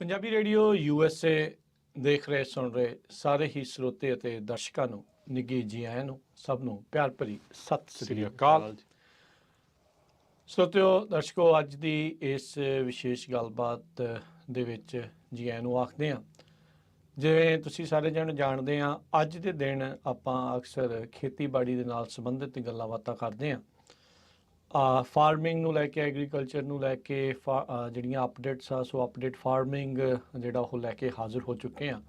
Punjabi radio USA ਦੇਖ ਰਹੇ ਸੁਣ ਰਹੇ ਸਾਰੇ ਹੀ ਸਰੋਤੇ ਅਤੇ ਦਰਸ਼ਕਾਂ ਨੂੰ ਨਿੱਘੀ ਜੀ ਆਇਆਂ ਨੂੰ ਸਭ ਨੂੰ ਪਿਆਰ ਭਰੀ ਸਤਿ ਸ੍ਰੀ ਅਕਾਲ। ਸਰੋਤਿਓ ਦਰਸ਼ਕੋ, ਅੱਜ ਦੀ ਇਸ ਵਿਸ਼ੇਸ਼ ਗੱਲਬਾਤ ਦੇ ਵਿੱਚ ਜੀ ਆਇਆਂ ਨੂੰ ਆਖਦੇ ਹਾਂ। ਜਿਵੇਂ ਤੁਸੀਂ ਸਾਰੇ ਜਣ ਜਾਣਦੇ ਹਾਂ, ਅੱਜ ਦੇ ਦਿਨ ਆਪਾਂ ਅਕਸਰ ਖੇਤੀਬਾੜੀ ਦੇ ਨਾਲ ਸੰਬੰਧਿਤ ਗੱਲਾਂ ਬਾਤਾਂ ਕਰਦੇ ਹਾਂ। ਫਾਰਮਿੰਗ ਨੂੰ ਲੈ ਕੇ, ਐਗਰੀਕਲਚਰ ਨੂੰ ਲੈ ਕੇ ਜਿਹੜੀਆਂ ਅਪਡੇਟਸ ਆ, ਸੋ ਅਪਡੇਟ ਫਾਰਮਿੰਗ ਜਿਹੜਾ ਉਹ ਲੈ ਕੇ ਹਾਜ਼ਰ ਹੋ ਚੁੱਕੇ ਹਾਂ।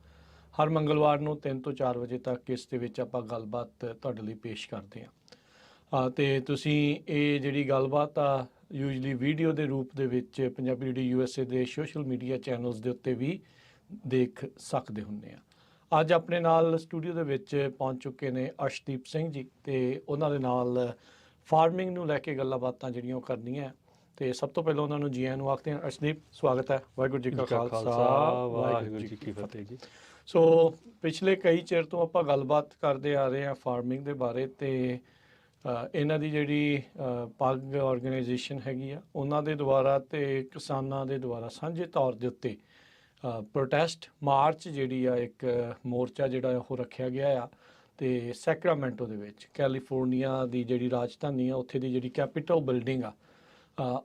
ਹਰ ਮੰਗਲਵਾਰ ਨੂੰ 3 ਤੋਂ 4 ਵਜੇ ਤੱਕ ਇਸ ਦੇ ਵਿੱਚ ਆਪਾਂ ਗੱਲਬਾਤ ਤੁਹਾਡੇ ਲਈ ਪੇਸ਼ ਕਰਦੇ ਹਾਂ। ਅਤੇ ਤੁਸੀਂ ਇਹ ਜਿਹੜੀ ਗੱਲਬਾਤ ਆ ਯੂਜਲੀ ਵੀਡੀਓ ਦੇ ਰੂਪ ਦੇ ਵਿੱਚ ਪੰਜਾਬੀ ਰੇਡੀਓ USA ਦੇ ਸੋਸ਼ਲ ਮੀਡੀਆ ਚੈਨਲਸ ਦੇ ਉੱਤੇ ਵੀ ਦੇਖ ਸਕਦੇ ਹੁੰਦੇ ਆ। ਅੱਜ ਆਪਣੇ ਨਾਲ ਸਟੂਡੀਓ ਦੇ ਵਿੱਚ ਪਹੁੰਚ ਚੁੱਕੇ ਨੇ ਅਰਸ਼ਦੀਪ ਸਿੰਘ ਜੀ, ਅਤੇ ਉਹਨਾਂ ਦੇ ਨਾਲ ਫਾਰਮਿੰਗ ਨੂੰ ਲੈ ਕੇ ਗੱਲਾਂ ਬਾਤਾਂ ਜਿਹੜੀਆਂ ਉਹ ਕਰਨੀਆਂ। ਅਤੇ ਸਭ ਤੋਂ ਪਹਿਲਾਂ ਉਹਨਾਂ ਨੂੰ ਜੀ ਆਇਆਂ ਨੂੰ ਆਖਦੇ ਹਾਂ। ਅਰਸ਼ਦੀਪ, ਸਵਾਗਤ ਹੈ। ਵਾਹਿਗੁਰੂ ਜੀ ਕਾ ਖਾਲਸਾ, ਵਾਹਿਗੁਰੂ ਜੀ ਕੀ ਫਤਿਹ ਜੀ। ਸੋ ਪਿਛਲੇ ਕਈ ਚਿਰ ਤੋਂ ਆਪਾਂ ਗੱਲਬਾਤ ਕਰਦੇ ਆ ਰਹੇ ਹਾਂ ਫਾਰਮਿੰਗ ਦੇ ਬਾਰੇ, ਅਤੇ ਇਹਨਾਂ ਦੀ ਜਿਹੜੀ ਪੱਗ ਆਰਗੇਨਾਈਜੇਸ਼ਨ ਹੈਗੀ ਆ, ਉਹਨਾਂ ਦੇ ਦੁਆਰਾ ਅਤੇ ਕਿਸਾਨਾਂ ਦੇ ਦੁਆਰਾ ਸਾਂਝੇ ਤੌਰ ਦੇ ਉੱਤੇ ਪ੍ਰੋਟੈਸਟ ਮਾਰਚ ਜਿਹੜੀ ਆ, ਇੱਕ ਮੋਰਚਾ ਜਿਹੜਾ ਉਹ ਰੱਖਿਆ ਗਿਆ ਆ। ਅਤੇ ਸੈਕਰਾਮੈਂਟੋ ਦੇ ਵਿੱਚ, ਕੈਲੀਫੋਰਨੀਆ ਦੀ ਜਿਹੜੀ ਰਾਜਧਾਨੀ ਆ, ਉੱਥੇ ਦੀ ਜਿਹੜੀ ਕੈਪੀਟਲ ਬਿਲਡਿੰਗ ਆ,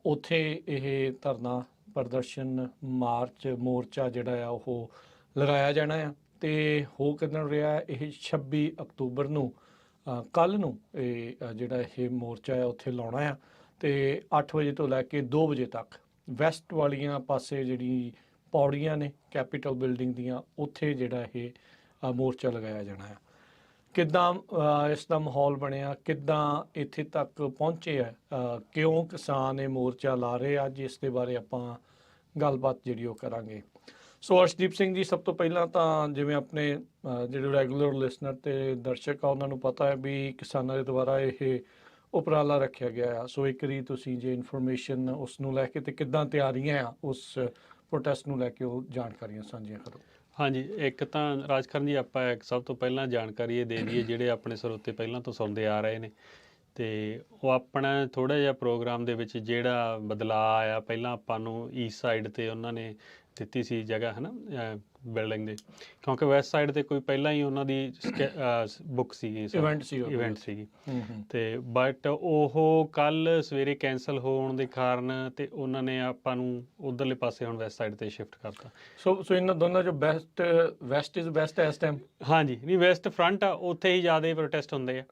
ਉੱਥੇ ਇਹ ਧਰਨਾ ਪ੍ਰਦਰਸ਼ਨ ਮਾਰਚ ਮੋਰਚਾ ਜਿਹੜਾ ਆ ਉਹ ਲਗਾਇਆ ਜਾਣਾ ਆ। ਅਤੇ ਹੋ ਕਿੱਦਣ ਰਿਹਾ, ਇਹ 26 ਅਕਤੂਬਰ ਨੂੰ ਕੱਲ੍ਹ ਨੂੰ ਇਹ ਜਿਹੜਾ ਇਹ ਮੋਰਚਾ ਆ ਉੱਥੇ ਲਾਉਣਾ ਆ। ਅਤੇ 8 ਵਜੇ ਤੋਂ ਲੈ ਕੇ 2 ਵਜੇ ਤੱਕ ਵੈਸਟ ਵਾਲੀਆਂ ਪਾਸੇ ਜਿਹੜੀ ਪੌੜੀਆਂ ਨੇ ਕੈਪੀਟਲ ਬਿਲਡਿੰਗ ਦੀਆਂ, ਉੱਥੇ ਜਿਹੜਾ ਇਹ ਮੋਰਚਾ ਲਗਾਇਆ ਜਾਣਾ ਆ। ਕਿੱਦਾਂ ਇਸ ਦਾ ਮਾਹੌਲ ਬਣਿਆ, ਕਿੱਦਾਂ ਇੱਥੇ ਤੱਕ ਪਹੁੰਚੇ ਆ, ਕਿਉਂ ਕਿਸਾਨ ਇਹ ਮੋਰਚਾ ਲਾ ਰਹੇ ਆ, ਅੱਜ ਇਸ ਦੇ ਬਾਰੇ ਆਪਾਂ ਗੱਲਬਾਤ ਜਿਹੜੀ ਉਹ ਕਰਾਂਗੇ। ਸੋ ਅਰਸ਼ਦੀਪ ਸਿੰਘ ਜੀ, ਸਭ ਤੋਂ ਪਹਿਲਾਂ ਤਾਂ ਜਿਵੇਂ ਆਪਣੇ ਜਿਹੜੇ ਰੈਗੂਲਰ ਲਿਸਨਰ ਅਤੇ ਦਰਸ਼ਕ ਆ, ਉਹਨਾਂ ਨੂੰ ਪਤਾ ਹੈ ਵੀ ਕਿਸਾਨਾਂ ਦੇ ਦੁਆਰਾ ਇਹ ਉਪਰਾਲਾ ਰੱਖਿਆ ਗਿਆ ਆ। ਸੋ ਇੱਕ ਵਾਰੀ ਤੁਸੀਂ ਜੇ ਇਨਫੋਰਮੇਸ਼ਨ ਉਸ ਨੂੰ ਲੈ ਕੇ ਅਤੇ ਕਿੱਦਾਂ ਤਿਆਰੀਆਂ ਆ ਉਸ ਪ੍ਰੋਟੈਸਟ ਨੂੰ ਲੈ ਕੇ, ਉਹ ਜਾਣਕਾਰੀਆਂ ਸਾਂਝੀਆਂ ਕਰੋ। ਹਾਂਜੀ, ਇੱਕ ਤਾਂ ਰਾਜਕਰਨ ਜੀ, ਆਪਾਂ ਇੱਕ ਸਭ ਤੋਂ ਪਹਿਲਾਂ ਜਾਣਕਾਰੀ ਇਹ ਦੇ ਦਈਏ, ਜਿਹੜੇ ਆਪਣੇ ਸਰੋਤੇ ਪਹਿਲਾਂ ਤੋਂ ਸੁਣਦੇ ਆ ਰਹੇ ਨੇ, ਅਤੇ ਉਹ ਆਪਣਾ ਥੋੜ੍ਹਾ ਜਿਹਾ ਪ੍ਰੋਗਰਾਮ ਦੇ ਵਿੱਚ ਜਿਹੜਾ ਬਦਲਾਅ ਆਇਆ, ਪਹਿਲਾਂ ਆਪਾਂ ਨੂੰ ਈਸਟ ਸਾਈਡ 'ਤੇ ਉਹਨਾਂ ਨੇ ਦਿੱਤੀ ਸੀ ਜਗ੍ਹਾ, ਹੈ ਨਾ, ਬਿਲਡਿੰਗ ਦੇ, ਕਿਉਂਕਿ ਵੈਸਟ ਸਾਈਡ 'ਤੇ ਕੋਈ ਪਹਿਲਾਂ ਹੀ ਉਹਨਾਂ ਦੀ ਬੁੱਕ ਸੀਗੀ, ਇਵੈਂਟ ਸੀਗੀ। ਅਤੇ ਬਟ ਉਹ ਕੱਲ੍ਹ ਸਵੇਰੇ ਕੈਂਸਲ ਹੋਣ ਦੇ ਕਾਰਨ ਅਤੇ ਉਹਨਾਂ ਨੇ ਆਪਾਂ ਨੂੰ ਉੱਧਰਲੇ ਪਾਸੇ ਹੁਣ ਵੈਸਟ ਸਾਈਡ 'ਤੇ ਸ਼ਿਫਟ ਕਰਤਾ। ਸੋ ਇਹਨਾਂ ਦੋਨਾਂ 'ਚੋਂ ਵੈਸਟ ਇਜ਼ ਬੈਸਟ ਇਸ ਟਾਈਮ? ਹਾਂਜੀ, ਨਹੀਂ, ਵੈਸਟ ਫਰੰਟ ਆ, ਉੱਥੇ ਹੀ ਜ਼ਿਆਦਾ ਪ੍ਰੋਟੈਸਟ ਹੁੰਦੇ ਆ।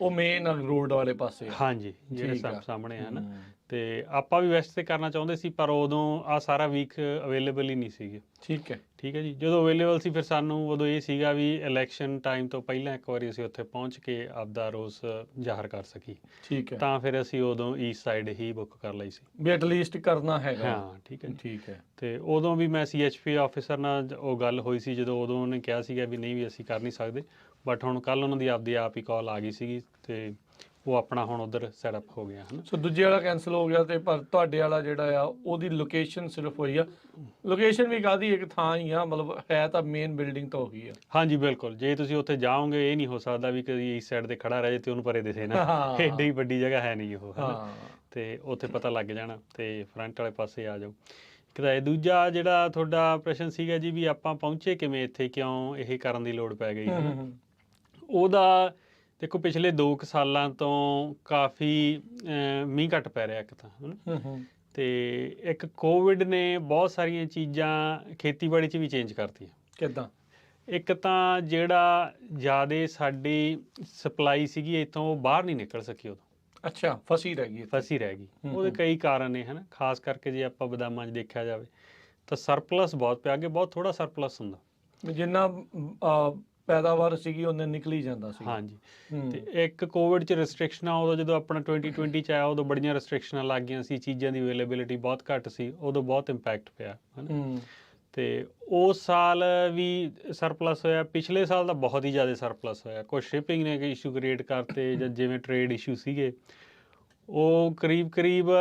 ਉਹ ਮੇਨ ਰੋਡ ਵਾਲੇ ਪਾਸੇ? ਹਾਂਜੀ, ਜਿਹੜੇ ਸਾਹਮਣੇ ਹੈ ਨਾ। ਅਤੇ ਆਪਾਂ ਵੀ ਵੈਸਟ 'ਤੇ ਕਰਨਾ ਚਾਹੁੰਦੇ ਸੀ, ਪਰ ਉਦੋਂ ਆਹ ਸਾਰਾ ਵੀਕ ਅਵੇਲੇਬਲ ਹੀ ਨਹੀਂ ਸੀਗੇ। ਠੀਕ ਹੈ ਜੀ। ਜਦੋਂ ਅਵੇਲੇਬਲ ਸੀ, ਫਿਰ ਸਾਨੂੰ ਉਦੋਂ ਇਹ ਸੀਗਾ ਵੀ ਇਲੈਕਸ਼ਨ ਟਾਈਮ ਤੋਂ ਪਹਿਲਾਂ ਇੱਕ ਵਾਰੀ ਅਸੀਂ ਉੱਥੇ ਪਹੁੰਚ ਕੇ ਆਪਦਾ ਰੋਸ ਜ਼ਾਹਰ ਕਰ ਸਕੀ। ਠੀਕ ਹੈ। ਤਾਂ ਫਿਰ ਅਸੀਂ ਉਦੋਂ ਈਸਟ ਸਾਈਡ ਹੀ ਬੁੱਕ ਕਰ ਲਈ ਸੀ ਵੀ ਐਟਲੀਸਟ ਕਰਨਾ ਹੈਗਾ। ਹਾਂ, ਠੀਕ ਹੈ। ਅਤੇ ਉਦੋਂ ਵੀ ਮੈਂ CHP ਆਫਿਸਰ ਨਾਲ ਉਹ ਗੱਲ ਹੋਈ ਸੀ, ਜਦੋਂ ਉਦੋਂ ਉਹਨੇ ਕਿਹਾ ਸੀਗਾ ਵੀ ਨਹੀਂ, ਵੀ ਅਸੀਂ ਕਰ ਨਹੀਂ ਸਕਦੇ। ਬਟ ਹੁਣ ਕੱਲ੍ਹ ਉਹਨਾਂ ਦੀ ਆਪਦੀ ਆਪ ਹੀ ਕਾਲ ਆ ਗਈ ਸੀਗੀ, ਅਤੇ ਉਹ ਆਪਣਾ ਹੁਣ ਉੱਧਰ ਸੈਟਅਪ ਹੋ ਗਿਆ, ਹੈ ਨਾ। ਸੋ ਦੂਜੇ ਵਾਲਾ ਕੈਂਸਲ ਹੋ ਗਿਆ, ਅਤੇ ਪਰ ਤੁਹਾਡੇ ਵਾਲਾ ਜਿਹੜਾ ਆ ਉਹਦੀ ਲੋਕੇਸ਼ਨ ਸਿਰਫ ਹੋਈ ਆ? ਲੋਕੇਸ਼ਨ ਵੀ ਕਾਹਦੀ, ਇੱਕ ਥਾਂ ਹੀ ਆ, ਮਤਲਬ ਹੈ ਤਾਂ ਮੇਨ ਬਿਲਡਿੰਗ ਤਾਂ ਉਹੀ ਆ? ਹਾਂਜੀ, ਬਿਲਕੁਲ। ਜੇ ਤੁਸੀਂ ਉੱਥੇ ਜਾਓਗੇ, ਇਹ ਨਹੀਂ ਹੋ ਸਕਦਾ ਵੀ ਕਦੀ ਇਸ ਸਾਈਡ 'ਤੇ ਖੜਾ ਰਹੇ ਅਤੇ ਉਹਨੂੰ ਪਰੇ ਦਿਸੇ ਨਾ। ਐਡੀ ਵੱਡੀ ਜਗ੍ਹਾ ਹੈ ਨਹੀਂ ਉਹ, ਹੈ ਨਾ। ਅਤੇ ਉੱਥੇ ਪਤਾ ਲੱਗ ਜਾਣਾ, ਅਤੇ ਫਰੰਟ ਵਾਲੇ ਪਾਸੇ ਆ ਜਾਓ। ਇੱਕ ਤਾਂ ਇਹ ਦੂਜਾ ਜਿਹੜਾ ਤੁਹਾਡਾ ਪ੍ਰਸ਼ਨ ਸੀਗਾ ਜੀ, ਵੀ ਆਪਾਂ ਪਹੁੰਚੇ ਕਿਵੇਂ ਇੱਥੇ, ਕਿਉਂ ਇਹ ਕਰਨ ਦੀ ਲੋੜ ਪੈ ਗਈ, ਉਹਦਾ ਦੇਖੋ, ਪਿਛਲੇ 2 ਕੁ ਸਾਲਾਂ ਤੋਂ ਕਾਫੀ ਮੀਂਹ ਘੱਟ ਪੈ ਰਿਹਾ ਇੱਕ ਤਾਂ, ਹੈ ਨਾ। ਅਤੇ ਇੱਕ ਕੋਵਿਡ ਨੇ ਬਹੁਤ ਸਾਰੀਆਂ ਚੀਜ਼ਾਂ ਖੇਤੀਬਾੜੀ 'ਚ ਵੀ ਚੇਂਜ ਕਰਤੀਆਂ। ਕਿੱਦਾਂ? ਇੱਕ ਤਾਂ ਜਿਹੜਾ ਜ਼ਿਆਦਾ ਸਾਡੀ ਸਪਲਾਈ ਸੀਗੀ ਇੱਥੋਂ, ਉਹ ਬਾਹਰ ਨਹੀਂ ਨਿਕਲ ਸਕੀ ਉਦੋਂ। ਅੱਛਾ, ਫਸੀ ਰਹਿ ਗਈ। ਉਹਦੇ ਕਈ ਕਾਰਨ ਨੇ, ਹੈ ਨਾ। ਖਾਸ ਕਰਕੇ ਜੇ ਆਪਾਂ ਬਦਾਮਾਂ 'ਚ ਦੇਖਿਆ ਜਾਵੇ ਤਾਂ ਸਰਪਲਸ ਬਹੁਤ ਪਿਆ, ਅੱਗੇ ਬਹੁਤ ਥੋੜ੍ਹਾ ਸਰਪਲਸ ਹੁੰਦਾ। ਜਿੰਨਾ ਪੈਦਾਵਾਰ ਸੀਗੀ ਉਹਨੇ ਨਿਕਲੀ ਜਾਂਦਾ ਸੀ। ਹਾਂਜੀ। ਅਤੇ ਇੱਕ ਕੋਵਿਡ 'ਚ ਰਿਸਟ੍ਰਿਕਸ਼ਨਾਂ, ਉਦੋਂ ਜਦੋਂ ਆਪਣਾ 2020 'ਚ ਆਇਆ, ਉਦੋਂ ਬੜੀਆਂ ਰਿਸਟ੍ਰਿਕਸ਼ਨਾਂ ਲੱਗ ਗਈਆਂ ਸੀ, ਚੀਜ਼ਾਂ ਦੀ ਅਵੇਲੇਬਿਲਿਟੀ ਬਹੁਤ ਘੱਟ ਸੀ, ਉਦੋਂ ਬਹੁਤ ਇੰਪੈਕਟ ਪਿਆ, ਹੈ ਨਾ। ਅਤੇ ਉਸ ਸਾਲ ਵੀ ਸਰਪਲਸ ਹੋਇਆ, ਪਿਛਲੇ ਸਾਲ ਤਾਂ ਬਹੁਤ ਹੀ ਜ਼ਿਆਦਾ ਸਰਪਲਸ ਹੋਇਆ। ਕੁਛ ਸ਼ਿਪਿੰਗ ਨੇ ਇਸ਼ੂ ਕ੍ਰੀਏਟ ਕਰਤੇ, ਜਾਂ ਜਿਵੇਂ ਟਰੇਡ ਇਸ਼ੂ ਸੀਗੇ, ਉਹ ਕਰੀਬ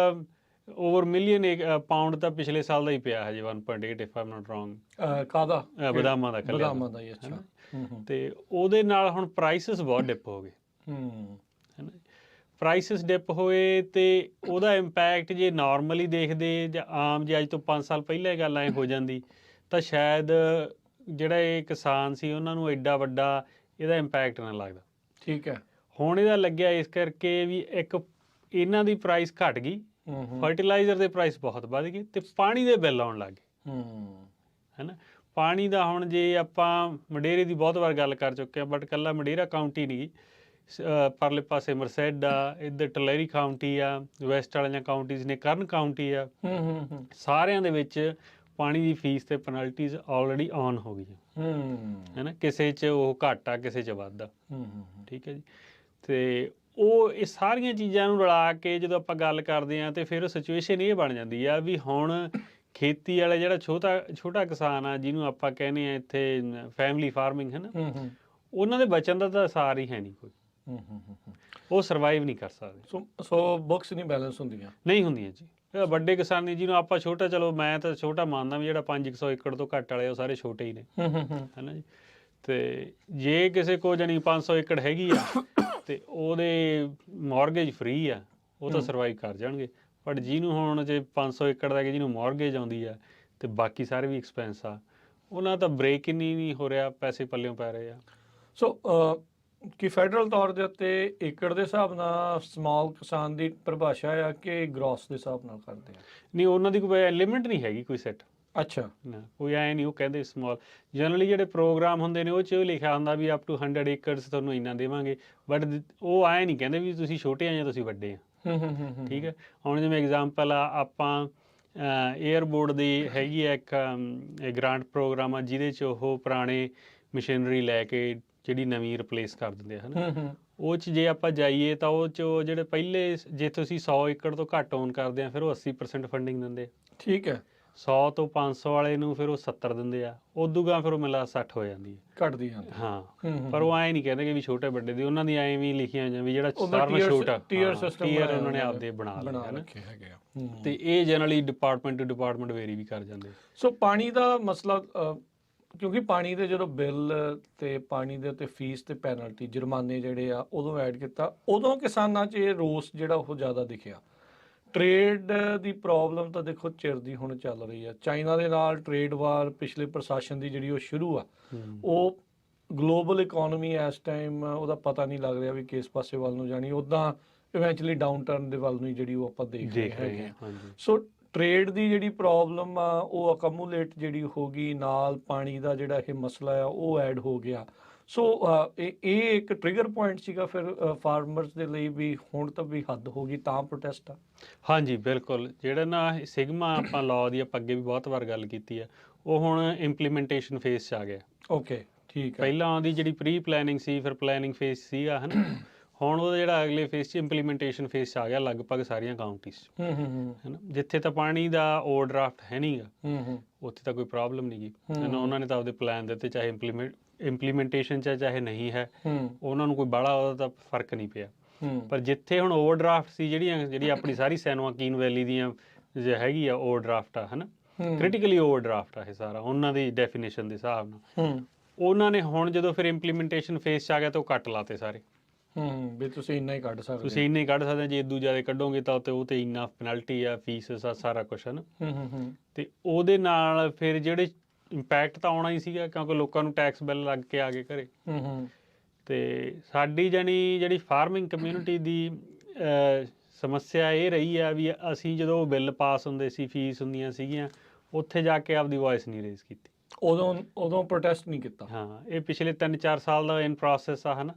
ਓਵਰ ਮਿਲੀਅਨ ਪਾਊਂਡ ਤਾਂ ਪਿਛਲੇ ਸਾਲ ਦਾ ਹੀ ਪਿਆ ਹਜੇ, 1.8 ਇਫ ਆਮ ਨਾਟ ਰੋਂਗ। ਕਾਹਦਾ? ਬਦਾਮਾਂ ਦਾ। ਬਦਾਮਾਂ ਦਾ ਹੀ, ਅੱਛਾ। ਅਤੇ ਉਹਦੇ ਨਾਲ ਹੁਣ ਪ੍ਰਾਈਸਿਸ ਬਹੁਤ ਡਿਪ ਹੋ ਗਏ, ਹੈ ਨਾ। ਪ੍ਰਾਈਸਿਸ ਡਿਪ ਹੋਏ ਅਤੇ ਉਹਦਾ ਇੰਪੈਕਟ ਜੇ ਨਾਰਮਲੀ ਦੇਖਦੇ, ਜਾਂ ਆਮ ਜੇ ਅੱਜ ਤੋਂ 5 ਸਾਲ ਪਹਿਲਾਂ ਇਹ ਗੱਲ ਐਂ ਹੋ ਜਾਂਦੀ, ਤਾਂ ਸ਼ਾਇਦ ਜਿਹੜਾ ਇਹ ਕਿਸਾਨ ਸੀ ਉਹਨਾਂ ਨੂੰ ਐਡਾ ਵੱਡਾ ਇਹਦਾ ਇੰਪੈਕਟ ਨਾ ਲੱਗਦਾ। ਠੀਕ ਹੈ। ਹੁਣ ਇਹਦਾ ਲੱਗਿਆ ਇਸ ਕਰਕੇ ਵੀ ਇੱਕ ਇਹਨਾਂ ਦੀ ਪ੍ਰਾਈਸ ਘਟ ਗਈ, ਫਰਟੀਲਾਈਜ਼ਰ ਦੇ ਪ੍ਰਾਈਸ ਬਹੁਤ ਵੱਧ ਗਏ ਤੇ ਪਾਣੀ ਦੇ ਬਿੱਲ ਆਉਣ ਲੱਗ ਗਏ। ਹੈ ਨਾ, ਪਾਣੀ ਦਾ ਹੁਣ ਜੇ ਆਪਾਂ ਮਡੇਰੇ ਦੀ ਬਹੁਤ ਵਾਰ ਗੱਲ ਕਰ ਚੁੱਕੇ ਹਾਂ, ਬਟ ਇਕੱਲਾ ਮਡੇਰਾ ਕਾਊਂਟੀ ਨਹੀਂ ਗੀ, ਪਰਲੇ ਪਾਸੇ ਮਰਸੈਡ ਆ, ਇੱਧਰ ਟਲੈਰੀ ਕਾਊਂਟੀ ਆ, ਵੈਸਟ ਵਾਲੀਆਂ ਕਾਊਂਟੀਜ਼ ਨੇ, ਕਰਨ ਕਾਊਂਟੀ ਆ, ਸਾਰਿਆਂ ਦੇ ਵਿੱਚ ਪਾਣੀ ਦੀ ਫੀਸ ਤੇ ਪੈਨਲਟੀਜ਼ ਆਲਰੇਡੀ ਔਨ ਹੋ ਗਈਆਂ। ਹੈ ਨਾ, ਕਿਸੇ 'ਚ ਉਹ ਘੱਟ ਆ, ਕਿਸੇ 'ਚ ਵੱਧ ਆ। ਠੀਕ ਹੈ ਜੀ। ਤੇ ਉਹ ਇਹ ਸਾਰੀਆਂ ਚੀਜ਼ਾਂ ਨੂੰ ਰਲਾ ਕੇ ਜਦੋਂ ਆਪਾਂ ਗੱਲ ਕਰਦੇ ਹਾਂ ਤੇ ਫਿਰ ਸਿਚੁਏਸ਼ਨ ਇਹ ਬਣ ਜਾਂਦੀ ਆ ਵੀ ਹੁਣ ਖੇਤੀ ਵਾਲਾ ਜਿਹੜਾ ਛੋਟਾ ਕਿਸਾਨ ਆ, ਜਿਹਨੂੰ ਆਪਾਂ ਕਹਿੰਦੇ ਆ ਇੱਥੇ ਫੈਮਿਲੀ ਫਾਰਮਿੰਗ, ਹੈ ਨਾ, ਉਹਨਾਂ ਦੇ ਬਚਣ ਦਾ ਤਾਂ ਅਸਾਰ ਹੀ ਹੈ ਨਹੀਂ ਕੋਈ। ਉਹ ਸਰਵਾਈਵ ਨਹੀਂ ਕਰ ਸਕਦੇ। ਸੋ ਬੁੱਕਸ ਨਹੀਂ ਬੈਲੈਂਸ ਹੁੰਦੀਆਂ, ਨਹੀਂ ਹੁੰਦੀਆਂ ਜੀ। ਵੱਡੇ ਕਿਸਾਨੀ ਜਿਹਨੂੰ ਆਪਾਂ ਛੋਟਾ, ਚਲੋ ਮੈਂ ਤਾਂ ਛੋਟਾ ਮੰਨਦਾ ਵੀ ਜਿਹੜਾ 500 ਏਕੜ ਤੋਂ ਘੱਟ ਵਾਲੇ ਉਹ ਸਾਰੇ ਛੋਟੇ ਹੀ ਨੇ, ਹੈ ਨਾ ਜੀ। ਤੇ ਜੇ ਕਿਸੇ ਕੋਲ ਜਾਣੀ 500 ਏਕੜ ਹੈਗੀ ਆ ਤੇ ਉਹਦੇ ਮੌਰਗੇਜ ਫ੍ਰੀ ਆ, ਉਹ ਤਾਂ ਸਰਵਾਈਵ ਕਰ ਜਾਣਗੇ। ਬਟ ਜਿਹਨੂੰ ਹੁਣ ਜੇ 500 ਏਕੜ ਦਾ ਕਿ ਜਿਹਨੂੰ ਮੌਰਗੇਜ ਆਉਂਦੀ ਆ ਤੇ ਬਾਕੀ ਸਾਰੇ ਵੀ ਐਕਸਪੈਂਸ ਆ, ਉਹਨਾਂ ਦਾ ਬ੍ਰੇਕ ਹੀ ਨਹੀਂ ਹੋ ਰਿਹਾ, ਪੈਸੇ ਪੱਲਿਓਂ ਪੈ ਰਹੇ ਆ। ਸੋ ਕਿ ਫੈਡਰਲ ਤੌਰ ਦੇ ਉੱਤੇ ਏਕੜ ਦੇ ਹਿਸਾਬ ਨਾਲ ਸਮਾਲ ਕਿਸਾਨ ਦੀ ਪਰਿਭਾਸ਼ਾ ਆ ਕਿ ਗ੍ਰੋਸ ਦੇ ਹਿਸਾਬ ਨਾਲ ਕਰਦੇ ਆ? ਨਹੀਂ, ਉਹਨਾਂ ਦੀ ਕੋਈ ਲਿਮਿਟ ਨਹੀਂ ਹੈਗੀ ਕੋਈ ਸੈੱਟ। ਅੱਛਾ। ਨਾ, ਕੋਈ ਐਂ ਨਹੀਂ ਉਹ ਕਹਿੰਦੇ ਸਮਾਲ। ਜਨਰਲੀ ਜਿਹੜੇ ਪ੍ਰੋਗਰਾਮ ਹੁੰਦੇ ਨੇ ਉਹ 'ਚ ਲਿਖਿਆ ਹੁੰਦਾ ਵੀ ਅਪ ਟੂ 100 ਏਕੜਸ ਤੁਹਾਨੂੰ ਇੰਨਾ ਦੇਵਾਂਗੇ, ਬਟ ਉਹ ਐਂ ਨਹੀਂ ਕਹਿੰਦੇ ਵੀ ਤੁਸੀਂ ਛੋਟੇ ਆ ਜਾਂ ਤੁਸੀਂ ਵੱਡੇ ਆ। ਠੀਕ ਹੈ। ਹੁਣ ਜਿਵੇਂ ਐਗਜ਼ਾਮਪਲ ਆ, ਆਪਾਂ ਏਅਰ ਬੋਰਡ ਦੀ ਹੈਗੀ ਆ ਇੱਕ ਗ੍ਰਾਂਟ ਪ੍ਰੋਗਰਾਮ ਆ, ਜਿਹਦੇ 'ਚ ਉਹ ਪੁਰਾਣੇ ਮਸ਼ੀਨਰੀ ਲੈ ਕੇ ਜਿਹੜੀ ਨਵੀਂ ਰਿਪਲੇਸ ਕਰ ਦਿੰਦੇ ਆ, ਹੈ ਨਾ। ਉਹ 'ਚ ਜੇ ਆਪਾਂ ਜਾਈਏ ਤਾਂ ਉਹ 'ਚ ਜਿਹੜੇ ਪਹਿਲੇ, ਜੇ ਤੁਸੀਂ 100 ਏਕੜ ਤੋਂ ਘੱਟ ਓਨ ਕਰਦੇ ਆ, ਫਿਰ ਉਹ 80% ਫੰਡਿੰਗ ਦਿੰਦੇ ਆ। ਠੀਕ ਹੈ। 100 ਤੋਂ 500 ਵਾਲੇ ਨੂੰ ਫਿਰ ਉਹ 70 ਦਿੰਦੇ ਆ, ਉਦੋਂ ਗਾਂ ਫਿਰ ਉਹ ਮਿਲਾ 60 ਹੋ ਜਾਂਦੀ ਹੈ, ਘਟਦੀ ਜਾਂਦੀ। ਹਾਂ। ਪਰ ਉਹ ਐਂ ਨਹੀਂ ਕਹਿੰਦੇ ਕਿ ਵੀ ਛੋਟੇ ਵੱਡੇ ਦੀ, ਉਹਨਾਂ ਦੀ ਐਂ ਵੀ ਲਿਖੀਆਂ ਹੋਈਆਂ ਵੀ ਜਿਹੜਾ ਸਾਰਿਆਂ ਨਾਲੋਂ ਛੋਟਾ ਟੀਅਰ ਉਹਨਾਂ ਨੇ ਆਪਦੇ ਬਣਾ ਲਏ ਹੈਗੇ ਆ। ਤੇ ਇਹ generally department to department vary ਵੀ ਕਰ ਜਾਂਦੇ। ਸੋ ਪਾਣੀ ਦਾ ਮਸਲਾ, ਕਿਉਂਕਿ ਪਾਣੀ ਦੇ ਜਦੋਂ ਬਿੱਲ ਤੇ ਪਾਣੀ ਦੇ ਉੱਤੇ ਫੀਸ ਤੇ ਪੈਨਲਟੀ ਜੁਰਮਾਨੇ ਜਿਹੜੇ ਆ ਉਦੋਂ ਐਡ ਕੀਤਾ, ਉਦੋਂ ਕਿਸਾਨਾਂ 'ਚ ਇਹ ਰੋਸ ਜਿਹੜਾ ਉਹ ਜ਼ਿਆਦਾ ਦਿਖਿਆ। ਟ੍ਰੇਡ ਦੀ ਪ੍ਰੋਬਲਮ ਤਾਂ ਦੇਖੋ ਚਿਰ ਦੀ ਹੁਣ ਚੱਲ ਰਹੀ ਆ, ਚਾਈਨਾ ਦੇ ਨਾਲ ਟ੍ਰੇਡ ਵਾਰ ਪਿਛਲੇ ਪ੍ਰਸ਼ਾਸਨ ਦੀ ਜਿਹੜੀ ਉਹ ਸ਼ੁਰੂ ਆ, ਉਹ ਗਲੋਬਲ ਇਕੋਨਮੀ ਇਸ ਟਾਈਮ ਉਹਦਾ ਪਤਾ ਨਹੀਂ ਲੱਗ ਰਿਹਾ ਵੀ ਕਿਸ ਪਾਸੇ ਵੱਲ ਨੂੰ ਜਾਣੀ, ਉੱਦਾਂ ਇਵੈਂਚੁਅਲੀ ਡਾਊਨ ਟਰਨ ਦੇ ਵੱਲ ਨੂੰ ਜਿਹੜੀ ਉਹ ਆਪਾਂ ਦੇਖ ਰਹੇ ਹੈਗੇ ਆ। ਸੋ ਟ੍ਰੇਡ ਦੀ ਜਿਹੜੀ ਪ੍ਰੋਬਲਮ ਆ ਉਹ ਅਕਮੂਲੇਟ ਜਿਹੜੀ ਹੋ ਗਈ, ਨਾਲ ਪਾਣੀ ਦਾ ਜਿਹੜਾ ਇਹ ਮਸਲਾ ਆ ਉਹ ਐਡ ਹੋ ਗਿਆ। ਸੋ ਇਹ ਇੱਕ ਟ੍ਰਿਗਰ ਪੁਆਇੰਟ ਸੀਗਾ ਫਿਰ ਫਾਰਮਰਸ ਦੇ ਲਈ ਵੀ ਹੁਣ ਤਾਂ ਵੀ ਹੱਦ ਹੋ ਗਈ, ਤਾਂ ਪ੍ਰੋਟੈਸਟ ਆ। ਹਾਂਜੀ, ਬਿਲਕੁਲ। ਜਿਹੜਾ ਨਾ ਸਿਗਮਾ ਆਪਾਂ ਲਾਅ ਦੀ ਆਪਾਂ ਅੱਗੇ ਵੀ ਬਹੁਤ ਵਾਰ ਗੱਲ ਕੀਤੀ ਆ, ਉਹ ਹੁਣ ਇੰਪਲੀਮੈਂਟੇਸ਼ਨ ਫੇਜ਼ 'ਚ ਆ ਗਿਆ। ਓਕੇ, ਠੀਕ ਹੈ। ਪਹਿਲਾਂ ਉਹਦੀ ਜਿਹੜੀ ਪ੍ਰੀ ਪਲੈਨਿੰਗ ਸੀ, ਫਿਰ ਪਲੈਨਿੰਗ ਫੇਜ਼ ਸੀਗਾ, ਹੈ ਨਾ। ਹੁਣ ਉਹਦਾ ਜਿਹੜਾ ਅਗਲੇ ਫੇਜ਼ 'ਚ ਇੰਪਲੀਮੈਂਟੇਸ਼ਨ ਫੇਜ਼ 'ਚ ਆ ਗਿਆ ਲਗਭਗ ਸਾਰੀਆਂ ਕਾਊਂਟੀਜ਼ 'ਚ, ਹੈ ਨਾ। ਜਿੱਥੇ ਤਾਂ ਪਾਣੀ ਦਾ ਓਵਰਡਰਾਫਟ ਹੈ ਨਹੀਂਗਾ, ਉੱਥੇ ਤਾਂ ਕੋਈ ਪ੍ਰੋਬਲਮ ਨਹੀਂ ਗੀ, ਉਹਨਾਂ ਨੇ ਤਾਂ ਆਪਦੇ ਪਲਾਨ ਦਿੱਤੇ, ਚਾਹੇ ਇੰਪਲੀਮੈਂਟੇਸ਼ਨ 'ਚ ਚਾਹੇ ਨਹੀਂ ਹੈ, ਉਹਨਾਂ ਨੂੰ ਕੋਈ ਬਾਹਲਾ ਉਹਦਾ ਤਾਂ ਫਰਕ ਨਹੀਂ ਪਿਆ। ਪਰ ਜਿੱਥੇ ਹੁਣ ਓਵਰਡਰਾਫਟ ਸੀ, ਜਿਹੜੀ ਆਪਣੀ ਸਾਰੀ ਸੈਨੋਆਕੀਨ ਵੈਲੀ ਦੀਆਂ ਜੇ ਹੈਗੀ ਆ ਓਵਰਡਰਾਫਟ ਆ, ਹੈ ਨਾ, ਕ੍ਰਿਟੀਕਲੀ ਓਵਰਡਰਾਫਟ ਆ ਇਹ ਸਾਰਾ ਉਹਨਾਂ ਦੀ ਡੈਫੀਨੇਸ਼ਨ ਦੇ ਹਿਸਾਬ ਨਾਲ, ਉਹਨਾਂ ਨੇ ਹੁਣ ਜਦੋਂ ਫਿਰ ਇੰਪਲੀਮੈਂਟੇਸ਼ਨ ਫੇਜ਼ 'ਚ ਆ ਗਿਆ ਤਾਂ ਉਹ ਕੱਟ ਲਾਤੇ ਸਾਰੇ। ਵੀ ਤੁਸੀਂ ਇੰਨਾ ਹੀ ਕੱਢ ਸਕਦੇ, ਤੁਸੀਂ ਇੰਨਾ ਹੀ ਕੱਢ ਸਕਦੇ, ਜੇ ਇਦੋਂ ਜ਼ਿਆਦਾ ਕੱਢੋਗੇ ਤਾਂ ਉਹ ਤੇ ਇੰਨਾ ਪੈਨਲਟੀ ਆ, ਫੀਸ ਆ, ਸਾਰਾ ਕੁਛ, ਹੈ ਨਾ। ਤੇ ਉਹਦੇ ਨਾਲ ਫਿਰ ਜਿਹੜੇ ਇੰਪੈਕਟ ਤਾਂ ਆਉਣਾ ਹੀ ਸੀਗਾ, ਕਿਉਂਕਿ ਲੋਕਾਂ ਨੂੰ ਟੈਕਸ ਬਿੱਲ ਲੱਗ ਕੇ ਆ ਗਏ ਘਰੇ। ਤੇ ਸਾਡੀ ਜਿਹੜੀ ਫਾਰਮਿੰਗ ਕਮਿਊਨਿਟੀ ਦੀ ਸਮੱਸਿਆ ਇਹ ਰਹੀ ਆ ਵੀ ਅਸੀਂ ਜਦੋਂ ਬਿੱਲ ਪਾਸ ਹੁੰਦੇ ਸੀ, ਫੀਸ ਹੁੰਦੀਆਂ ਸੀਗੀਆਂ, ਉੱਥੇ ਜਾ ਕੇ ਆਪਦੀ ਵੌਇਸ ਨਹੀਂ ਰੇਜ਼ ਕੀਤੀ, ਉਦੋਂ ਪ੍ਰੋਟੈਸਟ ਨਹੀਂ ਕੀਤਾ। ਹਾਂ, ਇਹ ਪਿਛਲੇ 3-4 ਸਾਲ ਦਾ ਇਨ ਪ੍ਰੋਸੈਸ ਆ, ਹੈ ਨਾ।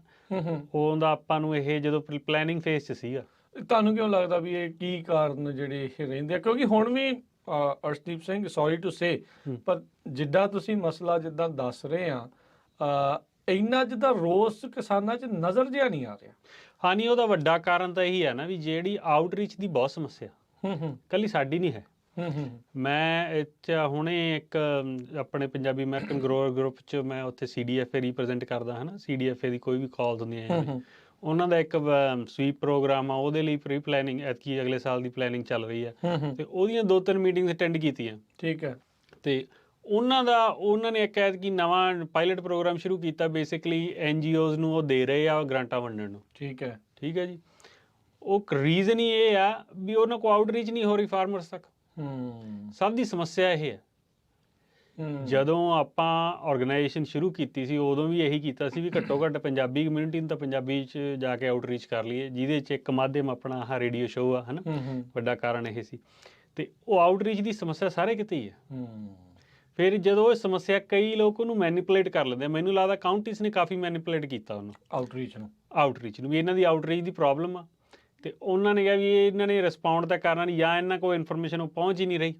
ਉਹਦਾ ਆਪਾਂ ਨੂੰ ਇਹ ਜਦੋਂ ਪਲੈਨਿੰਗ ਫੇਜ਼ 'ਚ ਸੀਗਾ। ਤੁਹਾਨੂੰ ਕਿਉਂ ਲੱਗਦਾ ਵੀ ਇਹ ਕੀ ਕਾਰਨ ਜਿਹੜੇ ਇਹ ਰਹਿੰਦੇ ਆ? ਕਿਉਂਕਿ ਹੁਣ ਵੀ Arshdeep Singh, sorry to say, ਪਰ ਜਿੱਦਾਂ ਤੁਸੀਂ ਮਸਲਾ ਜਿੱਦਾਂ ਦੱਸ ਰਹੇ ਆ, ਇੰਨਾ ਜਿੱਦਾਂ ਰੋਸ ਕਿਸਾਨਾਂ 'ਚ ਨਜ਼ਰ ਜਿਹਾ ਨਹੀਂ ਆ ਰਿਹਾ। ਹਾਂ, ਨਹੀਂ, ਉਹਦਾ ਵੱਡਾ ਕਾਰਨ ਤਾਂ ਇਹੀ ਹੈ ਨਾ ਵੀ ਜਿਹੜੀ ਆਊਟਰੀਚ ਦੀ ਬਹੁਤ ਸਮੱਸਿਆ, ਇਕੱਲੀ ਸਾਡੀ ਨਹੀਂ ਹੈ। ਮੈਂ ਇੱਥੇ ਹੁਣੇ ਇੱਕ ਆਪਣੇ ਪੰਜਾਬੀ ਅਮਰੀਕਨ ਗਰੋਅਰ ਗਰੁੱਪ 'ਚ ਮੈਂ ਉੱਥੇ CDFA ਰਿਪਰੈਜ਼ੈਂਟ ਕਰਦਾ, ਹੈ ਨਾ। CDFA ਦੀ ਕੋਈ ਵੀ ਕਾਲ ਹੁੰਦੀਆਂ, ਉਹਨਾਂ ਦਾ ਇੱਕ ਸਵੀਪ ਪ੍ਰੋਗਰਾਮ ਆ, ਉਹਦੇ ਲਈ ਪ੍ਰੀ ਪਲੈਨਿੰਗ ਐਤਕੀ ਅਗਲੇ ਸਾਲ ਦੀ ਪਲੈਨਿੰਗ ਚੱਲ ਰਹੀ ਹੈ, ਤੇ ਉਹਦੀਆਂ 2-3 ਮੀਟਿੰਗਸ ਅਟੈਂਡ ਕੀਤੀਆਂ। ਠੀਕ ਹੈ। ਤੇ ਉਹਨਾਂ ਨੇ ਇੱਕ ਐਤਕੀ ਨਵਾਂ ਪਾਇਲਟ ਪ੍ਰੋਗਰਾਮ ਸ਼ੁਰੂ ਕੀਤਾ, ਬੇਸਿਕਲੀ NGOs ਨੂੰ ਉਹ ਦੇ ਰਹੇ ਆ ਗ੍ਰਾਂਟਾਂ ਵੰਡਣ ਨੂੰ। ਠੀਕ ਹੈ। ਠੀਕ ਹੈ ਜੀ। ਉਹ ਰੀਜ਼ਨ ਹੀ ਇਹ ਆ ਵੀ ਉਹਨਾਂ ਕੋਲ ਆਊਟਰੀਚ ਨਹੀਂ ਹੋ ਰਹੀ ਫਾਰਮਰਸ ਤੱਕ। ਸਭ ਦੀ ਸਮੱਸਿਆ ਇਹ ਹੈ। ਜਦੋਂ ਆਪਾਂ ਆਰਗੇਨਾਈਜੇਸ਼ਨ ਸ਼ੁਰੂ ਕੀਤੀ ਸੀ ਉਦੋਂ ਵੀ ਇਹੀ ਕੀਤਾ ਸੀ ਵੀ ਘੱਟੋ ਘੱਟ ਪੰਜਾਬੀ ਕਮਿਊਨਿਟੀ ਨੂੰ ਤਾਂ ਪੰਜਾਬੀ 'ਚ ਜਾ ਕੇ ਆਊਟਰੀਚ ਕਰ ਲਈਏ, ਜਿਹਦੇ 'ਚ ਇੱਕ ਮਾਧਿਅਮ ਆਪਣਾ ਆਹ ਰੇਡੀਓ ਸ਼ੋਅ ਆ, ਹੈ ਨਾ, ਵੱਡਾ ਕਾਰਨ ਇਹ ਸੀ। ਤੇ ਉਹ ਆਊਟਰੀਚ ਦੀ ਸਮੱਸਿਆ ਸਾਰੇ ਕਿਤੇ ਹੀ ਆ। ਫਿਰ ਜਦੋਂ ਇਹ ਸਮੱਸਿਆ ਕਈ ਲੋਕ ਉਹਨੂੰ ਮੈਨੀਪੂਲੇਟ ਕਰ ਲੈਂਦੇ ਆ, ਮੈਨੂੰ ਲੱਗਦਾ ਕਾਊਂਟੀਜ਼ ਨੇ ਕਾਫੀ ਮੈਨੀਪੂਲੇਟ ਕੀਤਾ ਉਹਨੂੰ, ਆਊਟਰੀਚ ਨੂੰ ਵੀ ਇਹਨਾਂ ਦੀ ਆਊਟਰੀਚ ਦੀ ਪ੍ਰੋਬਲਮ ਆ। ਤੇ ਉਹਨਾਂ ਨੇ ਕਿਹਾ ਵੀ ਇਹਨਾਂ ਨੇ ਰਿਸਪੌਂਡ ਤਾਂ ਕਰਨਾ ਨਹੀਂ, ਜਾਂ ਇਹਨਾਂ ਕੋਲ ਇਨਫੋਰਮੇਸ਼ਨ ਉਹ ਪਹੁੰਚ ਹੀ ਨਹੀਂ ਰਹੀ।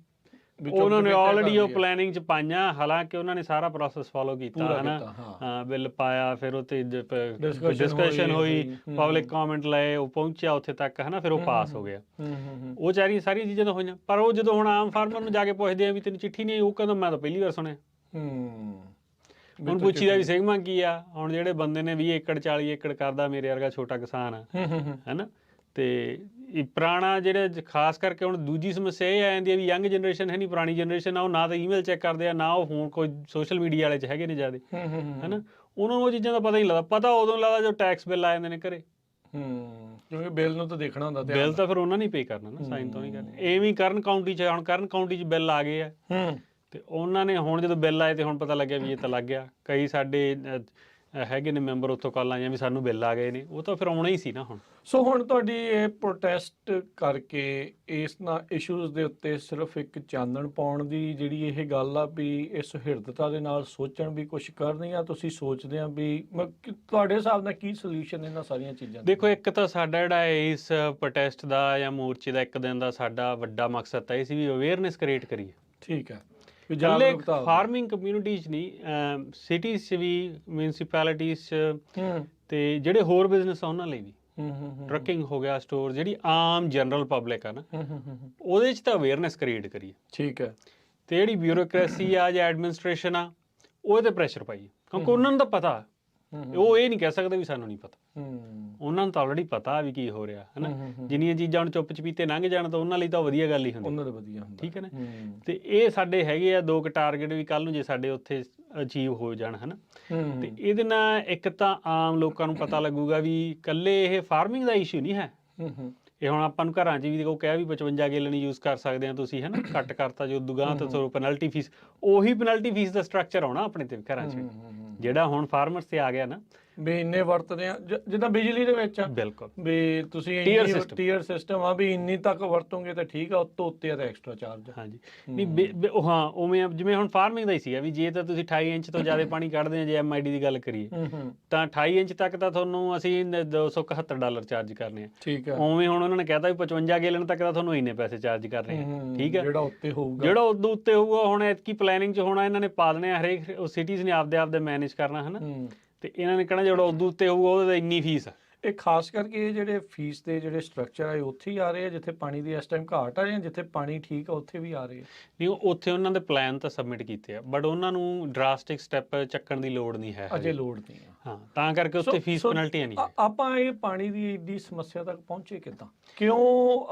ਉਹਨਾਂ ਨੇ ਆਲਰੇਡੀ ਉਹ ਪਲੈਨਿੰਗ 'ਚ ਪਾਈਆਂ, ਹਾਲਾਂਕਿ ਉਹਨਾਂ ਨੇ ਸਾਰਾ ਪ੍ਰੋਸੈਸ ਫੋਲੋ ਕੀਤਾ, ਹੈ ਨਾ, ਬਿੱਲ ਪਾਇਆ, ਫਿਰ ਉੱਥੇ ਡਿਸਕਸ਼ਨ ਹੋਈ, ਪਬਲਿਕ ਕਮੈਂਟ ਲਏ, ਉਹ ਪਹੁੰਚਿਆ ਉੱਥੇ ਤੱਕ, ਹੈ ਨਾ, ਫਿਰ ਉਹ ਪਾਸ ਹੋ ਗਿਆ। ਉਹ ਸਾਰੀਆਂ ਚੀਜ਼ਾਂ ਤਾਂ ਹੋਈਆਂ, ਪਰ ਉਹ ਜਦੋਂ ਹੁਣ ਆਮ ਫਾਰਮਰ ਨੂੰ ਜਾ ਕੇ ਪੁੱਛਦੇ ਆ ਵੀ ਤੈਨੂੰ ਚਿੱਠੀ ਨਹੀਂ, ਉਹ ਕਹਿੰਦਾ ਮੈਂ ਤਾਂ ਪਹਿਲੀ ਵਾਰ ਸੁਣਿਆ। ਹੁਣ ਪੁੱਛੀਦਾ ਵੀ ਸਿਗਮਾ ਕੀ ਆ। ਹੁਣ ਜਿਹੜੇ ਬੰਦੇ ਨੇ 20 ਏਕੜ 40 ਏਕੜ ਕਰਦਾ, ਮੇਰੇ ਵਰਗਾ ਛੋਟਾ ਕਿਸਾਨ ਆ, ਹੈ ਨਾ, ਤੇ ਪੁਰਾਣਾ ਜਿਹੜੇ ਖਾਸ ਕਰਕੇ ਹੁਣ ਦੂਜੀ ਸਮੱਸਿਆ ਇਹ ਆ ਜਾਂਦੀ ਹੈ ਵੀ ਯੰਗ ਜਨਰੇਸ਼ਨ ਹੈ ਨਹੀਂ, ਪੁਰਾਣੀ ਜਨਰੇਸ਼ਨ ਆ, ਉਹ ਨਾ ਤਾਂ ਈਮੇਲ ਚੈੱਕ ਕਰਦੇ ਆ, ਨਾ ਉਹ ਫੋਨ ਕੋਈ ਸੋਸ਼ਲ ਮੀਡੀਆ ਵਾਲੇ 'ਚ ਹੈਗੇ ਨੇ ਜ਼ਿਆਦਾ, ਹੈ ਨਾ, ਉਹਨਾਂ ਨੂੰ ਉਹ ਚੀਜ਼ਾਂ ਦਾ ਪਤਾ ਹੀ ਨਹੀਂ ਲੱਗਦਾ। ਪਤਾ ਉਦੋਂ ਲੱਗਦਾ ਜਦੋਂ ਟੈਕਸ ਬਿੱਲ ਆ ਜਾਂਦੇ ਨੇ ਘਰੇ, ਕਿਉਂਕਿ ਬਿੱਲ ਨੂੰ ਤਾਂ ਦੇਖਣਾ ਹੁੰਦਾ, ਬਿੱਲ ਤਾਂ ਫਿਰ ਉਹਨਾਂ ਨੇ ਪੇ ਕਰਨਾ ਨਾ, ਸਾਈਨ ਤਾਂ ਨਹੀਂ ਕਰਨੇ। ਐਵੇਂ ਕਰਨ ਕਾਊਂਟੀ 'ਚ, ਹੁਣ ਕਰਨ ਕਾਊਂਟੀ 'ਚ ਬਿੱਲ ਆ ਗਏ ਆ, ਤੇ ਉਹਨਾਂ ਨੇ ਹੁਣ ਜਦੋਂ ਬਿੱਲ ਆਏ ਤੇ ਹੁਣ ਪਤਾ ਲੱਗਿਆ ਵੀ ਇਹ ਤਾਂ ਲੱਗ ਗਿਆ। ਕਈ ਸਾਡੇ ਹੈਗੇ ਨੇ ਮੈਂਬਰ ਉੱਥੋਂ ਕਾਲ ਆਈਆਂ ਵੀ ਸਾਨੂੰ ਬਿੱਲ ਆ ਗਏ ਨੇ, ਉਹ ਤਾਂ ਫਿਰ ਆਉਣਾ ਹੀ ਸੀ ਨਾ ਹੁਣ। ਸੋ ਹੁਣ ਤੁਹਾਡੀ ਇਹ ਪ੍ਰੋਟੈਸਟ ਕਰਕੇ ਇਸ ਇਸ਼ੂਜ਼ ਦੇ ਉੱਤੇ ਸਿਰਫ ਇੱਕ ਚਾਨਣ ਪਾਉਣ ਦੀ ਜਿਹੜੀ ਇਹ ਗੱਲ ਆ ਵੀ ਇਸ ਸੁਹਿਰਦਤਾ ਦੇ ਨਾਲ ਸੋਚਣ ਵੀ ਕੁਝ ਕਰਨੀ ਆ, ਤੁਸੀਂ ਸੋਚਦੇ ਆ ਵੀ ਤੁਹਾਡੇ ਹਿਸਾਬ ਨਾਲ ਕੀ ਸੋਲੂਸ਼ਨ ਇਹਨਾਂ ਸਾਰੀਆਂ ਚੀਜ਼ਾਂ ਦਾ? ਦੇਖੋ, ਇੱਕ ਤਾਂ ਸਾਡਾ ਜਿਹੜਾ ਇਸ ਪ੍ਰੋਟੈਸਟ ਦਾ ਜਾਂ ਮੋਰਚੇ ਦਾ ਇੱਕ ਦਿਨ ਦਾ ਸਾਡਾ ਵੱਡਾ ਮਕਸਦ ਤਾਂ ਇਹ ਸੀ ਵੀ ਅਵੇਅਰਨੈਸ ਕ੍ਰੀਏਟ ਕਰੀਏ। ਠੀਕ ਹੈ, ਇਕੱਲੇ ਫਾਰਮਿੰਗ ਕਮਿਊਨਿਟੀ 'ਚ ਨਹੀਂ, ਸਿਟੀਜ਼ 'ਚ ਵੀ, ਮਿਊਨਿਸਪੈਲਿਟੀਜ਼ 'ਚ, ਤੇ ਜਿਹੜੇ ਹੋਰ ਬਿਜ਼ਨਸ ਆ ਉਹਨਾਂ ਲਈ ਵੀ, ਟਰੱਕਿੰਗ ਹੋ ਗਿਆ, ਸਟੋਰ, ਜਿਹੜੀ ਆਮ ਜਨਰਲ ਪਬਲਿਕ ਆ ਨਾ, ਉਹਦੇ 'ਚ ਤਾਂ ਅਵੇਅਰਨੈਸ ਕ੍ਰੀਏਟ ਕਰੀਏ। ਠੀਕ ਹੈ। ਤੇ ਜਿਹੜੀ ਬਿਊਰੋਕ੍ਰੇਸੀ ਆ ਜਾਂ ਐਡਮਿਨਿਸਟ੍ਰੇਸ਼ਨ ਆ, ਉਹਦੇ ਤੇ ਪ੍ਰੈਸ਼ਰ ਪਾਈਏ, ਕਿਉਂਕਿ ਉਹਨਾਂ ਨੂੰ ਤਾਂ ਪਤਾ, ਉਹ ਇਹ ਨਹੀਂ ਕਹਿ ਸਕਦੇ ਵੀ ਸਾਨੂੰ ਨਹੀਂ ਪਤਾ। ਉਹਨਾਂ ਨੂੰ ਤਾਂ ਆਲਰੇਡੀ ਪਤਾ ਵੀ ਕੀ ਹੋ ਰਿਹਾ, ਹੈ ਨਾ। ਜਿੰਨੀਆਂ ਚੀਜ਼ਾਂ ਹੁਣ ਚੁੱਪ ਚਪੀਤੇ ਲੰਘ ਜਾਣ ਤਾਂ ਉਹਨਾਂ ਲਈ ਤਾਂ ਵਧੀਆ ਗੱਲ ਹੀ ਹੁੰਦੀ, ਉਹਨਾਂ ਦਾ ਵਧੀਆ ਹੁੰਦਾ, ਠੀਕ ਹੈ ਨਾ। ਤੇ ਇਹ ਸਾਡੇ ਹੈਗੇ ਆ 2 ਟਾਰਗੇਟ ਵੀ ਕੱਲ ਨੂੰ ਜੇ ਸਾਡੇ ਉੱਥੇ ਅਚੀਵ ਹੋ ਜਾਣ, ਹੈ ਨਾ, ਤੇ ਇਹਦੇ ਨਾਲ ਇੱਕ ਤਾਂ ਆਮ ਲੋਕਾਂ ਨੂੰ ਪਤਾ ਲੱਗੂਗਾ ਵੀ ਇਕੱਲੇ ਇਹ ਫਾਰਮਿੰਗ ਦਾ ਇਸ਼ੂ ਨਹੀਂ ਹੈ। ਇਹ ਹੁਣ ਆਪਾਂ ਨੂੰ ਘਰਾਂ 'ਚ ਵੀ ਉਹ ਕਿਹਾ ਵੀ 55 ਗੇਲਨ ਯੂਜ਼ ਕਰ ਸਕਦੇ ਆ ਤੁਸੀਂ, ਹੈ ਨਾ, ਕੱਟ ਕਰਤਾ ਜੋ ਦੁਗਾਂ ਤਾਂ ਤੁਹਾਨੂੰ ਪੈਨਲਟੀ ਫੀਸ, ਉਹੀ ਪੈਨਲਟੀ ਫੀਸ ਦਾ ਸਟਰਕਚਰ ਆਉਣਾ ਆਪਣੇ ਤੇ ਘਰਾਂ 'ਚ, ਜਿਹੜਾ ਹੁਣ ਫਾਰਮਰਸ ਤੇ ਆ ਗਿਆ ਨਾ, ਵੀ ਇੰਨੇ ਵਰਤਦੇ ਆ, ਜਿੱਦਾਂ ਬਿਜਲੀ ਦੇ ਵਿੱਚ ਆ, ਬਿਲਕੁਲ ਵੀ ਤੁਸੀਂ ਟੀਅਰ ਸਿਸਟਮ ਆ ਵੀ ਇੰਨੀ ਤੱਕ ਵਰਤੋਗੇ ਤਾਂ ਠੀਕ ਆ, ਉੱਤੋਂ ਉੱਤੇ ਆ ਤਾਂ ਐਕਸਟਰਾ ਚਾਰਜ। ਹਾਂਜੀ, ਨਹੀਂ ਹਾਂ, ਉਵੇਂ ਜਿਵੇਂ ਹੁਣ ਫਾਰਮਿੰਗ ਦਾ ਹੀ ਸੀਗਾ ਵੀ ਜੇ ਤਾਂ ਤੁਸੀਂ 28 ਇੰਚ ਤੋਂ ਜ਼ਿਆਦਾ ਪਾਣੀ ਕੱਢਦੇ ਆ, ਜੇ MID ਦੀ ਗੱਲ ਕਰੀਏ ਤਾਂ 28 ਇੰਚ ਤੱਕ ਤਾਂ ਤੁਹਾਨੂੰ ਅਸੀਂ $271 ਚਾਰਜ ਕਰਨੇ ਆ। ਠੀਕ ਹੈ। ਉਵੇਂ ਹੁਣ ਉਹਨਾਂ ਨੇ ਕਹਿਤਾ ਵੀ 55 ਗੇਲਨ ਤੱਕ ਤਾਂ ਤੁਹਾਨੂੰ ਇੰਨੇ ਪੈਸੇ ਚਾਰਜ ਕਰਨੇ ਆ, ਠੀਕ ਹੈ, ਜਿਹੜਾ ਉੱਤੇ ਹੋਊਗਾ, ਜਿਹੜਾ ਉਦੋਂ ਉੱਤੇ ਹੋਊਗਾ। ਹੁਣ ਐਤਕੀ ਪਲੈਨਿੰਗ 'ਚ ਹੋਣਾ, ਇਹਨਾਂ ਨੇ ਪਾ ਦੇਣੇ ਆ, ਹਰੇਕ ਸਿਟੀਜ਼ ਨੇ ਆਪਦੇ ਮੈਨੇਜ ਕਰਨਾ, ਹੈ ਨਾ, ਤੇ ਇਹਨਾਂ ਨੇ ਕਹਿਣਾ ਜਿਹੜਾ ਉਦੋਂ ਉੱਤੇ ਹੋਊਗਾ ਉਹਦੇ ਤਾਂ ਇੰਨੀ ਫੀਸ ਆ। ਇਹ ਖਾਸ ਕਰਕੇ ਇਹ ਜਿਹੜੇ ਫੀਸ ਦੇ ਜਿਹੜੇ ਸਟਰਕਚਰ ਆ, ਉੱਥੇ ਹੀ ਆ ਰਹੇ ਆ ਜਿੱਥੇ ਪਾਣੀ ਦੀ ਇਸ ਟਾਈਮ ਘਾਟ ਆ, ਜਾਂ ਜਿੱਥੇ ਪਾਣੀ ਠੀਕ ਆ ਉੱਥੇ ਵੀ ਆ ਰਹੇ ਆ? ਨਹੀਂ, ਉੱਥੇ ਉਹਨਾਂ ਦੇ ਪਲਾਨ ਤਾਂ ਸਬਮਿਟ ਕੀਤੇ ਆ, ਬਟ ਉਹਨਾਂ ਨੂੰ ਡਰਾਸਟਿਕ ਸਟੈਪ ਚੱਕਣ ਦੀ ਲੋੜ ਨਹੀਂ ਹੈ, ਅਜੇ ਲੋੜ ਨਹੀਂ ਆ। ਹਾਂ, ਤਾਂ ਕਰਕੇ ਉੱਥੇ ਫੀਸ ਪੈਨਲਟੀਆਂ ਨਹੀਂ। ਆਪਾਂ ਇਹ ਪਾਣੀ ਦੀ ਏਡੀ ਸਮੱਸਿਆ ਤੱਕ ਪਹੁੰਚੇ ਕਿੱਦਾਂ? ਕਿਉਂ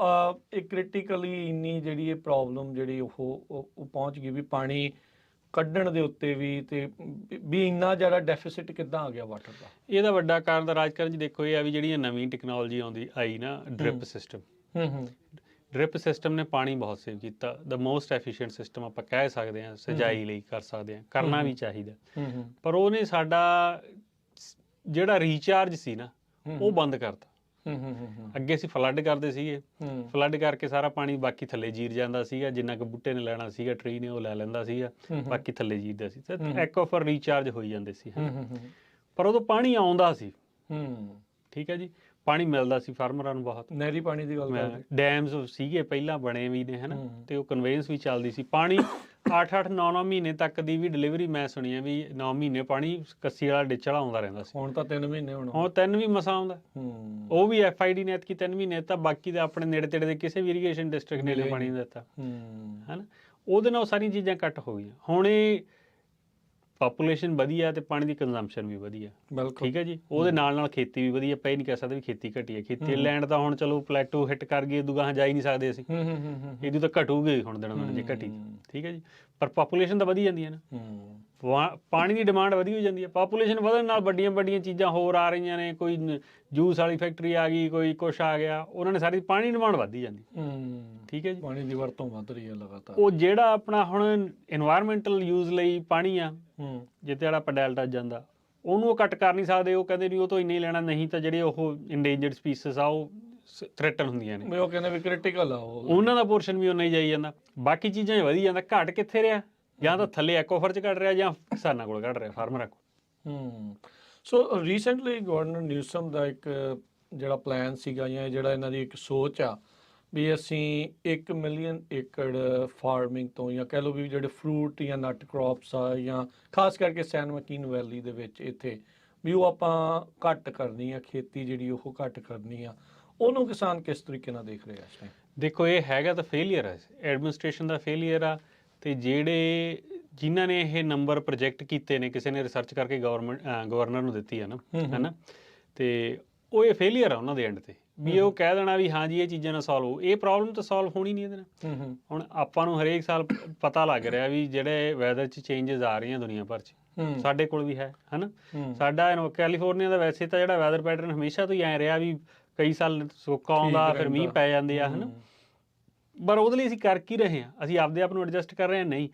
ਇਹ ਕ੍ਰਿਟੀਕਲੀ ਇੰਨੀ ਜਿਹੜੀ ਇਹ ਪ੍ਰੋਬਲਮ ਜਿਹੜੀ ਉਹ ਪਹੁੰਚ ਗਈ ਵੀ ਪਾਣੀ ਕੱਢਣ ਦੇ ਉੱਤੇ ਵੀ ਇੰਨਾ ਜ਼ਿਆਦਾ ਡੈਫਿਸਿਟ ਕਿੱਦਾਂ ਆ ਗਿਆ ਵਾਟਰ ਦਾ? ਇਹਦਾ ਵੱਡਾ ਕਾਰਨ ਤਾਂ ਰਾਜਕਰਨ ਜੀ ਦੇਖੋ ਇਹ ਆ ਵੀ ਜਿਹੜੀਆਂ ਨਵੀਂ ਟੈਕਨੋਲੋਜੀ ਆਈ ਨਾ, ਡ੍ਰਿਪ ਸਿਸਟਮ, ਡ੍ਰਿਪ ਸਿਸਟਮ ਨੇ ਪਾਣੀ ਬਹੁਤ ਸੇਵ ਕੀਤਾ। ਦ ਮੋਸਟ ਐਫੀਸ਼ੀਐਂਟ ਸਿਸਟਮ ਆਪਾਂ ਕਹਿ ਸਕਦੇ ਹਾਂ, ਸਿੰਚਾਈ ਲਈ ਕਰ ਸਕਦੇ ਹਾਂ, ਕਰਨਾ ਵੀ ਚਾਹੀਦਾ, ਪਰ ਉਹਨੇ ਸਾਡਾ ਜਿਹੜਾ ਰੀਚਾਰਜ ਸੀ ਨਾ ਉਹ ਬੰਦ ਕਰਤਾ। ਅੱਗੇ ਅਸੀਂ ਫਲੱਡ ਕਰਦੇ ਸੀਗੇ, ਫਲੱਡ ਕਰਕੇ ਸਾਰਾ ਪਾਣੀ ਬਾਕੀ ਥੱਲੇ ਜੀਰ ਜਾਂਦਾ ਸੀਗਾ, ਜਿੰਨਾ ਕੁ ਬੂਟੇ ਨੇ ਲੈਣਾ ਸੀਗਾ, ਟਰੀ ਨੇ ਉਹ ਲੈ ਲੈਂਦਾ ਸੀਗਾ, ਬਾਕੀ ਥੱਲੇ ਜੀਰਦਾ ਸੀ, ਤੇ ਐਕਵਾਫਰ ਰੀਚਾਰਜ ਹੋਈ ਜਾਂਦੇ ਸੀ, ਪਰ ਉਦੋਂ ਪਾਣੀ ਆਉਂਦਾ ਸੀ, ਠੀਕ ਹੈ ਜੀ, ਪਾਣੀ ਮਿਲਦਾ ਸੀ ਫਾਰਮਰਾਂ ਨੂੰ ਬਹੁਤ। ਨਹਿਰੀ ਪਾਣੀ ਦੀ ਗੱਲ, ਡੈਮਸ ਸੀਗੇ ਪਹਿਲਾਂ ਬਣੇ ਵੀ ਨੇ, ਹੈ ਨਾ, ਤੇ ਉਹ ਕਨਵੇਂਸ ਵੀ ਚੱਲਦੀ ਸੀ। ਪਾਣੀ 8-8 9-9 ਮਹੀਨੇ ਤੱਕ ਦੀ ਵੀ ਡਿਲੀਵਰੀ ਮੈਂ ਸੁਣੀ ਹੈ ਵੀ 9 ਮਹੀਨੇ ਪਾਣੀ ਕੱਸੀ ਵਾਲਾ ਡਿੱਚ ਵਾਲਾ ਆਉਂਦਾ ਰਹਿੰਦਾ ਸੀ। ਹੁਣ ਤਾਂ 3 ਮਹੀਨੇ ਹੁਣ 3 ਵੀ ਮਸਾਂ ਆਉਂਦਾ, ਉਹ ਵੀ FID ਨੇ ਐਤਕੀ 3 ਮਹੀਨੇ ਦਿੱਤਾ, ਬਾਕੀ ਤਾਂ ਆਪਣੇ ਨੇੜੇ ਤੇੜੇ ਦੇ ਕਿਸੇ ਵੀ ਇਰੀਗੇਸ਼ਨ ਡਿਸਟ੍ਰਿਕਟ ਨੇ ਪਾਣੀ ਦਿੱਤਾ, ਹੈ ਨਾ। ਉਹਦੇ ਨਾਲ ਸਾਰੀਆਂ ਚੀਜ਼ਾਂ ਕੱਟ ਹੋ ਗਈਆਂ। ਹੁਣ ਇਹ ਪਾਪੂਲੇਸ਼ਨ ਵਧੀਆ ਤੇ ਪਾਣੀ ਦੀ ਕੰਜ਼ੰਪਸ਼ਨ ਵੀ ਵਧੀਆ, ਬਿਲਕੁਲ ਠੀਕ ਹੈ ਜੀ। ਉਹਦੇ ਨਾਲ ਖੇਤੀ ਵੀ ਵਧੀਆ, ਆਪਾਂ ਇਹ ਨਹੀਂ ਕਹਿ ਸਕਦੇ ਵੀ ਖੇਤੀ ਘਟੀ ਹੈ। ਖੇਤੀ ਲੈਂਡ ਤਾਂ ਹੁਣ ਚਲੋ ਪਲੇਟੂ ਹਿੱਟ ਕਰ ਗਈ, ਇਦੋਂ ਗਾਹਾਂ ਜਾ ਹੀ ਨਹੀਂ ਸਕਦੇ ਅਸੀਂ, ਇਦੋਂ ਤਾਂ ਘਟੂਗੀ ਹੁਣ ਦਿਨੋਂ ਦਿਨ ਜੇ ਘਟੀ, ਠੀਕ ਹੈ ਜੀ। ਪਰ ਪਾਪੂਲੇਸ਼ਨ ਤਾਂ ਵਧੀ ਜਾਂਦੀ ਹੈ ਨਾ, ਪਾਣੀ ਦੀ ਡਿਮਾਂਡ ਵਧੀ ਹੋ ਜਾਂਦੀ ਹੈ। ਪਾਪੂਲੇਸ਼ਨ ਵਧਣ ਨਾਲ ਵੱਡੀਆਂ ਵੱਡੀਆਂ ਚੀਜ਼ਾਂ ਹੋਰ ਆ ਰਹੀਆਂ ਨੇ, ਕੋਈ ਜੂਸ ਵਾਲੀ ਫੈਕਟਰੀ ਆ ਗਈ, ਕੋਈ ਕੁਛ ਆ ਗਿਆ, ਉਹਨਾਂ ਨੇ ਸਾਰੀ ਪਾਣੀ ਡਿਮਾਂਡ ਵੱਧਦੀ ਜਾਂਦੀ, ਠੀਕ ਹੈ ਜੀ। ਪਾਣੀ ਦੀ ਵਰਤੋਂ ਵੱਧ ਰਹੀ ਹੈ ਲਗਾਤਾਰ। ਉਹ ਜਿਹੜਾ ਆਪਣਾ ਹੁਣ এনवायरमेंटਲ ਯੂਜ਼ ਲਈ ਪਾਣੀ ਆ, ਜਿੱਤੇ ਵਾਲਾ ਆਪਾਂ ਡੈਲਟਾ ਜਾਂਦਾ, ਉਹਨੂੰ ਉਹ ਕੱਟ ਕਰ ਨਹੀਂ ਸਕਦੇ। ਉਹ ਕਹਿੰਦੇ ਵੀ ਉਹ ਤੋਂ ਇੰਨੇ ਲੈਣਾ, ਨਹੀਂ ਤਾਂ ਜਿਹੜੇ ਉਹ ਇੰਡੇਂਜਰਡ ਸਪੀਸੀਜ਼ ਆ ਉਹ ਥ੍ਰੈਟਨ ਹੁੰਦੀਆਂ ਨੇ, ਉਹ ਕਹਿੰਦੇ ਵੀ ਕ੍ਰਿਟੀਕਲ ਆ, ਉਹਨਾਂ ਦਾ ਪੋਰਸ਼ਨ ਵੀ ਉਨਾ ਹੀ ਜਾਈ ਜਾਂਦਾ। ਬਾਕੀ ਚੀਜ਼ਾਂ 'ਚ ਵਧੀ ਜਾਂਦਾ। ਘਟ ਕਿੱਥੇ ਰਿਹਾ? ਜਾਂ ਤਾਂ ਥੱਲੇ ਐਕੋਫਰ 'ਚ ਘਟ ਰਿਹਾ, ਜਾਂ ਕਿਸਾਨਾਂ ਕੋਲ ਘਟ ਰਿਹਾ, ਫਾਰਮਰਾਂ ਕੋਲ। ਸੋ ਰੀਸੈਂਟਲੀ ਗਵਰਨਰ ਨਿਊਸਮ ਦਾ ਇੱਕ ਜਿਹੜਾ ਪਲਾਨ ਸੀਗਾ, ਜਾਂ ਜਿਹੜਾ ਇਹਨਾਂ ਦੀ ਇੱਕ ਸੋਚ ਆ ਵੀ ਅਸੀਂ 1 ਮਿਲੀਅਨ ਏਕੜ ਫਾਰਮਿੰਗ ਤੋਂ, ਜਾਂ ਕਹਿ ਲਓ ਵੀ ਜਿਹੜੇ ਫਰੂਟ ਜਾਂ ਨਟ ਕ੍ਰੌਪਸ ਆ, ਜਾਂ ਖਾਸ ਕਰਕੇ ਸੈਨ ਮਕੀਨ ਵੈਲੀ ਦੇ ਵਿੱਚ ਇੱਥੇ ਵੀ ਉਹ ਆਪਾਂ ਘੱਟ ਕਰਨੀ ਆ, ਖੇਤੀ ਜਿਹੜੀ ਉਹ ਘੱਟ ਕਰਨੀ ਆ, ਉਹਨੂੰ ਕਿਸਾਨ ਕਿਸ ਤਰੀਕੇ ਨਾਲ ਦੇਖ ਰਹੇ ਆ ਇਸ ਟਾਈਮ? ਦੇਖੋ, ਇਹ ਹੈਗਾ ਤਾਂ ਫੇਲੀਅਰ ਹੈ, ਐਡਮਿਨਿਸਟ੍ਰੇਸ਼ਨ ਦਾ ਫੇਲੀਅਰ ਆ। ਤੇ ਜਿਹੜੇ ਜਿਨ੍ਹਾਂ ਨੇ ਇਹ ਨੰਬਰ ਪ੍ਰੋਜੈਕਟ ਕੀਤੇ ਨੇ, ਕਿਸੇ ਨੇ ਰਿਸਰਚ ਕਰਕੇ ਗਵਰਨਰ ਨੂੰ ਦਿੱਤੀ ਹੈ ਨਾ, ਹੈ ਨਾ, ਤੇ ਉਹ ਇਹ ਫੇਲੀਅਰ ਆ ਉਹਨਾਂ ਦੇ ਐਂਡ ਤੇ, ਵੀ ਉਹ ਕਹਿ ਦੇਣਾ ਵੀ ਹਾਂ ਜੀ ਇਹ ਚੀਜ਼ਾਂ ਨਾਲ ਸੋਲਵ ਹੋ, ਇਹ ਪ੍ਰੋਬਲਮ ਤਾਂ ਸੋਲਵ ਹੋਣੀ ਨਹੀਂ ਇਹਦੇ ਨਾਲ। ਹੁਣ ਆਪਾਂ ਨੂੰ ਹਰੇਕ ਸਾਲ ਪਤਾ ਲੱਗ ਰਿਹਾ ਵੀ ਜਿਹੜੇ ਵੈਦਰ 'ਚ ਚੇਂਜਸ ਆ ਰਹੀਆਂ ਦੁਨੀਆ ਭਰ 'ਚ, ਸਾਡੇ ਕੋਲ ਵੀ ਹੈ ਨਾ। ਸਾਡਾ ਕੈਲੀਫੋਰਨੀਆ ਦਾ ਵੈਸੇ ਤਾਂ ਜਿਹੜਾ ਵੈਦਰ ਪੈਟਰਨ ਹਮੇਸ਼ਾ ਤੋਂ ਹੀ ਐਂ ਰਿਹਾ ਵੀ ਕਈ ਸਾਲ ਸੁੱਕਾ ਆਉਂਦਾ, ਫਿਰ ਮੀਂਹ ਪੈ ਜਾਂਦੇ ਆ, ਹੈ ਨਾ। ਪਰ ਉਹਦੇ ਲਈ ਅਸੀਂ ਕਰ ਕੀ ਰਹੇ ਹਾਂ? ਅਸੀਂ ਆਪਦੇ ਆਪ ਨੂੰ ਐਡਜਸਟ ਕਰ ਰਹੇ ਹਾਂ? ਨਹੀਂ,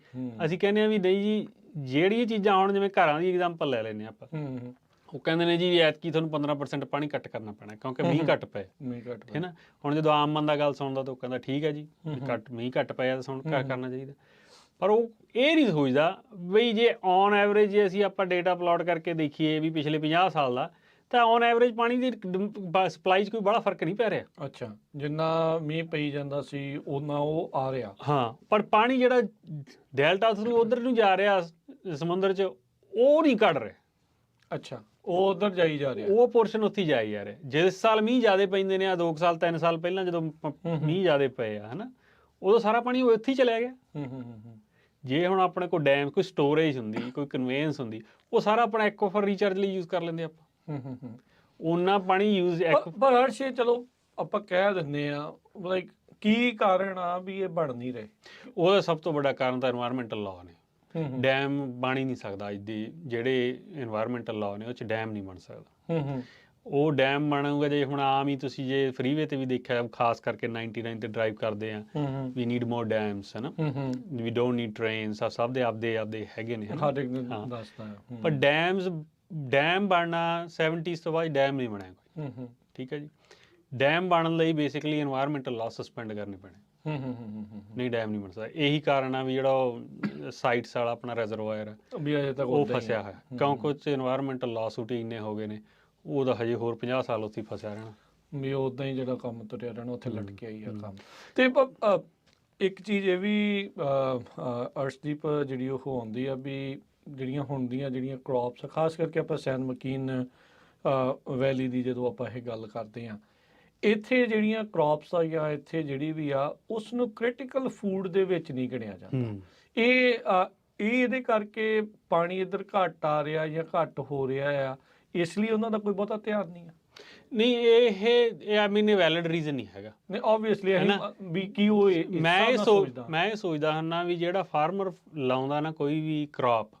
ਅਸੀਂ ਕਹਿੰਦੇ ਹਾਂ ਵੀ ਨਹੀਂ ਜੀ, ਜਿਹੜੀਆਂ ਚੀਜ਼ਾਂ ਹੁਣ ਜਿਵੇਂ ਘਰਾਂ ਦੀ ਐਗਜ਼ਾਮਪਲ ਲੈ ਲੈਂਦੇ ਆਪਾਂ, ਉਹ ਕਹਿੰਦੇ ਨੇ ਜੀ ਐਤਕੀ ਤੁਹਾਨੂੰ 15% ਪਾਣੀ ਘੱਟ ਕਰਨਾ ਪੈਣਾ ਕਿਉਂਕਿ ਮੀਂਹ ਘੱਟ ਪਏ, ਹੈ ਨਾ। ਹੁਣ ਜਦੋਂ ਆਮ ਬੰਦਾ ਗੱਲ ਸੁਣਦਾ ਤਾਂ ਉਹ ਕਹਿੰਦਾ ਠੀਕ ਹੈ ਜੀ, ਮੀਂਹ ਘੱਟ ਪਿਆ ਤਾਂ ਹੁਣ ਘੱਟ ਕਰਨਾ ਚਾਹੀਦਾ। ਪਰ ਉਹ ਇਹ ਨਹੀਂ ਸੋਚਦਾ ਬਈ ਜੇ ਔਨ ਐਵਰੇਜ ਜੇ ਅਸੀਂ ਆਪਾਂ ਡੇਟਾ ਪਲਾਟ ਕਰਕੇ ਦੇਖੀਏ ਵੀ ਪਿਛਲੇ 50 ਸਾਲ ਦਾ, ਤਾਂ ਔਨ ਐਵਰੇਜ ਪਾਣੀ ਦੀ ਸਪਲਾਈ 'ਚ ਕੋਈ ਬੜਾ ਫਰਕ ਨਹੀਂ ਪੈ ਰਿਹਾ। ਅੱਛਾ, ਜਿੰਨਾ ਮੀਂਹ ਪਈ ਜਾਂਦਾ ਸੀ ਉਹਨਾਂ ਉਹ ਆ ਰਿਹਾ। ਹਾਂ, ਪਰ ਪਾਣੀ ਜਿਹੜਾ ਡੈਲਟਾ ਥਰੂ ਉਧਰ ਨੂੰ ਜਾ ਰਿਹਾ ਸਮੁੰਦਰ 'ਚ, ਉਹ ਨਹੀਂ ਘਟ ਰਿਹਾ। ਅੱਛਾ, ਉਹ ਉਧਰ ਜਾਈ ਜਾ ਰਿਹਾ, ਉਹ ਪੋਰਸ਼ਨ ਉੱਥੇ ਜਾਈ ਜਾ ਰਿਹਾ। ਜਿਸ ਸਾਲ ਮੀਂਹ ਜ਼ਿਆਦਾ ਪੈਂਦੇ ਨੇ, ਆ 2 ਸਾਲ 3 ਸਾਲ ਪਹਿਲਾਂ ਜਦੋਂ ਮੀਂਹ ਜ਼ਿਆਦਾ ਪਏ ਆ, ਹੈ ਨਾ, ਉਦੋਂ ਸਾਰਾ ਪਾਣੀ ਉਹ ਇੱਥੇ ਹੀ ਚਲਿਆ ਗਿਆ। ਜੇ ਹੁਣ ਆਪਣੇ ਕੋਲ ਡੈਮ, ਕੋਈ ਸਟੋਰੇਜ ਹੁੰਦੀ, ਕੋਈ ਕਨਵੇਂਸ ਹੁੰਦੀ, ਉਹ ਸਾਰਾ ਆਪਣਾ ਐਕੋਫਰ ਰੀਚਾਰਜ ਲਈ ਯੂਜ਼ ਕਰ ਲੈਂਦੇ ਆਪਾਂ। ਉਹਨਾਂ ਪਾਣੀ ਯੂਜ਼ ਪਰ ਹਰ ਸ਼ੇ ਚਲੋ ਆਪਾਂ ਕਹਿ ਦਿੰਦੇ ਆ, ਲਾਈਕ ਕੀ ਕਾਰਨ ਆ ਵੀ ਇਹ ਬਣ ਨਹੀਂ ਰਹੇ? ਉਹਦਾ ਸਭ ਤੋਂ ਵੱਡਾ ਕਾਰਨ ਤਾਂ এনवायरमेंटਲ ਲਾਅ ਨੇ। ਡੈਮ ਬਣ ਹੀ ਨਹੀਂ ਸਕਦਾ। ਅੱਜ ਦੇ ਜਿਹੜੇ এনवायरमेंटल ਲਾਅ ਨੇ ਉਹ 'ਚ ਡੈਮ ਨਹੀਂ ਬਣ ਸਕਦਾ। ਉਹ ਡੈਮ ਬਣੂਗਾ ਜੇ ਹੁਣ ਆਮ ਹੀ ਤੁਸੀਂ ਜੇ ਫਰੀਵੇ ਤੇ ਵੀ ਦੇਖਿਆ, ਖਾਸ ਕਰਕੇ 99 ਤੇ ਡਰਾਈਵ ਕਰਦੇ ਆ, ਵੀ ਨੀਡ ਮੋਰ ਡੈਮਸ, ਹੈ ਨਾ, ਵੀ ਡੋਨਟ ਨੀਡ ਟ੍ਰੇਨਸ, ਸਭ ਦੇ ਆਪਦੇ ਹੈਗੇ ਨੇ। ਪਰ ਡੈਮ ਬਣਨਾ 70s ਤੋਂ ਬਾਅਦ ਡੈਮ ਨਹੀਂ ਬਣਿਆ ਕੋਈ, ਠੀਕ ਹੈ ਜੀ। ਡੈਮ ਬਣਨ ਲਈ ਬੇਸਿਕਲੀ এনवायरमेंटਲ ਲਾਅ ਸਸਪੈਂਡ ਕਰਨੇ ਪੈਣੇ, ਨਹੀਂ ਡੈਮ ਨਹੀਂ ਬਣ ਸਕਦਾ। ਇਹੀ ਕਾਰਨ ਆ ਵੀ ਜਿਹੜਾ ਉਹ ਸਾਈਟਸ ਵਾਲਾ ਆਪਣਾ ਰਿਜ਼ਰਵਾਇਰ ਹੈ ਉਹ ਫਸਿਆ ਹੋਇਆ, ਕਿਉਂਕਿ ਉਹ 'ਚ এনवायरमेंटਲ ਲਾਅ ਸੂਟ ਇੰਨੇ ਹੋ ਗਏ ਨੇ, ਉਹਦਾ ਹਜੇ ਹੋਰ 50 ਸਾਲ ਉੱਥੇ ਫਸਿਆ ਰਹਿਣਾ, ਵੀ ਉੱਦਾਂ ਹੀ ਜਿਹੜਾ ਕੰਮ ਤੁਰਿਆ ਰਹਿਣਾ, ਉੱਥੇ ਲਟਕਿਆ ਹੀ ਆ ਕੰਮ। ਤੇ ਇੱਕ ਚੀਜ਼ ਇਹ ਵੀ ਅਰਸ਼ਦੀਪ ਜਿਹੜੀ ਉਹ ਆਉਂਦੀ ਆ ਵੀ ਜਿਹੜੀਆਂ ਹੁਣ ਦੀਆਂ ਜਿਹੜੀਆਂ ਕ੍ਰੌਪਸ, ਖਾਸ ਕਰਕੇ ਆਪਾਂ ਸੈਨ ਮਕੀਨ ਵੈਲੀ ਦੀ ਜਦੋਂ ਆਪਾਂ ਇਹ ਗੱਲ ਕਰਦੇ ਹਾਂ, ਇੱਥੇ ਜਿਹੜੀਆਂ ਕ੍ਰੌਪਸ ਆ ਜਾਂ ਇੱਥੇ ਜਿਹੜੀ ਵੀ ਆ, ਉਸ ਨੂੰ ਕ੍ਰਿਟੀਕਲ ਫੂਡ ਦੇ ਵਿੱਚ ਨਹੀਂ ਗਿਣਿਆ ਜਾਂਦਾ। ਇਹਦੇ ਕਰਕੇ ਪਾਣੀ ਇੱਧਰ ਘੱਟ ਆ ਰਿਹਾ ਜਾਂ ਘੱਟ ਹੋ ਰਿਹਾ ਆ, ਇਸ ਲਈ ਉਹਨਾਂ ਦਾ ਕੋਈ ਬਹੁਤਾ ਧਿਆਨ ਨਹੀਂ ਆ। ਨਹੀਂ, ਇਹ ਆਈ ਮੀਨ ਵੈਲਿਡ ਰੀਜ਼ਨ ਨਹੀਂ ਹੈਗਾ। ਨਹੀਂ, ਆਬਵੀਅਸਲੀ ਵੀ ਕੀ ਉਹ ਮੈਂ ਇਹ ਸੋਚਦਾ ਹਾਂ ਵੀ ਜਿਹੜਾ ਫਾਰਮਰ ਲਾਉਂਦਾ ਨਾ ਕੋਈ ਵੀ ਕ੍ਰੌਪ,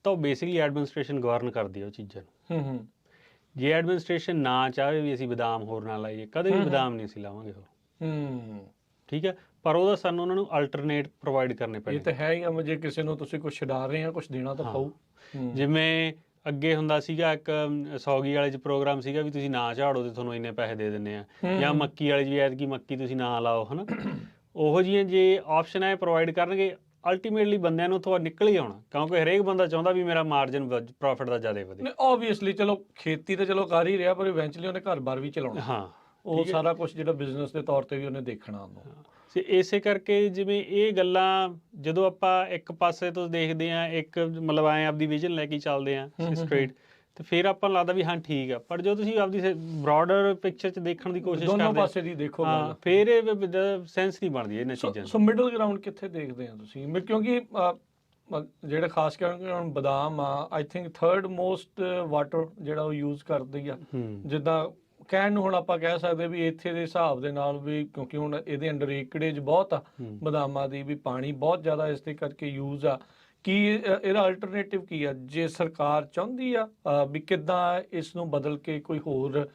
ਤਾਂ ਉਹ ਬੇਸਿਕਲੀ ਐਡਮਿਨਿਸਟ੍ਰੇਸ਼ਨ ਗਵਰਨ ਕਰਦੀ ਹੈ ਉਹ ਚੀਜ਼ਾਂ ਨੂੰ। ਜੇ ਐਡਮਿਨਿਸਟ੍ਰੇਸ਼ਨ ਨਾ ਚਾਹੇ ਵੀ ਅਸੀਂ ਬਦਾਮ ਹੋਰ ਨਾ ਲਾਈਏ, ਕਦੇ ਵੀ ਬਦਾਮ ਨਹੀਂ ਅਸੀਂ ਲਾਵਾਂਗੇ ਹੋਰ, ਠੀਕ ਹੈ। ਪਰ ਉਹਦਾ ਸਾਨੂੰ ਉਹਨਾਂ ਨੂੰ ਅਲਟਰਨੇਟ ਪ੍ਰੋਵਾਈਡ ਕਰਨੇ ਪੈਣੇ। ਇਹ ਤਾਂ ਹੈ ਹੀ ਆ, ਜੇ ਕਿਸੇ ਨੂੰ ਤੁਸੀਂ ਕੁਝ ਛਡਾ ਰਹੇ ਆ, ਕੁਝ ਦੇਣਾ ਤਾਂ ਪਊ। ਜਿਵੇਂ ਅੱਗੇ ਹੁੰਦਾ ਸੀਗਾ ਇੱਕ ਸੌਗੀ ਵਾਲੇ 'ਚ ਪ੍ਰੋਗਰਾਮ ਸੀਗਾ ਵੀ ਤੁਸੀਂ ਨਾ ਝਾੜੋ ਤੇ ਤੁਹਾਨੂੰ ਇੰਨੇ ਪੈਸੇ ਦੇ ਦਿੰਦੇ ਆ, ਜਾਂ ਮੱਕੀ ਵਾਲੇ 'ਚ ਵੀ ਐਤਕੀ ਮੱਕੀ ਤੁਸੀਂ ਨਾ ਲਾਓ, ਹੈ ਨਾ। ਉਹੋ ਜਿਹੀਆਂ ਜੇ ਆਪਸ਼ਨ ਹੈ ਪ੍ਰੋਵਾਈਡ ਕਰਨਗੇ, ਅਲਟੀਮੇਟਲੀ ਬੰਦਿਆਂ ਨੂੰ ਉੱਥੋਂ ਨਿਕਲ ਹੀ ਆਉਣਾ, ਕਿਉਂਕਿ ਹਰੇਕ ਬੰਦਾ ਚਾਹੁੰਦਾ ਵੀ ਮੇਰਾ ਮਾਰਜਨ ਪ੍ਰੋਫਿਟ ਦਾ ਜ਼ਿਆਦਾ ਵਧੇ। ਆਬਵੀਅਸਲੀ ਚਲੋ ਖੇਤੀ ਤਾਂ ਚਲੋ ਕਰ ਹੀ ਰਿਹਾ, ਪਰ ਇਵੈਂਚੁਅਲੀ ਉਹਨੇ ਘਰ-ਬਾਰ ਵੀ ਚਲਾਉਣਾ। ਹਾਂ, ਉਹ ਸਾਰਾ ਕੁਝ ਜਿਹੜਾ ਬਿਜ਼ਨਸ ਦੇ ਤੌਰ ਤੇ ਵੀ ਉਹਨੇ ਦੇਖਣਾ ਉਹਨੂੰ। ਤੇ ਇਸੇ ਕਰਕੇ ਜਿਵੇਂ ਇਹ ਗੱਲਾਂ ਜਦੋਂ ਆਪਾਂ ਇੱਕ ਪਾਸੇ ਤੋਂ ਦੇਖਦੇ ਹਾਂ, ਇੱਕ ਮਤਲਬ ਐਂ ਆਪਦੀ ਵਿਜ਼ਨ ਲੈ ਕੇ ਚੱਲਦੇ ਹਾਂ ਸਟ੍ਰੇਟ, ਤੇ ਫਿਰ ਆਪਾਂ ਨੂੰ ਲੱਗਦਾ ਵੀ ਹਾਂ ਠੀਕ ਆ। ਪਰ ਜੋ ਤੁਸੀਂ ਆਪਦੀ ਬ੍ਰੌਡਰ ਪਿਕਚਰ 'ਚ ਦੇਖਣ ਦੀ ਕੋਸ਼ਿਸ਼ ਕਰਦੇ, ਦੋਨੋਂ ਪਾਸੇ ਦੀ ਦੇਖੋ, ਫਿਰ ਇਹ ਸੈਂਸ ਨਹੀਂ ਬਣਦੀ ਇਹਨਾਂ ਚੀਜ਼ਾਂ। ਸੋ ਮਿਡਲ ਗਰਾਊਂਡ ਕਿੱਥੇ ਦੇਖਦੇ ਆ ਤੁਸੀਂ? ਕਿਉਂਕਿ ਜਿਹੜੇ ਖਾਸ ਕਰਕੇ ਹੁਣ ਬਦਾਮ ਆ, I think third most water ਜਿਹੜਾ ਉਹ ਯੂਜ਼ ਕਰਦੀ ਆ। ਜਿੱਦਾਂ ਕਹਿਣ ਨੂੰ ਹੁਣ ਆਪਾਂ ਕਹਿ ਸਕਦੇ ਵੀ ਇੱਥੇ ਦੇ ਹਿਸਾਬ ਦੇ ਨਾਲ ਵੀ, ਕਿਉਂਕਿ ਹੁਣ ਇਹਦੇ ਅੰਡਰ ਏਕੜੇਜ ਬਹੁਤ ਆ ਬਦਾਮਾਂ ਦੀ, ਵੀ ਪਾਣੀ ਬਹੁਤ ਜ਼ਿਆਦਾ ਇਸ ਦੇ ਕਰਕੇ ਯੂਜ਼ ਆ। ਕੀ ਇਹਦਾ ਅਲਟਰਨੇਟਿਵ ਕੀ ਆ, ਜੇ ਸਰਕਾਰ ਚਾਹੁੰਦੀ ਆ ਵੀ ਕਿੱਦਾਂ ਇਸ ਨੂੰ ਬਦਲ ਕੇ ਕੋਈ ਹੋਰ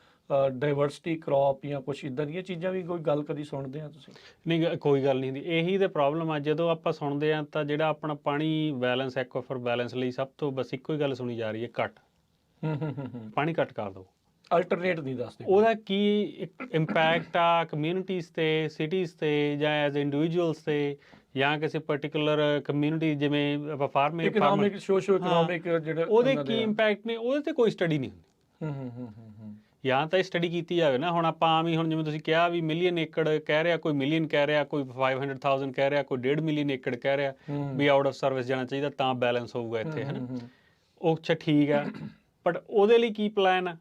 ਡਾਈਵਰਸਿਟੀ ਕ੍ਰੌਪ ਜਾਂ ਕੁਛ ਇਦਾਂ ਦੀਆਂ ਚੀਜ਼ਾਂ ਵੀ ਕੋਈ ਗੱਲ ਕਦੀ ਸੁਣਦੇ ਆ ਤੁਸੀਂ? ਨਹੀਂ, ਕੋਈ ਗੱਲ ਨਹੀਂ ਹੁੰਦੀ। ਇਹੀ ਤਾਂ ਪ੍ਰੋਬਲਮ ਆ, ਜਦੋਂ ਆਪਾਂ ਸੁਣਦੇ ਆ ਤਾਂ ਜਿਹੜਾ ਆਪਣਾ ਪਾਣੀ ਬੈਲੈਂਸ, ਐਕਵਾਫਰ ਬੈਲੈਂਸ ਲਈ ਸਭ ਤੋਂ ਬਸ ਇੱਕੋ ਹੀ ਗੱਲ ਸੁਣੀ ਜਾ ਰਹੀ ਹੈ, ਘੱਟ ਪਾਣੀ ਘੱਟ ਕਰ ਦਿਓ। ਅਲਟਰਨੇਟ ਨਹੀਂ ਦੱਸਦੇ ਉਹਦਾ ਕੀ ਇੰਪੈਕਟ ਆ ਕਮਿਊਨਿਟੀਜ਼ ਤੇ, ਸਿਟੀਜ਼ ਤੇ, ਜਾਂ ਐਜ਼ ਇੰਡੀਵਿਜੂਅਲਸ ਤੇ, ਜਾਂ ਕਿਸੇ ਪਰਟੀਕੁਲਰ ਕਮਿਊਨਿਟੀ ਜਿਵੇਂ ਆਪਾਂ ਫਾਰਮਿੰਗ, ਇਕਨੋਮਿਕ, ਸੋਸ਼ੋ ਇਕਨੋਮਿਕ ਜਿਹੜੇ ਉਹਦੇ ਕੀ ਇੰਪੈਕਟ ਨੇ, ਉਹਦੇ ਤੇ ਕੋਈ ਸਟੱਡੀ ਨਹੀਂ ਹੁੰਦੀ। ਜਾਂ ਤਾਂ ਇਹ ਸਟੱਡੀ ਕੀਤੀ ਜਾਵੇ ਨਾ। ਹੁਣ ਆਪਾਂ ਆਮ ਹੀ, ਹੁਣ ਜਿਵੇਂ ਤੁਸੀਂ ਕਿਹਾ ਵੀ ਮਿਲੀਅਨ ਏਕੜ ਕਹਿ ਰਿਹਾ, ਕੋਈ ਮਿਲੀਅਨ ਕਹਿ ਰਿਹਾ, ਕੋਈ 500,000 ਕਹਿ ਰਿਹਾ, ਕੋਈ 1.5 ਮਿਲੀਅਨ ਏਕੜ ਕਹਿ ਰਿਹਾ ਵੀ ਆਊਟ ਆਫ ਸਰਵਿਸ ਜਾਣਾ ਚਾਹੀਦਾ ਤਾਂ ਬੈਲੈਂਸ ਹੋਊਗਾ ਇੱਥੇ, ਹੈ ਨਾ। ਉਹ ਅੱਛਾ ਠੀਕ ਆ, ਬਟ ਉਹਦੇ ਲਈ ਕੀ ਪਲਾਨ ਆ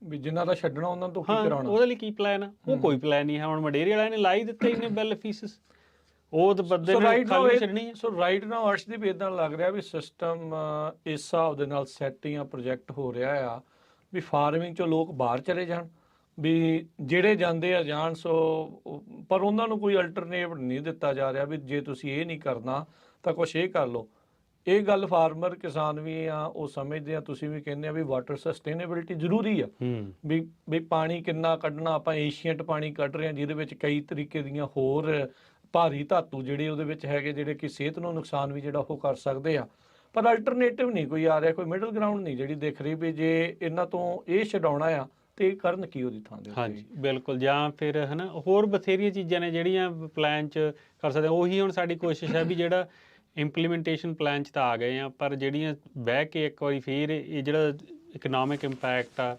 ਵੀ ਜਿਨ੍ਹਾਂ ਦਾ ਛੱਡਣਾ ਉਹਨਾਂ ਤੋਂ ਕੀ ਕਰਾਉਣਾ? ਉਹਦੇ ਲਈ ਕੀ ਪਲਾਨ ਆ? ਉਹ ਕੋਈ ਪਲਾਨ ਨਹੀਂ ਹੈ। ਹੁਣ ਮੰਡੇਰੀ ਵਾਲਿਆਂ ਨੇ ਲਾਈ ਦਿੱਤੇ ਇਹਨੇ ਬਿੱਲ ਫੀਸਿਸ, ਉਹ ਤਾਂ ਬੰਦੇ ਨੇ ਖਾਲੀ ਛੱਡਣੀ ਹੈ। ਸੋ ਰਾਈਟ ਨਾਓ ਅਰਸ਼ਦੀਪ ਇਦਾਂ ਲੱਗ ਰਿਹਾ ਵੀ ਸਿਸਟਮ ਇਸ ਹਿਸਾਬ ਦੇ ਨਾਲ ਸੈੱਟ ਜਾਂ ਪ੍ਰੋਜੈਕਟ ਹੋ ਰਿਹਾ ਆ ਵੀ ਫਾਰਮਿੰਗ ਚੋਂ ਲੋਕ ਬਾਹਰ ਚਲੇ ਜਾਣ, ਵੀ ਜਿਹੜੇ ਜਾਂਦੇ ਆ ਜਾਣ। ਸੋ ਪਰ ਉਹਨਾਂ ਨੂੰ ਕੋਈ ਅਲਟਰਨੇਟਿਵ ਨਹੀਂ ਦਿੱਤਾ ਜਾ ਰਿਹਾ ਵੀ ਜੇ ਤੁਸੀਂ ਇਹ ਨਹੀਂ ਕਰਨਾ ਤਾਂ ਕੁਛ ਇਹ ਕਰ ਲਓ। ਇਹ ਗੱਲ ਫਾਰਮਰ, ਕਿਸਾਨ ਵੀ ਆ ਉਹ ਸਮਝਦੇ ਆ, ਤੁਸੀਂ ਵੀ ਕਹਿੰਦੇ ਆ ਵੀ ਵਾਟਰ ਸਸਟੇਨੇਬਿਲਿਟੀ ਜ਼ਰੂਰੀ ਆ। ਵੀ ਪਾਣੀ ਕਿੰਨਾ ਕੱਢਣਾ, ਆਪਾਂ ਏਸ਼ੀਅੰਟ ਪਾਣੀ ਕੱਢ ਰਹੇ ਹਾਂ ਜਿਹਦੇ ਵਿੱਚ ਕਈ ਤਰੀਕੇ ਦੀਆਂ ਹੋਰ ਭਾਰੀ ਧਾਤੂ ਜਿਹੜੇ ਉਹਦੇ ਵਿੱਚ ਹੈਗੇ, ਜਿਹੜੇ ਕਿ ਸਿਹਤ ਨੂੰ ਨੁਕਸਾਨ ਵੀ ਜਿਹੜਾ ਉਹ ਕਰ ਸਕਦੇ ਆ। ਪਰ ਅਲਟਰਨੇਟਿਵ ਨਹੀਂ ਕੋਈ ਆ ਰਿਹਾ, ਕੋਈ ਮਿਡਲ ਗਰਾਊਂਡ ਨਹੀਂ ਜਿਹੜੀ ਦਿਖ ਰਹੀ ਵੀ ਜੇ ਇਹਨਾਂ ਤੋਂ ਇਹ ਛਡਾਉਣਾ ਆ ਤੇ ਇਹ ਕਰਨ ਕੀ ਉਹਦੀ ਥਾਂ ਦੇ ਉੱਤੇ। ਹਾਂਜੀ ਬਿਲਕੁਲ। ਜਾਂ ਫਿਰ ਹੈ ਨਾ ਹੋਰ ਬਥੇਰੀਆਂ ਚੀਜ਼ਾਂ ਨੇ ਜਿਹੜੀਆਂ ਪਲਾਨ 'ਚ ਕਰ ਸਕਦੇ। ਉਹੀ ਹੁਣ ਸਾਡੀ ਕੋਸ਼ਿਸ਼ ਹੈ ਵੀ ਜਿਹੜਾ ਇੰਪਲੀਮੈਂਟੇਸ਼ਨ ਪਲਾਨ 'ਚ ਤਾਂ ਆ ਗਏ ਆ, ਪਰ ਜਿਹੜੀਆਂ ਬਹਿ ਕੇ ਇੱਕ ਵਾਰੀ ਫਿਰ ਇਹ ਜਿਹੜਾ ਇਕਨੋਮਿਕ ਇੰਪੈਕਟ ਆ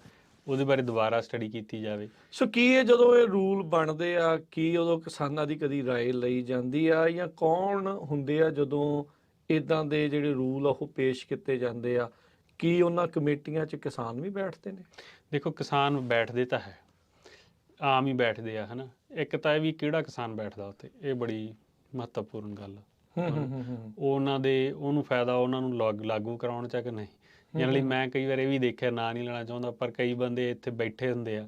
ਉਹਦੇ ਬਾਰੇ ਦੁਬਾਰਾ ਸਟੱਡੀ ਕੀਤੀ ਜਾਵੇ। ਸੋ ਕੀ ਇਹ ਜਦੋਂ ਇਹ ਰੂਲ ਬਣਦੇ ਆ, ਕੀ ਉਦੋਂ ਕਿਸਾਨਾਂ ਦੀ ਕਦੀ ਰਾਏ ਲਈ ਜਾਂਦੀ ਆ, ਜਾਂ ਕੌਣ ਹੁੰਦੇ ਆ ਜਦੋਂ ਇੱਦਾਂ ਦੇ ਜਿਹੜੇ ਰੂਲ ਆ ਉਹ ਪੇਸ਼ ਕੀਤੇ ਜਾਂਦੇ ਆ? ਕੀ ਉਹਨਾਂ ਕਮੇਟੀਆਂ 'ਚ ਕਿਸਾਨ ਵੀ ਬੈਠਦੇ ਨੇ? ਦੇਖੋ ਕਿਸਾਨ ਬੈਠਦੇ ਤਾਂ ਹੈ, ਆਮ ਹੀ ਬੈਠਦੇ ਆ, ਹੈ ਨਾ। ਇੱਕ ਤਾਂ ਇਹ ਵੀ ਕਿਹੜਾ ਕਿਸਾਨ ਬੈਠਦਾ ਉੱਥੇ, ਇਹ ਬੜੀ ਮਹੱਤਵਪੂਰਨ ਗੱਲ ਆ। ਉਹਨਾਂ ਦੇ ਉਹਨੂੰ ਫਾਇਦਾ ਉਹਨਾਂ ਨੂੰ ਲਾਗੂ ਕਰਾਉਣ 'ਚ ਕਿ ਨਹੀਂ। ਜਨਰਲੀ ਮੈਂ ਕਈ ਵਾਰ ਇਹ ਵੀ ਦੇਖਿਆ, ਨਾਂ ਨਹੀਂ ਲੈਣਾ ਚਾਹੁੰਦਾ, ਪਰ ਕਈ ਬੰਦੇ ਇੱਥੇ ਬੈਠੇ ਹੁੰਦੇ ਆ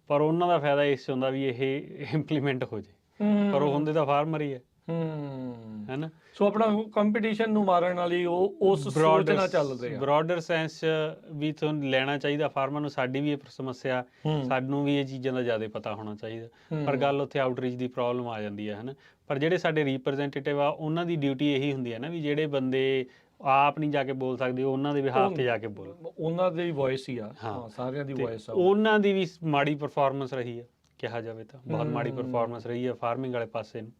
ਪਰ ਉਹਨਾਂ ਦਾ ਫਾਇਦਾ ਇਸ 'ਚ ਹੁੰਦਾ ਵੀ ਇਹ ਇੰਪਲੀਮੈਂਟ ਹੋ ਜੇ, ਪਰ ਉਹ ਹੁੰਦੇ ਤਾਂ ਫਾਰਮਰ ਹੀ ਹੈ ਨਾ। ਸੋ ਆਪਣਾ ਕੰਪੀਟੀਸ਼ਨ ਨੂੰ ਮਾਰਨ ਵਾਲੀ ਉਹ ਉਸ ਸੋਚ ਨਾਲ ਚੱਲਦੇ ਆ। ਬ੍ਰੌਡਰ ਸੈਂਸ 'ਚ ਵੀ ਤੁਹਾਨੂੰ ਲੈਣਾ ਚਾਹੀਦਾ ਫਾਰਮਰ ਨੂੰ। ਸਾਡੀ ਵੀ ਇਹ ਸਮੱਸਿਆ, ਸਾਨੂੰ ਵੀ ਇਹ ਚੀਜ਼ਾਂ ਦਾ ਜ਼ਿਆਦਾ ਪਤਾ ਹੋਣਾ ਚਾਹੀਦਾ। ਪਰ ਗੱਲ ਉੱਥੇ ਆਊਟਰੀਚ ਦੀ ਪ੍ਰੋਬਲਮ ਆ ਜਾਂਦੀ ਹੈ, ਹੈ ਨਾ। ਪਰ ਜਿਹੜੇ ਸਾਡੇ ਰਿਪਰੈਜ਼ੈਂਟੇਟਿਵ ਆ ਉਹਨਾਂ ਦੀ ਡਿਊਟੀ ਇਹੀ ਹੁੰਦੀ ਹੈ ਨਾ ਵੀ ਜਿਹੜੇ ਬੰਦੇ ਆਪ ਨਹੀਂ ਜਾ ਕੇ ਬੋਲ ਸਕਦੇ ਉਹਨਾਂ ਦੇ ਬਿਹਾਫ ਤੇ ਜਾ ਕੇ ਬੋਲ, ਉਹਨਾਂ ਦੀ ਵੌਇਸ ਹੀ ਆ। ਹਾਂ, ਸਾਰਿਆਂ ਦੀ ਵੌਇਸ ਆ। ਉਹਨਾਂ ਦੀ ਵੀ ਮਾੜੀ ਪਰਫਾਰਮੈਂਸ ਰਹੀ ਹੈ, ਕਿਹਾ ਜਾਵੇ ਤਾਂ ਬਹੁਤ ਮਾੜੀ ਪਰਫਾਰਮੈਂਸ ਰਹੀ ਹੈ ਫਾਰਮਿੰਗ ਵਾਲੇ ਪਾਸੇ ਨੂੰ।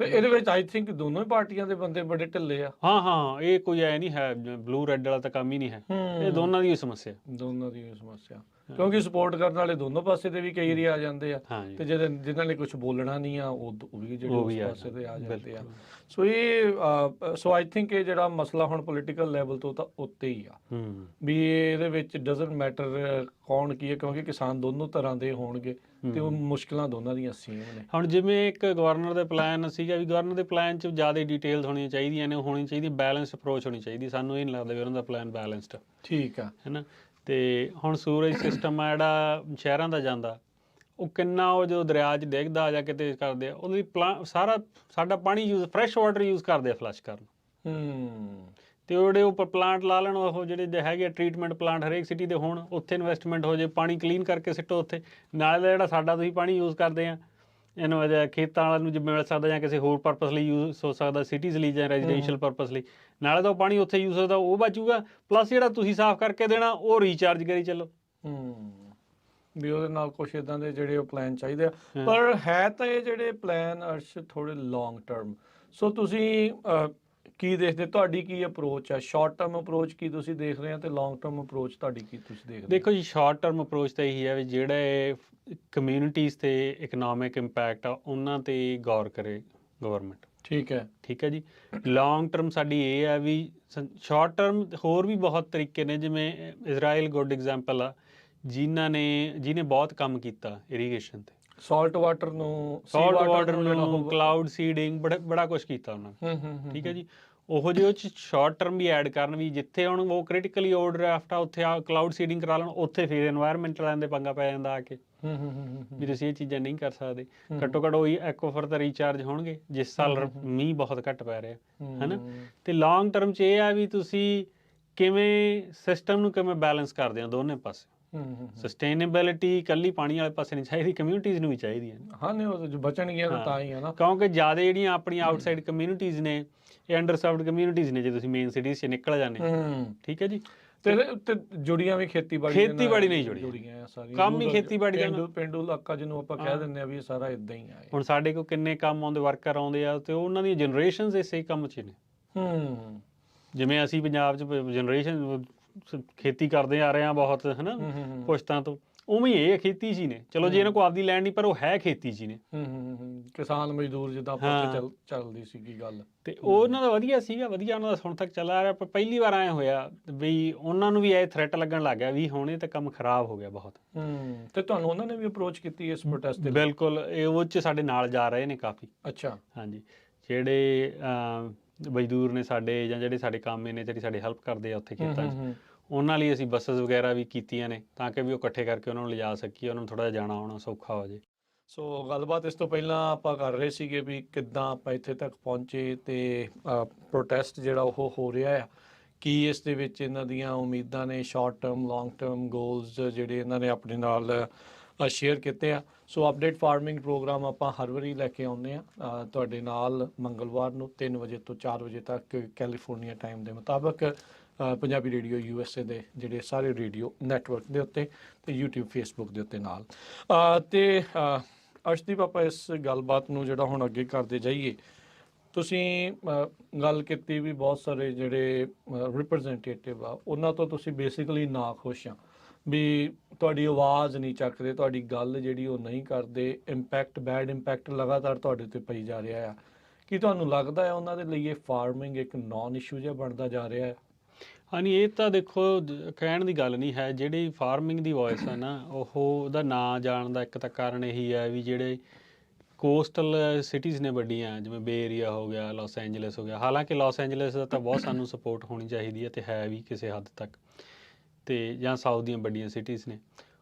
ਇਹਦੇ ਵਿੱਚ ਆਈ ਥਿੰਕ ਦੋਨੋਂ ਹੀ ਪਾਰਟੀਆਂ ਦੇ ਬੰਦੇ ਬੜੇ ਢਿੱਲੇ ਆ। ਹਾਂ, ਇਹ ਕੋਈ ਐ ਨਹੀਂ ਹੈ ਬਲੂ ਰੈੱਡ ਵਾਲਾ ਤਾਂ ਕੰਮ ਹੀ ਨਹੀਂ ਹੈ, ਇਹ ਦੋਨਾਂ ਦੀ ਸਮੱਸਿਆ, ਦੋਨਾਂ ਦੀ ਸਮੱਸਿਆ। ਕਿਉਂਕਿ ਸਪੋਰਟ ਕਰਨ ਵਾਲੇ ਦੋਨੋਂ ਪਾਸੇ ਦੇ ਵੀ ਕਈ ਵਾਰੀ ਆ ਜਾਂਦੇ ਆ, ਤੇ ਜਿਨ੍ਹਾਂ ਨੇ ਕੁਝ ਬੋਲਣਾ ਨਹੀਂ ਆ ਉਹ ਵੀ ਜਿਹੜੇ ਉਸ ਪਾਸੇ ਤੇ ਆ ਜਾਂਦੇ ਆ। ਸੋ ਆਈ ਥਿੰਕ ਇਹ ਜਿਹੜਾ ਮਸਲਾ ਹੁਣ ਪੋਲੀਟੀਕਲ ਲੈਵਲ ਤੋਂ ਤਾਂ ਉੱਤੇ ਹੀ ਆ ਵੀ ਇਹਦੇ ਵਿੱਚ ਡਜ਼ਨਟ ਮੈਟਰ ਕੌਣ ਕੀ ਹੈ, ਕਿਉਂਕਿ ਕਿਸਾਨ ਦੋਨੋਂ ਤਰ੍ਹਾਂ ਦੇ ਹੋਣਗੇ ਤੇ ਉਹ ਮੁਸ਼ਕਿਲਾਂ ਦੋਨਾਂ ਦੀਆਂ ਸੇਮ ਨੇ। ਹੁਣ ਜਿਵੇਂ ਇੱਕ ਗਵਰਨਰ ਦਾ ਪਲਾਨ ਸੀਗਾ ਵੀ ਗਵਰਨਰ ਦੇ ਪਲਾਨ 'ਚ ਜ਼ਿਆਦਾ ਡਿਟੇਲਸ ਹੋਣੀਆਂ ਚਾਹੀਦੀਆਂ ਨੇ, ਹੋਣੀ ਚਾਹੀਦੀ ਬੈਲੈਂਸ ਅਪਰੋਚ ਹੋਣੀ ਚਾਹੀਦੀ। ਸਾਨੂੰ ਇਹ ਨਹੀਂ ਲੱਗਦਾ ਵੀ ਉਹਨਾਂ ਦਾ ਪਲਾਨ ਬੈਲੈਂਸਡ ਠੀਕ ਆ, ਹੈ ਨਾ। ਤੇ ਹੁਣ ਸੂਰਜ ਸਿਸਟਮ ਆ ਜਿਹੜਾ ਸ਼ਹਿਰਾਂ ਦਾ ਜਾਂਦਾ, ਉਹ ਕਿੰਨਾ ਉਹ ਜਦੋਂ ਦਰਿਆ 'ਚ ਡਿੱਗਦਾ ਜਾਂ ਕਿਤੇ ਕਰਦੇ ਆ ਉਹਦੀ ਸਾਰਾ ਸਾਡਾ ਪਾਣੀ ਯੂਜ਼, ਫਰੈਸ਼ ਵਾਟਰ ਯੂਜ਼ ਕਰਦੇ ਆ ਫਲੱਸ਼ ਕਰਨ। ਤੇ ਉਹ ਜਿਹੜੇ ਉੱਪਰ ਪਲਾਂਟ ਲਾ ਲੈਣ, ਉਹ ਜਿਹੜੇ ਹੈਗੇ ਟਰੀਟਮੈਂਟ ਪਲਾਂਟ ਹਰੇਕ ਸਿਟੀ ਦੇ ਹੋਣ, ਉੱਥੇ ਇਨਵੈਸਟਮੈਂਟ ਹੋ ਜੇ, ਪਾਣੀ ਕਲੀਨ ਕਰਕੇ ਸਿੱਟੋ ਉੱਥੇ। ਨਾਲੇ ਦਾ ਜਿਹੜਾ ਸਾਡਾ ਤੁਸੀਂ ਪਾਣੀ ਯੂਜ਼ ਕਰਦੇ ਆ ਇਹਨੂੰ ਖੇਤਾਂ ਵਾਲਿਆਂ ਨੂੰ ਜਿਵੇਂ ਮਿਲ ਸਕਦਾ ਜਾਂ ਕਿਸੇ ਹੋਰ ਪਰਪਸ ਲਈ ਯੂਜ਼ ਹੋ ਸਕਦਾ, ਸਿਟੀਜ਼ ਲਈ ਜਾਂ ਰੈਜ਼ੀਡੈਂਸ਼ੀਅਲ ਪਰਪਸ ਲਈ, ਨਾਲੇ ਤਾਂ ਉਹ ਪਾਣੀ ਉੱਥੇ ਯੂਜ਼ ਹੋ ਸਕਦਾ, ਉਹ ਬਚੂਗਾ। ਪਲੱਸ ਜਿਹੜਾ ਤੁਸੀਂ ਸਾਫ਼ ਕਰਕੇ ਦੇਣਾ ਉਹ ਰੀਚਾਰਜ ਕਰੀ ਚੱਲੋ। ਵੀ ਉਹਦੇ ਨਾਲ ਕੁਛ ਇੱਦਾਂ ਦੇ ਜਿਹੜੇ ਉਹ ਪਲਾਨ ਚਾਹੀਦੇ ਆ। ਪਰ ਹੈ ਤਾਂ ਇਹ ਜਿਹੜੇ ਪਲਾਨ ਅਰਸ਼ ਥੋੜੇ ਲੌਂਗ ਟਰਮ। ਸੋ ਤੁਸੀਂ ਕੀ ਦੇਖਦੇ, ਤੁਹਾਡੀ ਕੀ ਅਪਰੋਚ ਆ? ਸ਼ਾਰਟ ਟਰਮ ਅਪਰੋਚ ਕੀ ਤੁਸੀਂ ਦੇਖ ਰਹੇ ਆ ਤੇ ਲੌਂਗ ਟਰਮ ਅਪਰੋਚ ਤੁਹਾਡੀ ਕੀ ਤੁਸੀਂ ਦੇਖਦੇ? ਦੇਖੋ ਜੀ, ਸ਼ਾਰਟ ਟਰਮ ਅਪਰੋਚ ਤਾਂ ਇਹੀ ਹੈ ਵੀ ਜਿਹੜੇ ਕਮਿਊਨਿਟੀਜ਼ ਤੇ ਇਕਨੋਮਿਕ ਇੰਪੈਕਟ ਆ ਉਹਨਾਂ ਤੇ ਗੌਰ ਕਰੇ ਗਵਰਨਮੈਂਟ। ਠੀਕ ਹੈ ਜੀ। ਲੌਂਗ ਟਰਮ ਸਾਡੀ ਇਹ ਆ ਵੀ ਸ਼ਾਰਟ ਟਰਮ ਹੋਰ ਵੀ ਬਹੁਤ ਤਰੀਕੇ ਨੇ, ਜਿਵੇਂ ਇਜ਼ਰਾਈਲ ਗੁੱਡ ਐਗਜ਼ਾਮਪਲ ਆ ਜਿਹਨੇ ਬਹੁਤ ਕੰਮ ਕੀਤਾ ਇਰੀਗੇਸ਼ਨ ਤੇ, ਸਾਲਟ ਵਾਟਰ ਨੂੰ, ਕਲਾਉਡ ਸੀਡਿੰਗ, ਬੜਾ ਕੁਛ ਕੀਤਾ ਉਹਨਾਂ ਨੇ। ਠੀਕ ਹੈ ਜੀ। ਉਹੋ ਜਿਹੇ ਉਹ 'ਚ ਸ਼ਾਰਟ ਟਰਮ ਵੀ ਐਡ ਕਰਨ, ਵੀ ਜਿੱਥੇ ਹੁਣ ਉਹ ਕ੍ਰਿਟੀਕਲੀ ਓਵਰ ਡਰਾਫਟ ਆ ਉੱਥੇ ਆ ਕਲਾਊਡ ਸੀਡਿੰਗ ਕਰਾ ਲੈਣ, ਉੱਥੇ ਫਿਰ এনवायरमेंट ਵਾਲਿਆਂ ਦੇ ਪੰਗਾ ਪੈ ਜਾਂਦਾ ਆ ਕੇ ਵੀ ਤੁਸੀਂ ਇਹ ਚੀਜ਼ਾਂ ਨਹੀਂ ਕਰ ਸਕਦੇ। ਘੱਟੋ ਘੱਟ ਉਹੀ ਐਕੁਆਫਰ ਦਾ ਰੀਚਾਰਜ ਹੋਣਗੇ ਜਿਸ ਸਾਲ ਮੀਂਹ ਬਹੁਤ ਘੱਟ ਪੈ ਰਿਹਾ ਹੈ ਨਾ। ਤੇ ਲੌਂਗ ਟਰਮ 'ਚ ਇਹ ਆ ਵੀ ਤੁਸੀਂ ਕਿਵੇਂ ਸਿਸਟਮ ਨੂੰ ਕਿਵੇਂ ਬੈਲੈਂਸ ਕਰਦੇ ਹੋ ਦੋਨੇ ਪਾਸੇ। ਸਸਟੇਨੇਬਿਲਿਟੀ ਇਕੱਲੀ ਪਾਣੀ ਵਾਲੇ ਪਾਸੇ ਨਹੀਂ ਚਾਹੀਦੀ, ਕਮਿਊਨਿਟੀਜ਼ ਨੂੰ ਵੀ ਚਾਹੀਦੀ ਹੈ। ਹਾਂ ਨਹੀਂ, ਉਹ ਬਚਣਗੀਆਂ ਤਾਂ ਹੀ ਹੈ ਨਾ, ਕਿਉਂਕਿ ਜ਼ਿਆਦਾ ਜਿਹੜੀਆਂ ਆਪਣੀਆਂ ਆਊਟਸਾਈਡ ਕਮਿਊਨਿਟੀਜ਼ ਨੇ, ਇਹ ਅੰਡਰਸਰਵਡ ਕਮਿਊਨਿਟੀਜ਼ ਨੇ। ਜੇ ਤੁਸੀਂ ਮੇਨ ਸਿਟੀਜ਼ 'ਚ ਨਿਕਲ ਜਾਂਦੇ, ਠੀਕ ਹੈ ਜੀ, ਤੇ ਜੁੜੀਆਂ ਵੀ ਖੇਤੀਬਾੜੀ ਨਹੀਂ ਜੁੜੀਆਂ ਸਾਰੀਆਂ, ਕੰਮ ਹੀ ਖੇਤੀਬਾੜੀ ਦਾ। ਪੇਂਡੂ ਇਲਾਕਾ ਜਿਹਨੂੰ ਆਪਾਂ ਕਹਿ ਦਿੰਦੇ ਆ ਵੀ ਸਾਰਾ ਇਦਾਂ ਹੀ ਆ। ਹੁਣ ਸਾਡੇ ਕੋਲ ਕਿੰਨੇ ਕੰਮ ਆਉਂਦੇ, ਵਰਕਰ ਆਉਂਦੇ ਆ, ਤੇ ਉਹਨਾਂ ਦੀਆਂ ਜਨਰੇਸ਼ਨਸ ਇਸੇ ਕੰਮ 'ਚ ਨੇ। ਜਿਵੇਂ ਅਸੀਂ ਪੰਜਾਬ 'ਚ ਜਨਰੇਸ਼ਨ ਖੇਤੀ ਕਰਦੇ ਆ ਰਹੇ ਆ ਬਹੁਤ, ਹੈ ਨਾ, ਪੁਸ਼ਤਾਂ ਤੋਂ, ਉਵੇਂ ਇਹ ਖੇਤੀ 'ਚ ਹੀ ਨੇ। ਚਲੋ ਜੇ ਇਹਨਾਂ ਕੋਲ ਆਪਦੀ ਲੈਂਡ ਨਹੀਂ, ਪਰ ਉਹ ਹੈ ਖੇਤੀ 'ਚ ਹੀ ਨੇ। ਕਿਸਾਨ ਮਜ਼ਦੂਰ ਜਿੱਦਾਂ ਆਪਾਂ ਚੱਲਦੀ ਸੀਗੀ ਗੱਲ, ਤੇ ਉਹ ਉਹਨਾਂ ਦਾ ਵਧੀਆ ਸੀਗਾ, ਵਧੀਆ ਉਹਨਾਂ ਦਾ ਹੁਣ ਤੱਕ ਚੱਲ ਆ ਰਿਹਾ। ਪਰ ਪਹਿਲੀ ਵਾਰ ਐਂ ਹੋਇਆ ਵੀ ਉਹਨਾਂ ਨੂੰ ਵੀ ਇਹ ਥ੍ਰੈਟ ਲੱਗਣ ਲੱਗ ਗਿਆ ਵੀ ਹੁਣ ਇਹ ਤਾਂ ਕੰਮ ਖਰਾਬ ਹੋ ਗਿਆ ਬਹੁਤ। ਤੇ ਤੁਹਾਨੂੰ ਉਹਨਾਂ ਨੇ ਵੀ ਅਪਰੋਚ ਕੀਤੀ ਇਸ ਪ੍ਰੋਟੈਸਟ ਦੇ? ਬਿਲਕੁਲ, ਇਹ ਉਹ 'ਚ ਸਾਡੇ ਨਾਲ ਜਾ ਰਹੇ ਨੇ ਕਾਫੀ। ਅੱਛਾ, ਹਾਂਜੀ, ਜਿਹੜੇ ਮਜ਼ਦੂਰ ਨੇ ਸਾਡੇ, ਜਾਂ ਜਿਹੜੇ ਸਾਡੇ ਕਾਮੇ ਨੇ, ਜਿਹੜੀ ਸਾਡੀ ਹੈਲਪ ਕਰਦੇ ਆ ਉੱਥੇ ਖੇਤਾਂ 'ਚ, ਉਹਨਾਂ ਲਈ ਅਸੀਂ ਬੱਸਸ ਵਗੈਰਾ ਵੀ ਕੀਤੀਆਂ ਨੇ ਤਾਂ ਕਿ ਵੀ ਉਹ ਇਕੱਠੇ ਕਰਕੇ ਉਹਨਾਂ ਨੂੰ ਲਿਜਾ ਸਕੀਏ, ਉਹਨਾਂ ਨੂੰ ਥੋੜ੍ਹਾ ਜਿਹਾ ਜਾਣਾ ਆਉਣਾ ਸੌਖਾ ਹੋ ਜਾਏ। ਸੋ ਗੱਲਬਾਤ ਇਸ ਤੋਂ ਪਹਿਲਾਂ ਆਪਾਂ ਕਰ ਰਹੇ ਸੀਗੇ ਵੀ ਕਿੱਦਾਂ ਆਪਾਂ ਇੱਥੇ ਤੱਕ ਪਹੁੰਚੇ ਤੇ ਪ੍ਰੋਟੈਸਟ ਜਿਹੜਾ ਉਹ ਹੋ ਰਿਹਾ ਆ, ਕੀ ਇਸ ਦੇ ਵਿੱਚ ਇਹਨਾਂ ਦੀਆਂ ਉਮੀਦਾਂ ਨੇ, short term, long term goals ਜਿਹੜੇ ਇਹਨਾਂ ਨੇ ਆਪਣੇ ਨਾਲ ਸ਼ੇਅਰ ਕੀਤੇ ਆ। ਸੋ ਅਪਡੇਟ ਫਾਰਮਿੰਗ ਪ੍ਰੋਗਰਾਮ ਆਪਾਂ ਹਰ ਵਾਰੀ ਲੈ ਕੇ ਆਉਂਦੇ ਆ ਤੁਹਾਡੇ ਨਾਲ ਮੰਗਲਵਾਰ ਨੂੰ 3 ਵਜੇ ਤੋਂ 4 ਵਜੇ ਤੱਕ ਕੈਲੀਫੋਰਨੀਆ ਟਾਈਮ ਦੇ ਮੁਤਾਬਕ, ਪੰਜਾਬੀ ਰੇਡੀਓ USA ਦੇ ਜਿਹੜੇ ਸਾਰੇ ਰੇਡੀਓ ਨੈਟਵਰਕ ਦੇ ਉੱਤੇ, ਤੇ YouTube Facebook ਦੇ ਉੱਤੇ ਨਾਲ। ਤੇ ਅਰਸ਼ਦੀਪ, ਆਪਾਂ ਇਸ ਗੱਲਬਾਤ ਨੂੰ ਜਿਹੜਾ ਹੁਣ ਅੱਗੇ ਕਰਦੇ ਜਾਈਏ, ਤੁਸੀਂ ਗੱਲ ਕੀਤੀ ਵੀ ਬਹੁਤ ਸਾਰੇ ਜਿਹੜੇ ਰਿਪਰੈਜ਼ੈਂਟੇਟਿਵ ਆ ਉਹਨਾਂ ਤੋਂ ਤੁਸੀਂ ਬੇਸਿਕਲੀ ਨਾ ਖੁਸ਼ ਆ, ਵੀ ਤੁਹਾਡੀ ਆਵਾਜ਼ ਨਹੀਂ ਚੱਕਦੇ, ਤੁਹਾਡੀ ਗੱਲ ਜਿਹੜੀ ਉਹ ਨਹੀਂ ਕਰਦੇ, ਬੈਡ ਇੰਪੈਕਟ ਲਗਾਤਾਰ ਤੁਹਾਡੇ ਤੇ ਪਈ ਜਾ ਰਿਹਾ ਆ। ਕੀ ਤੁਹਾਨੂੰ ਲੱਗਦਾ ਹੈ ਉਹਨਾਂ ਦੇ ਲਈ ਇਹ ਫਾਰਮਿੰਗ ਇੱਕ ਨੌਨ ਇਸ਼ੂ ਜਿਹਾ ਬਣਦਾ ਜਾ ਰਿਹਾ ਹੈ? ਹਾਂਜੀ, ਇਹ ਤਾਂ ਦੇਖੋ ਕਹਿਣ ਦੀ ਗੱਲ ਨਹੀਂ ਹੈ। ਜਿਹੜੀ ਫਾਰਮਿੰਗ ਦੀ ਵੌਇਸ ਹੈ ਨਾ, ਉਹਦਾ ਨਾਂ ਜਾਣ ਦਾ ਇੱਕ ਤਾਂ ਕਾਰਨ ਇਹੀ ਹੈ ਵੀ ਜਿਹੜੇ ਕੋਸਟਲ ਸਿਟੀਜ਼ ਨੇ ਵੱਡੀਆਂ, ਜਿਵੇਂ ਬੇ ਏਰੀਆ ਹੋ ਗਿਆ, ਲਾਸ ਐਂਜਲਸ ਹੋ ਗਿਆ। ਹਾਲਾਂਕਿ ਲਾਸ ਐਂਜਲਸ ਦਾ ਤਾਂ ਬਹੁਤ ਸਾਨੂੰ ਸਪੋਰਟ ਹੋਣੀ ਚਾਹੀਦੀ ਹੈ, ਤੇ ਹੈ ਵੀ ਕਿਸੇ ਹੱਦ ਤੱਕ, ਤੇ ਜਾਂ ਸਾਊਥ ਦੀਆਂ ਵੱਡੀਆਂ ਸਿਟੀਜ਼ ਨੇ,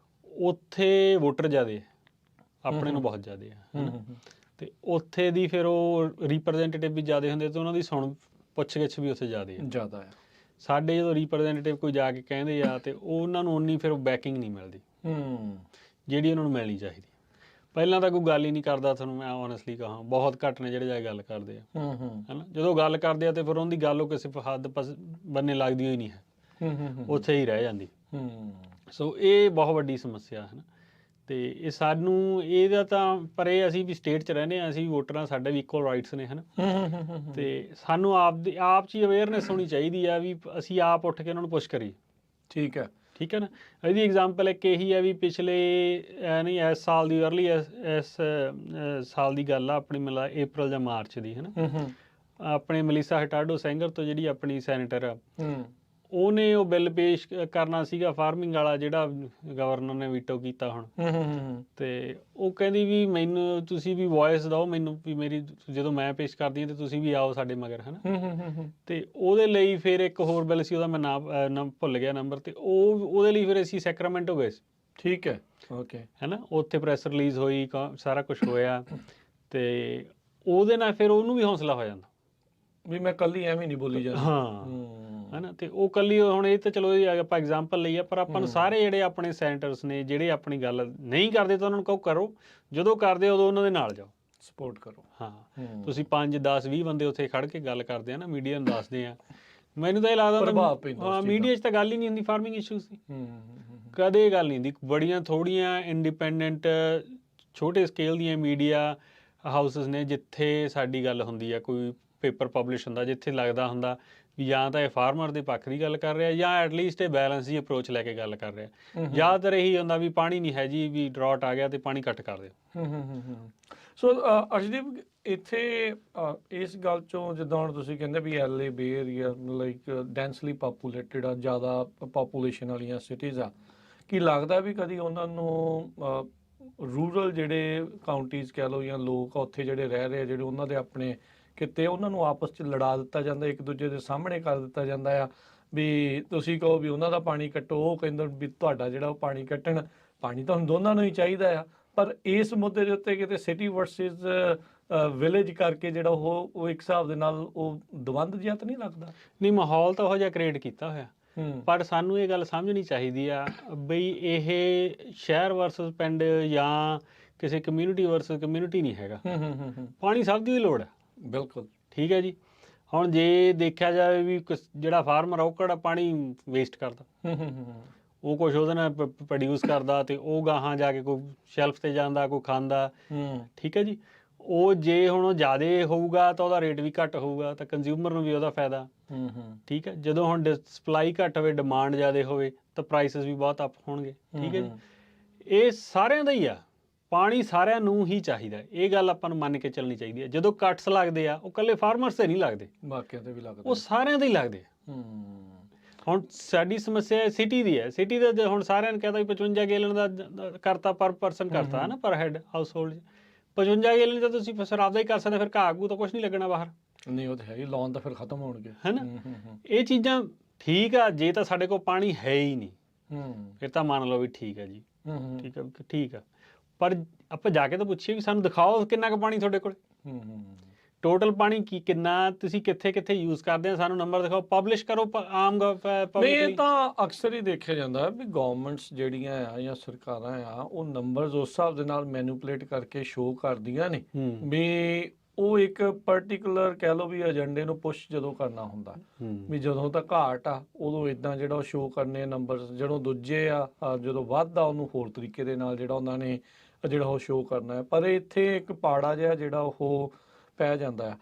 ਉੱਥੇ ਵੋਟਰ ਜ਼ਿਆਦੇ, ਆਪਣੇ ਨੂੰ ਬਹੁਤ ਜ਼ਿਆਦੇ ਆ, ਤੇ ਉੱਥੇ ਦੀ ਫਿਰ ਉਹ ਰਿਪਰੈਜ਼ੈਂਟੇਟਿਵ ਵੀ ਜ਼ਿਆਦੇ ਹੁੰਦੇ, ਤੇ ਉਹਨਾਂ ਦੀ ਪੁੱਛ-ਗਿੱਛ ਵੀ ਉੱਥੇ ਜ਼ਿਆਦਾ ਹੈ। ਸਾਡੇ ਜਦੋਂ ਰਿਪਰੈਜ਼ੈਂਟੇਟਿਵ ਕੋਈ ਜਾ ਕੇ ਕਹਿੰਦੇ ਆ, ਤੇ ਉਹਨਾਂ ਨੂੰ ਉਨੀ ਫਿਰ ਬੈਕਿੰਗ ਨਹੀਂ ਮਿਲਦੀ ਜਿਹੜੀ ਉਹਨਾਂ ਨੂੰ ਮਿਲਣੀ ਚਾਹੀਦੀ। ਪਹਿਲਾਂ ਤਾਂ ਕੋਈ ਗੱਲ ਹੀ ਨਹੀਂ ਕਰਦਾ, ਤੁਹਾਨੂੰ ਮੈਂ ਓਨੈਸਟਲੀ ਕਹਾਂ, ਬਹੁਤ ਘੱਟ ਨੇ ਜਿਹੜੇ ਜਾ ਕੇ ਗੱਲ ਕਰਦੇ ਆ, ਹੈ ਨਾ। ਜਦੋਂ ਗੱਲ ਕਰਦੇ ਆ ਤੇ ਫਿਰ ਉਹਦੀ ਗੱਲ ਉਹ ਕਿਸੇ ਹੱਦ ਬੰਨੇ ਲੱਗਦੀ ਹੋਈ ਨਹੀਂ ਹੈ, ਉੱਥੇ ਹੀ ਰਹਿ ਜਾਂਦੀ। ਸੋ ਇਹ ਬਹੁਤ ਵੱਡੀ ਸਮੱਸਿਆ ਹੈ ਨਾ। ਤੇ ਇਹ ਸਾਨੂੰ ਇਹਦਾ ਤਾਂ, ਪਰ ਇਹ ਅਸੀਂ ਵੀ ਸਟੇਟ 'ਚ ਰਹਿੰਦੇ ਹਾਂ, ਅਸੀਂ ਵੀ ਵੋਟਰਾਂ, ਸਾਡੇ ਵੀ ਇਕੁਅਲ ਰਾਈਟਸ ਨੇ, ਹੈ ਨਾ। ਤੇ ਸਾਨੂੰ ਆਪ 'ਚ ਹੀ ਅਵੇਅਰਨੈਸ ਹੋਣੀ ਚਾਹੀਦੀ ਆ ਵੀ ਅਸੀਂ ਆਪ ਉੱਠ ਕੇ ਉਹਨਾਂ ਨੂੰ ਪੁਸ਼ ਕਰੀਏ। ਠੀਕ ਹੈ ਨਾ। ਇਹਦੀ ਐਗਜ਼ਾਮਪਲ ਇੱਕ ਇਹੀ ਹੈ ਵੀ ਪਿਛਲੇ ਨਹੀਂ ਇਸ ਸਾਲ ਦੀ ਇਸ ਸਾਲ ਦੀ ਗੱਲ ਆ ਆਪਣੀ, ਮਤਲਬ April ਜਾਂ March ਦੀ, ਹੈ ਨਾ। ਆਪਣੇ ਮਲੀਸਾ ਹਟਾਡੋ ਸੈਂਗਰ ਤੋਂ, ਜਿਹੜੀ ਆਪਣੀ ਸੈਨੇਟਰ ਆ, ਉਹਨੇ ਉਹ ਬਿੱਲ ਪੇਸ਼ ਕਰਨਾ ਸੀਗਾ ਫਾਰਮਿੰਗ ਵਾਲਾ, ਜਿਹੜਾ ਗਵਰਨਰ ਨੇ ਵੀਟੋ ਕੀਤਾ ਹੁਣ। ਤੇ ਉਹ ਕਹਿੰਦੀ ਵੀ ਮੈਨੂੰ ਤੁਸੀਂ ਵੀ ਵੌਇਸ ਦਿਓ ਮੈਨੂੰ, ਵੀ ਮੇਰੀ ਜਦੋਂ ਮੈਂ ਪੇਸ਼ ਕਰਦੀ ਹਾਂ ਤੇ ਤੁਸੀਂ ਵੀ ਆਓ ਸਾਡੇ ਮਗਰ, ਹੈ ਨਾ। ਤੇ ਉਹਦੇ ਲਈ ਫਿਰ ਇੱਕ ਹੋਰ ਬਿੱਲ ਸੀ, ਉਹਦਾ ਮੈਂ ਨਾਮ ਭੁੱਲ ਗਿਆ ਨੰਬਰ, ਤੇ ਉਹਦੇ ਲਈ ਫਿਰ ਅਸੀਂ ਸੈਕਰਾਮੈਂਟੋ ਗਏ ਸੀ। ਠੀਕ ਹੈ, ਓਕੇ, ਹੈ ਨਾ। ਉੱਥੇ ਪ੍ਰੈਸ ਰਿਲੀਜ਼ ਹੋਈ, ਸਾਰਾ ਕੁਛ ਹੋਇਆ, ਤੇ ਉਹਦੇ ਨਾਲ ਫਿਰ ਉਹਨੂੰ ਵੀ ਹੌਸਲਾ ਹੋ ਜਾਂਦਾ ਵੀ ਮੈਂ ਕੱਲੀ ਐਵੇਂ ਨਹੀਂ ਬੋਲੀ ਜਾਂਦੀ। ਹਾਂ, ਹੈ ਨਾ। ਤੇ ਉਹ ਕੱਲੀ ਹੁਣ, ਇਹ ਤਾਂ ਚਲੋ ਆਪਾਂ ਐਗਜ਼ਾਮਪਲ ਲਈ ਆ, ਪਰ ਆਪਾਂ ਨੂੰ ਸਾਰੇ ਜਿਹੜੇ ਆਪਣੇ ਸੈਨੇਟਰਸ ਨੇ, ਜਿਹੜੇ ਆਪਣੀ ਗੱਲ ਨਹੀਂ ਕਰਦੇ, ਤਾਂ ਉਹਨਾਂ ਨੂੰ ਕਹੋ ਕਰੋ, ਜਦੋਂ ਕਰਦੇ ਉਦੋਂ ਉਹਨਾਂ ਦੇ ਨਾਲ ਜਾਓ, ਸਪੋਰਟ ਕਰੋ। ਹਾਂ, ਤੁਸੀਂ 5, 10, 20 ਬੰਦੇ ਉੱਥੇ ਖੜ ਕੇ ਗੱਲ ਕਰਦੇ ਆ ਨਾ, ਮੀਡੀਆ ਨੂੰ ਦੱਸਦੇ ਆ, ਮੈਨੂੰ ਤਾਂ ਇਹ ਲੱਗਦਾ ਮੀਡੀਆ 'ਚ ਤਾਂ ਗੱਲ ਹੀ ਨਹੀਂ ਹੁੰਦੀ ਫਾਰਮਿੰਗ ਇਸ਼ੂਜ਼ ਦੀ, ਕਦੇ ਗੱਲ ਨਹੀਂ ਹੁੰਦੀ। ਬੜੀਆਂ ਥੋੜ੍ਹੀਆਂ ਇੰਡੀਪੈਂਡੈਂਟ ਛੋਟੇ ਸਕੇਲ ਦੀਆਂ ਮੀਡੀਆ ਹਾਊਸਿਸ ਨੇ ਜਿੱਥੇ ਸਾਡੀ ਗੱਲ ਹੁੰਦੀ ਆ, ਕੋਈ ਪੇਪਰ ਪਬਲਿਸ਼ ਹੁੰਦਾ ਜਿੱਥੇ ਲੱਗਦਾ ਹੁੰਦਾ ਵੀ ਜਾਂ ਤਾਂ ਇਹ ਫਾਰਮਰ ਦੇ ਪੱਖ ਦੀ ਗੱਲ ਕਰ ਰਿਹਾ, ਜਾਂ ਐਟਲੀਸਟ ਇਹ ਬੈਲੈਂਸ ਦੀ ਅਪਰੋਚ ਲੈ ਕੇ ਗੱਲ ਕਰ ਰਿਹਾ। ਜ਼ਿਆਦਾਤਰ ਇਹੀ ਹੁੰਦਾ ਵੀ ਪਾਣੀ ਨਹੀਂ ਹੈ ਜੀ, ਵੀ ਡਰਾਟ ਆ ਗਿਆ ਤੇ ਪਾਣੀ ਘੱਟ ਕਰ ਦਿਓ। ਸੋ ਅਰਸ਼ਦੀਪ, ਇੱਥੇ ਇਸ ਗੱਲ 'ਚੋਂ ਜਿੱਦਾਂ ਹੁਣ ਤੁਸੀਂ ਕਹਿੰਦੇ ਵੀ LA ਬੇ ਏਰੀਆ ਲਾਈਕ ਡੈਂਸਲੀ ਪਾਪੂਲੇਟਿਡ ਆ, ਜ਼ਿਆਦਾ ਪਾਪੂਲੇਸ਼ਨ ਵਾਲੀਆਂ ਸਿਟੀਜ਼ ਆ, ਕੀ ਲੱਗਦਾ ਵੀ ਕਦੀ ਉਹਨਾਂ ਨੂੰ ਰੂਰਲ ਜਿਹੜੇ ਕਾਊਂਟੀਜ਼ ਕਹਿ ਲਓ ਜਾਂ ਲੋਕ ਉੱਥੇ ਜਿਹੜੇ ਰਹਿ ਰਹੇ, ਜਿਹੜੇ ਉਹਨਾਂ ਦੇ ਆਪਣੇ ਕਿਤੇ ਉਹਨਾਂ ਨੂੰ ਆਪਸ 'ਚ ਲੜਾ ਦਿੱਤਾ ਜਾਂਦਾ, ਇੱਕ ਦੂਜੇ ਦੇ ਸਾਹਮਣੇ ਕਰ ਦਿੱਤਾ ਜਾਂਦਾ ਆ ਵੀ ਤੁਸੀਂ ਕਹੋ ਵੀ ਉਹਨਾਂ ਦਾ ਪਾਣੀ ਕੱਟੋ, ਉਹ ਕਹਿੰਦੇ ਵੀ ਤੁਹਾਡਾ ਜਿਹੜਾ ਉਹ ਪਾਣੀ ਕੱਟਣ। ਪਾਣੀ ਤਾਂ ਹੁਣ ਦੋਨਾਂ ਨੂੰ ਹੀ ਚਾਹੀਦਾ ਆ, ਪਰ ਇਸ ਮੁੱਦੇ ਦੇ ਉੱਤੇ ਕਿਤੇ ਸਿਟੀ ਵਰਸਸ ਵਿਲੇਜ ਕਰਕੇ ਜਿਹੜਾ ਉਹ ਇੱਕ ਹਿਸਾਬ ਦੇ ਨਾਲ ਉਹ ਦਵੰਦ ਜਿਹਾ ਤਾਂ ਨਹੀਂ ਲੱਗਦਾ? ਨਹੀਂ, ਮਾਹੌਲ ਤਾਂ ਉਹੋ ਜਿਹਾ ਕ੍ਰੀਏਟ ਕੀਤਾ ਹੋਇਆ, ਹੂੰ ਪਰ ਸਾਨੂੰ ਇਹ ਗੱਲ ਸਮਝਣੀ ਚਾਹੀਦੀ ਆ ਬਈ ਇਹ ਸ਼ਹਿਰ ਵਰਸਸ ਪਿੰਡ ਜਾਂ ਕਿਸੇ ਕਮਿਊਨਿਟੀ ਵਰਸਸ ਕਮਿਊਨਿਟੀ ਨਹੀਂ ਹੈਗਾ। ਪਾਣੀ ਸਭ ਦੀ ਲੋੜ ਹੈ। ਬਿਲਕੁਲ ਠੀਕ ਹੈ ਜੀ। ਹੁਣ ਜੇ ਦੇਖਿਆ ਜਾਵੇ ਵੀ ਜਿਹੜਾ ਫਾਰਮਰ ਆ ਉਹ ਕਿਹੜਾ ਪਾਣੀ ਵੇਸਟ ਕਰਦਾ, ਉਹ ਕੁਛ ਉਹਦੇ ਨਾਲ ਪ੍ਰੋਡਿਊਸ ਕਰਦਾ ਤੇ ਉਹ ਗਾਹਾਂ ਜਾ ਕੇ ਕੋਈ ਸ਼ੈਲਫ ਤੇ ਜਾਂਦਾ, ਕੋਈ ਖਾਂਦਾ। ਠੀਕ ਹੈ ਜੀ। ਉਹ ਜੇ ਹੁਣ ਉਹ ਜ਼ਿਆਦਾ ਹੋਊਗਾ ਤਾਂ ਉਹਦਾ ਰੇਟ ਵੀ ਘੱਟ ਹੋਊਗਾ, ਤਾਂ ਕੰਜ਼ਿਊਮਰ ਨੂੰ ਵੀ ਉਹਦਾ ਫਾਇਦਾ। ਠੀਕ ਹੈ। ਜਦੋਂ ਹੁਣ ਸਪਲਾਈ ਘੱਟ ਹੋਵੇ, ਡਿਮਾਂਡ ਜ਼ਿਆਦਾ ਹੋਵੇ, ਤਾਂ ਪ੍ਰਾਈਸਿਸ ਵੀ ਬਹੁਤ ਅਪ ਹੋਣਗੇ। ਠੀਕ ਹੈ ਜੀ। ਇਹ ਸਾਰਿਆਂ ਦਾ ਹੀ ਆ, ਪਾਣੀ ਸਾਰਿਆਂ ਨੂੰ ਹੀ ਚਾਹੀਦਾ, ਇਹ ਗੱਲ ਆਪਾਂ ਨੂੰ ਮੰਨ ਕੇ ਚੱਲਣੀ ਚਾਹੀਦੀ ਹੈ। ਜਦੋਂ ਕੱਟਸ ਲੱਗਦੇ ਆ ਉਹ ਇਕੱਲੇ ਫਾਰਮਰਸ ਤੇ ਨਹੀਂ ਲੱਗਦੇ, ਬਾਕੀਆਂ ਤੇ ਵੀ ਲੱਗਦੇ, ਉਹ ਸਾਰਿਆਂ ਦੇ ਹੀ ਲੱਗਦੇ ਆ। ਹੁਣ ਸਾਡੀ ਸਮੱਸਿਆ ਸਿਟੀ ਦੀ ਹੈ। ਸਿਟੀ ਦਾ ਹੁਣ ਸਾਰਿਆਂ ਨੇ ਕਹਿੰਦਾ ਵੀ 55 ਗੈਲਨ ਦਾ ਕਰਤਾ ਪਰ ਪਰਸਨ ਕਰਤਾ ਹੈ ਨਾ, ਪਰ ਹੈਡ ਹਾਊਸ ਹੋਲਡ 55 ਗੈਲਨ ਤਾਂ ਤੁਸੀਂ ਫਿਰ ਆਪਦਾ ਹੀ ਕਰ ਸਕਦੇ, ਫਿਰ ਘਾਹ ਘੂ ਤਾਂ ਕੁਛ ਨਹੀਂ ਲੱਗਣਾ ਬਾਹਰ। ਨਹੀਂ ਉਹ ਤਾਂ ਹੈ ਹੀ, ਲੋਨ ਤਾਂ ਫਿਰ ਖਤਮ ਹੋਣਗੇ, ਹੈ ਨਾ। ਇਹ ਚੀਜ਼ਾਂ ਠੀਕ ਆ ਜੇ ਤਾਂ ਸਾਡੇ ਕੋਲ ਪਾਣੀ ਹੈ ਹੀ ਨਹੀਂ, ਫਿਰ ਤਾਂ ਮੰਨ ਲਓ ਵੀ ਠੀਕ ਹੈ ਜੀ, ਠੀਕ ਹੈ, ਠੀਕ ਆ। ਪਰ ਆਪਾਂ ਜਾ ਕੇ ਤਾਂ ਪੁੱਛੀਏ ਵੀ ਸਾਨੂੰ ਦਿਖਾਓ ਕਿੰਨਾ ਕੁ ਪਾਣੀ ਤੁਹਾਡੇ ਕੋਲ, ਟੋਟਲ ਪਾਣੀ ਕਿੰਨਾ, ਤੁਸੀਂ ਕਿੱਥੇ ਕਿੱਥੇ ਯੂਜ਼ ਕਰਦੇ ਆ, ਸਾਨੂੰ ਨੰਬਰ ਦਿਖਾਓ, ਪਬਲਿਸ਼ ਕਰੋ ਆਮ ਨਹੀਂ। ਇਹ ਤਾਂ ਅਕਸਰ ਹੀ ਦੇਖਿਆ ਜਾਂਦਾ ਵੀ ਗਵਰਨਮੈਂਟਸ ਜਿਹੜੀਆਂ ਆ ਜਾਂ ਸਰਕਾਰਾਂ ਆ ਉਹ ਨੰਬਰਸ ਉਸ ਹਿਸਾਬ ਦੇ ਨਾਲ ਮੈਨੂਪੂਲੇਟ ਕਰਕੇ ਸ਼ੋਅ ਕਰਦੀਆਂ ਨੇ ਵੀ ਉਹ ਇੱਕ ਪਰਟੀਕੂਲਰ ਕਹਿ ਲਓ ਵੀ ਏਜੰਡੇ ਨੂੰ ਪੁਸ਼ ਜਦੋਂ ਕਰਨਾ ਹੁੰਦਾ ਵੀ ਜਦੋਂ ਤਾਂ ਘਾਟ ਆ ਉਦੋਂ ਇਦਾਂ ਜਿਹੜਾ ਉਹ ਸ਼ੋਅ ਕਰਨੇ ਨੰਬਰਸ, ਜਦੋਂ ਦੂਜੇ ਆ ਜਦੋਂ ਵੱਧਦਾ ਉਹਨੂੰ ਹੋਰ ਤਰੀਕੇ ਦੇ ਨਾਲ ਜਿਹੜਾ ਉਹਨਾਂ ਨੇ ਜਿਹੜਾ ਉਹ ਸ਼ੋਅ ਕਰਨਾ ਹੈ। ਪਰ ਇੱਥੇ ਇੱਕ ਪਾੜਾ ਜਿਹਾ ਜਿਹੜਾ ਉਹ ਪੈ ਜਾਂਦਾ ਆ।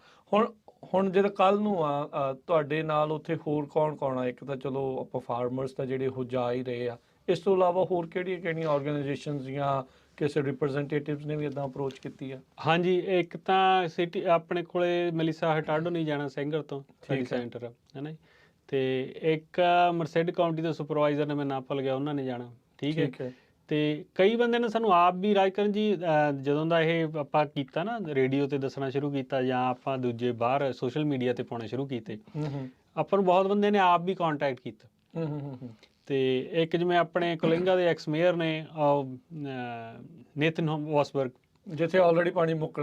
ਹੁਣ ਜਿਹੜਾ ਕੱਲ ਨੂੰ ਆ ਤੁਹਾਡੇ ਨਾਲ ਉੱਥੇ ਹੋਰ ਕੌਣ ਆ? ਇੱਕ ਤਾਂ ਚਲੋ ਆਪਾਂ ਫਾਰਮਰਸ ਤਾਂ ਜਿਹੜੇ ਉਹ ਜਾ ਹੀ ਰਹੇ ਆ, ਇਸ ਤੋਂ ਇਲਾਵਾ ਹੋਰ ਕਿਹੜੀਆਂ ਆਰਗੇਨਾਈਜੇਸ਼ਨਸ ਜਾਂ ਕਿਸੇ ਰਿਪਰੈਜ਼ੈਂਟੇਟਿਵਸ ਨੇ ਵੀ ਇਦਾਂ ਅਪਰੋਚ ਕੀਤੀ ਆ? ਹਾਂਜੀ, ਇੱਕ ਤਾਂ ਸਿਟੀ ਆਪਣੇ ਕੋਲੇ ਮਲੀਸਾ ਹਟਾਡੋ ਨਹੀਂ ਜਾਣਾ ਸੈਂਗਰ ਤੋਂ, ਸੈਂਟਰ ਹੈ ਨਾ, ਤੇ ਇੱਕ ਮਰਸੈਡ ਕਾਉਂਟੀ ਦੇ ਸੁਪਰਵਾਈਜ਼ਰ ਨੇ, ਮੈਂ ਨਾਂ ਭੁੱਲ ਗਿਆ, ਉਹਨਾਂ ਨੇ ਜਾਣਾ। ਠੀਕ ਹੈ। ਤੇ ਕਈ ਬੰਦੇ ਨੇ ਸਾਨੂੰ ਆਪ ਵੀ ਰਾਜਕਰਨ ਜੀ ਜਦੋਂ ਦਾ ਇਹ ਆਪਾਂ ਕੀਤਾ ਨਾ, ਰੇਡੀਓ ਤੇ ਦੱਸਣਾ ਸ਼ੁਰੂ ਕੀਤਾ ਜਾਂ ਆਪਾਂ ਦੂਜੇ ਬਾਹਰ ਸੋਸ਼ਲ ਮੀਡੀਆ ਤੇ ਪਾਉਣੇ ਸ਼ੁਰੂ ਕੀਤੇ, ਆਪਾਂ ਨੂੰ ਬਹੁਤ ਬੰਦੇ ਨੇ ਆਪ ਵੀ ਕੰਟੈਕਟ ਕੀਤਾ। ਤੇ ਇੱਕ ਜਿਵੇਂ ਆਪਣੇ ਕੋਲਿੰਗਾ ਦੇ ਐਕਸ ਮੇਅਰ ਨੇ ਨੇਥਨ ਵਾਸਬਰਗ, ਜਿੱਥੇ ਆਲਰੇਡੀ ਪਾਣੀ ਮੁੱਕ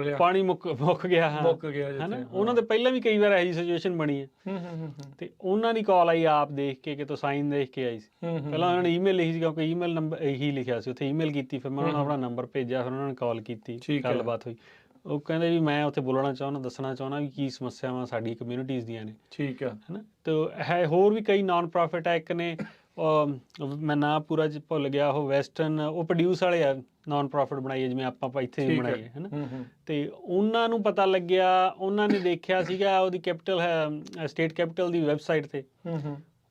ਗਿਆ ਹੈ ਨਾ, ਉਹਨਾਂ ਦੇ ਪਹਿਲਾਂ ਵੀ ਕਈ ਵਾਰ ਇਹੋ ਜਿਹੀ ਸਿਚੁਏਸ਼ਨ ਬਣੀ ਹੈ। ਤੇ ਉਹਨਾਂ ਦੀ ਕਾਲ ਆਈ ਆਪ ਦੇਖ ਕੇ, ਕਿਤੋਂ ਸਾਈਨ ਦੇਖ ਕੇ ਆਈ ਸੀ। ਪਹਿਲਾਂ ਉਹਨਾਂ ਨੇ ਈਮੇਲ ਲਿਖੀ ਸੀ, ਕਿਉਂਕਿ ਈਮੇਲ ਨੰਬਰ ਇਹੀ ਲਿਖਿਆ ਸੀ ਉੱਥੇ, ਈਮੇਲ ਕੀਤੀ, ਫਿਰ ਮੈਂ ਉਹਨਾਂ ਨੂੰ ਆਪਣਾ ਨੰਬਰ ਭੇਜਿਆ, ਫਿਰ ਉਹਨਾਂ ਨੇ ਕਾਲ ਕੀਤੀ, ਗੱਲਬਾਤ ਹੋਈ। ਉਹ ਕਹਿੰਦੇ ਵੀ ਮੈਂ ਉੱਥੇ ਬੋਲਣਾ ਚਾਹੁੰਦਾ, ਦੱਸਣਾ ਚਾਹੁੰਦਾ ਵੀ ਕੀ ਸਮੱਸਿਆਵਾਂ ਸਾਡੀ ਕਮਿਊਨਿਟੀਜ਼ ਦੀਆਂ ਨੇ। ਠੀਕ ਆ, ਹੈ ਨਾ। ਤੇ ਹੋਰ ਵੀ ਕਈ ਨਾਨ ਪ੍ਰੋਫਿਟ ਆ, ਇੱਕ ਨੇ ਮੈਂ ਨਾਂ ਪੂਰਾ ਭੁੱਲ ਗਿਆ, ਉਹ ਵੈਸਟਰਨ, ਉਹ ਪ੍ਰੋਡਿਊਸ ਵਾਲੇ ਆ, ਨਾਨ ਪ੍ਰੋਫਿਟ ਬਣਾਈਏ ਜਿਵੇਂ ਆਪਾਂ ਇੱਥੇ ਬਣਾਈਏ, ਹੈ ਨਾ। ਤੇ ਉਹਨਾਂ ਨੂੰ ਪਤਾ ਲੱਗਿਆ, ਉਹਨਾਂ ਨੇ ਦੇਖਿਆ ਸੀਗਾ ਉਹਦੀ ਕੈਪੀਟਲ ਹੈ, ਸਟੇਟ ਕੈਪੀਟਲ ਦੀ ਵੈਬਸਾਈਟ ਤੇ,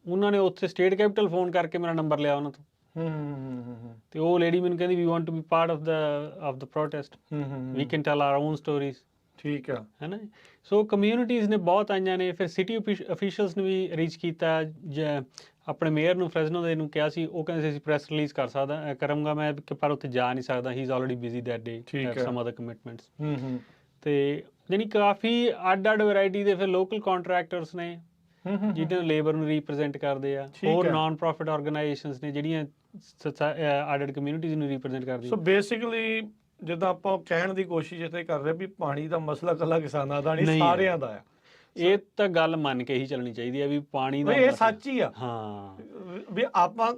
ਉਹਨਾਂ ਨੇ ਉੱਥੇ ਸਟੇਟ ਕੈਪੀਟਲ ਫੋਨ ਕਰਕੇ ਮੇਰਾ ਨੰਬਰ ਲਿਆ ਉਹਨਾਂ ਤੋਂ। ਤੇ ਉਹ ਲੇਡੀ ਮੈਨੂੰ ਕਹਿੰਦੀ ਵੀ want to be part of the protest, we can tell our own stories. ਠੀਕ ਆ, ਹੈ ਨਾ। ਸੋ ਕਮਿਊਨਿਟੀਜ਼ ਨੇ ਬਹੁਤ ਆਈਆਂ ਨੇ, ਫਿਰ ਸਿਟੀ ਅਫੀਸ਼ੀਅਲਸ ਨੇ ਵੀ ਰੀਚ ਕੀਤਾ, ਆਪਣੇ ਮੇਅਰ ਨੂੰ, ਫਰੈਜ਼ਨੋ ਦੇ ਨੂੰ ਕਿਹਾ ਸੀ, ਉਹ ਕਹਿੰਦੇ ਸੀ ਪ੍ਰੈਸ ਰਿਲੀਜ਼ ਕਰਾਂਗਾ ਮੈਂ, ਪਰ ਉੱਥੇ ਜਾ ਨਹੀਂ ਸਕਦਾ, ਹੀ is already busy that day, sum other commitments. ਤੇ ਯਾਨੀ ਕਾਫੀ ਅੱਡ ਵੈਰਾਈਟੀ ਦੇ ਫਿਰ ਲੋਕਲ ਕੰਟਰੈਕਟਰਸ ਨੇ ਜਿਹਦੇ ਲੇਬਰ ਨੂੰ ਰਿਪਰੈਜ਼ੈਂਟ ਕਰਦੇ ਆ, ਹੋਰ ਨਾਨ ਪ੍ਰੋਫਿਟ ਆਰਗੇਨਾਈਜੇਸ਼ਨਸ ਨੇ ਜਿਹੜੀਆਂ ਅੱਡ ਕਮਿਊਨਿਟੀਜ਼ ਨੂੰ ਰਿਪਰੈਜ਼ੈਂਟ ਕਰਦੀਆਂ। ਸੋ ਬੇਸਿਕਲੀ ਜਿੱਦਾਂ ਆਪਾਂ ਕਹਿਣ ਦੀ ਕੋਸ਼ਿਸ਼ ਇੱਥੇ ਕਰ ਰਹੇ ਵੀ ਪਾਣੀ ਦਾ ਮਸਲਾ ਇਕੱਲਾ ਕਿਸਾਨਾਂ ਦਾ ਨਹੀਂ, ਸਾਰਿਆਂ ਦਾ ਆ। ਇਹ ਤਾਂ ਗੱਲ ਮੰਨ ਕੇ ਹੀ ਚੱਲਣੀ ਚਾਹੀਦੀ ਹੈ ਵੀ ਪਾਣੀ ਦਾ, ਇਹ ਸੱਚ ਹੀ ਆ। ਹਾਂ, ਵੀ ਆਪਾਂ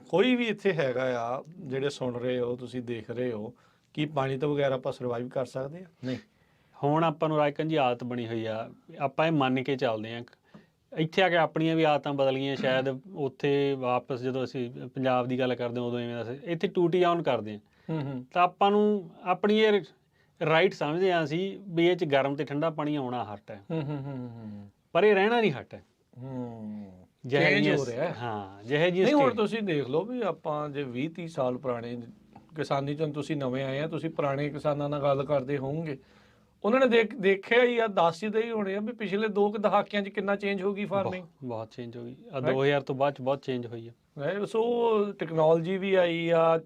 ਕੋਈ ਵੀ ਇੱਥੇ ਹੈਗਾ ਆ ਜਿਹੜੇ ਸੁਣ ਰਹੇ ਹੋ, ਤੁਸੀਂ ਦੇਖ ਰਹੇ ਹੋ ਕਿ ਪਾਣੀ ਤੋਂ ਬਗੈਰ ਆਪਾਂ ਸਰਵਾਈਵ ਕਰ ਸਕਦੇ ਆ? ਨਹੀਂ। ਹੁਣ ਆਪਾਂ ਨੂੰ ਰਾਜਕਰਨ ਜੀ ਆਦਤ ਬਣੀ ਹੋਈ ਆ, ਆਪਾਂ ਇਹ ਮੰਨ ਕੇ ਚੱਲਦੇ ਆ। ਇੱਥੇ ਆ ਕੇ ਆਪਣੀਆਂ ਵੀ ਆਦਤਾਂ ਬਦਲ ਗਈਆਂ ਸ਼ਾਇਦ, ਉੱਥੇ ਵਾਪਸ ਜਦੋਂ ਅਸੀਂ ਪੰਜਾਬ ਦੀ ਗੱਲ ਕਰਦੇ ਹਾਂ ਉਦੋਂ ਇਵੇਂ ਦਾ, ਇੱਥੇ ਟੂਟੀ ਆਨ ਕਰਦੇ ਹਾਂ, ਤਾਂ ਆਪਾਂ ਨੂੰ ਆਪਣੀ ਇਹ ਰਾਈਟ ਸਮਝਦੇ ਹਾਂ ਅਸੀਂ ਵੀ ਇਹ 'ਚ ਗਰਮ ਤੇ ਠੰਡਾ ਪਾਣੀ ਆਉਣਾ ਹੱਟ ਹੈ, ਪਰ ਇਹ ਰਹਿਣਾ ਨਹੀਂ ਹੱਟ ਹੈ। ਚੇਂਜ ਹੋ ਰਿਹਾ ਹੈ। ਹਾਂ, ਜਿਹੇ ਜੀ ਨਹੀਂ, ਹੁਣ ਤੁਸੀਂ ਦੇਖ ਲਓ ਵੀ ਆਪਾਂ ਜੇ 20-30 ਸਾਲ ਪੁਰਾਣੇ ਕਿਸਾਨੀ 'ਚੋਂ ਤੁਸੀਂ ਨਵੇਂ ਆਏ ਆ, ਤੁਸੀਂ ਪੁਰਾਣੇ ਕਿਸਾਨਾਂ ਨਾਲ ਗੱਲ ਕਰਦੇ ਹੋਵੋਗੇ, ਉਹਨਾਂ ਨੇ ਦੇਖਿਆ ਹੀ ਆ, ਦੱਸਦੇ ਹੀ ਹੋਣੇ ਆ ਵੀ ਪਿਛਲੇ 2 ਦਹਾਕਿਆਂ 'ਚ ਕਿੰਨਾ ਚੇਂਜ ਹੋ ਗਈ ਫਾਰਮਿੰਗ। ਬਹੁਤ ਚੇਂਜ ਹੋ ਗਈ, 2000 ਤੋਂ ਬਾਅਦ 'ਚ ਬਹੁਤ ਚੇਂਜ ਹੋਈ ਹੈ। ਸੋ ਟੈਕਨੋਲੋਜੀ ਵੀ ਆਈ ਆ,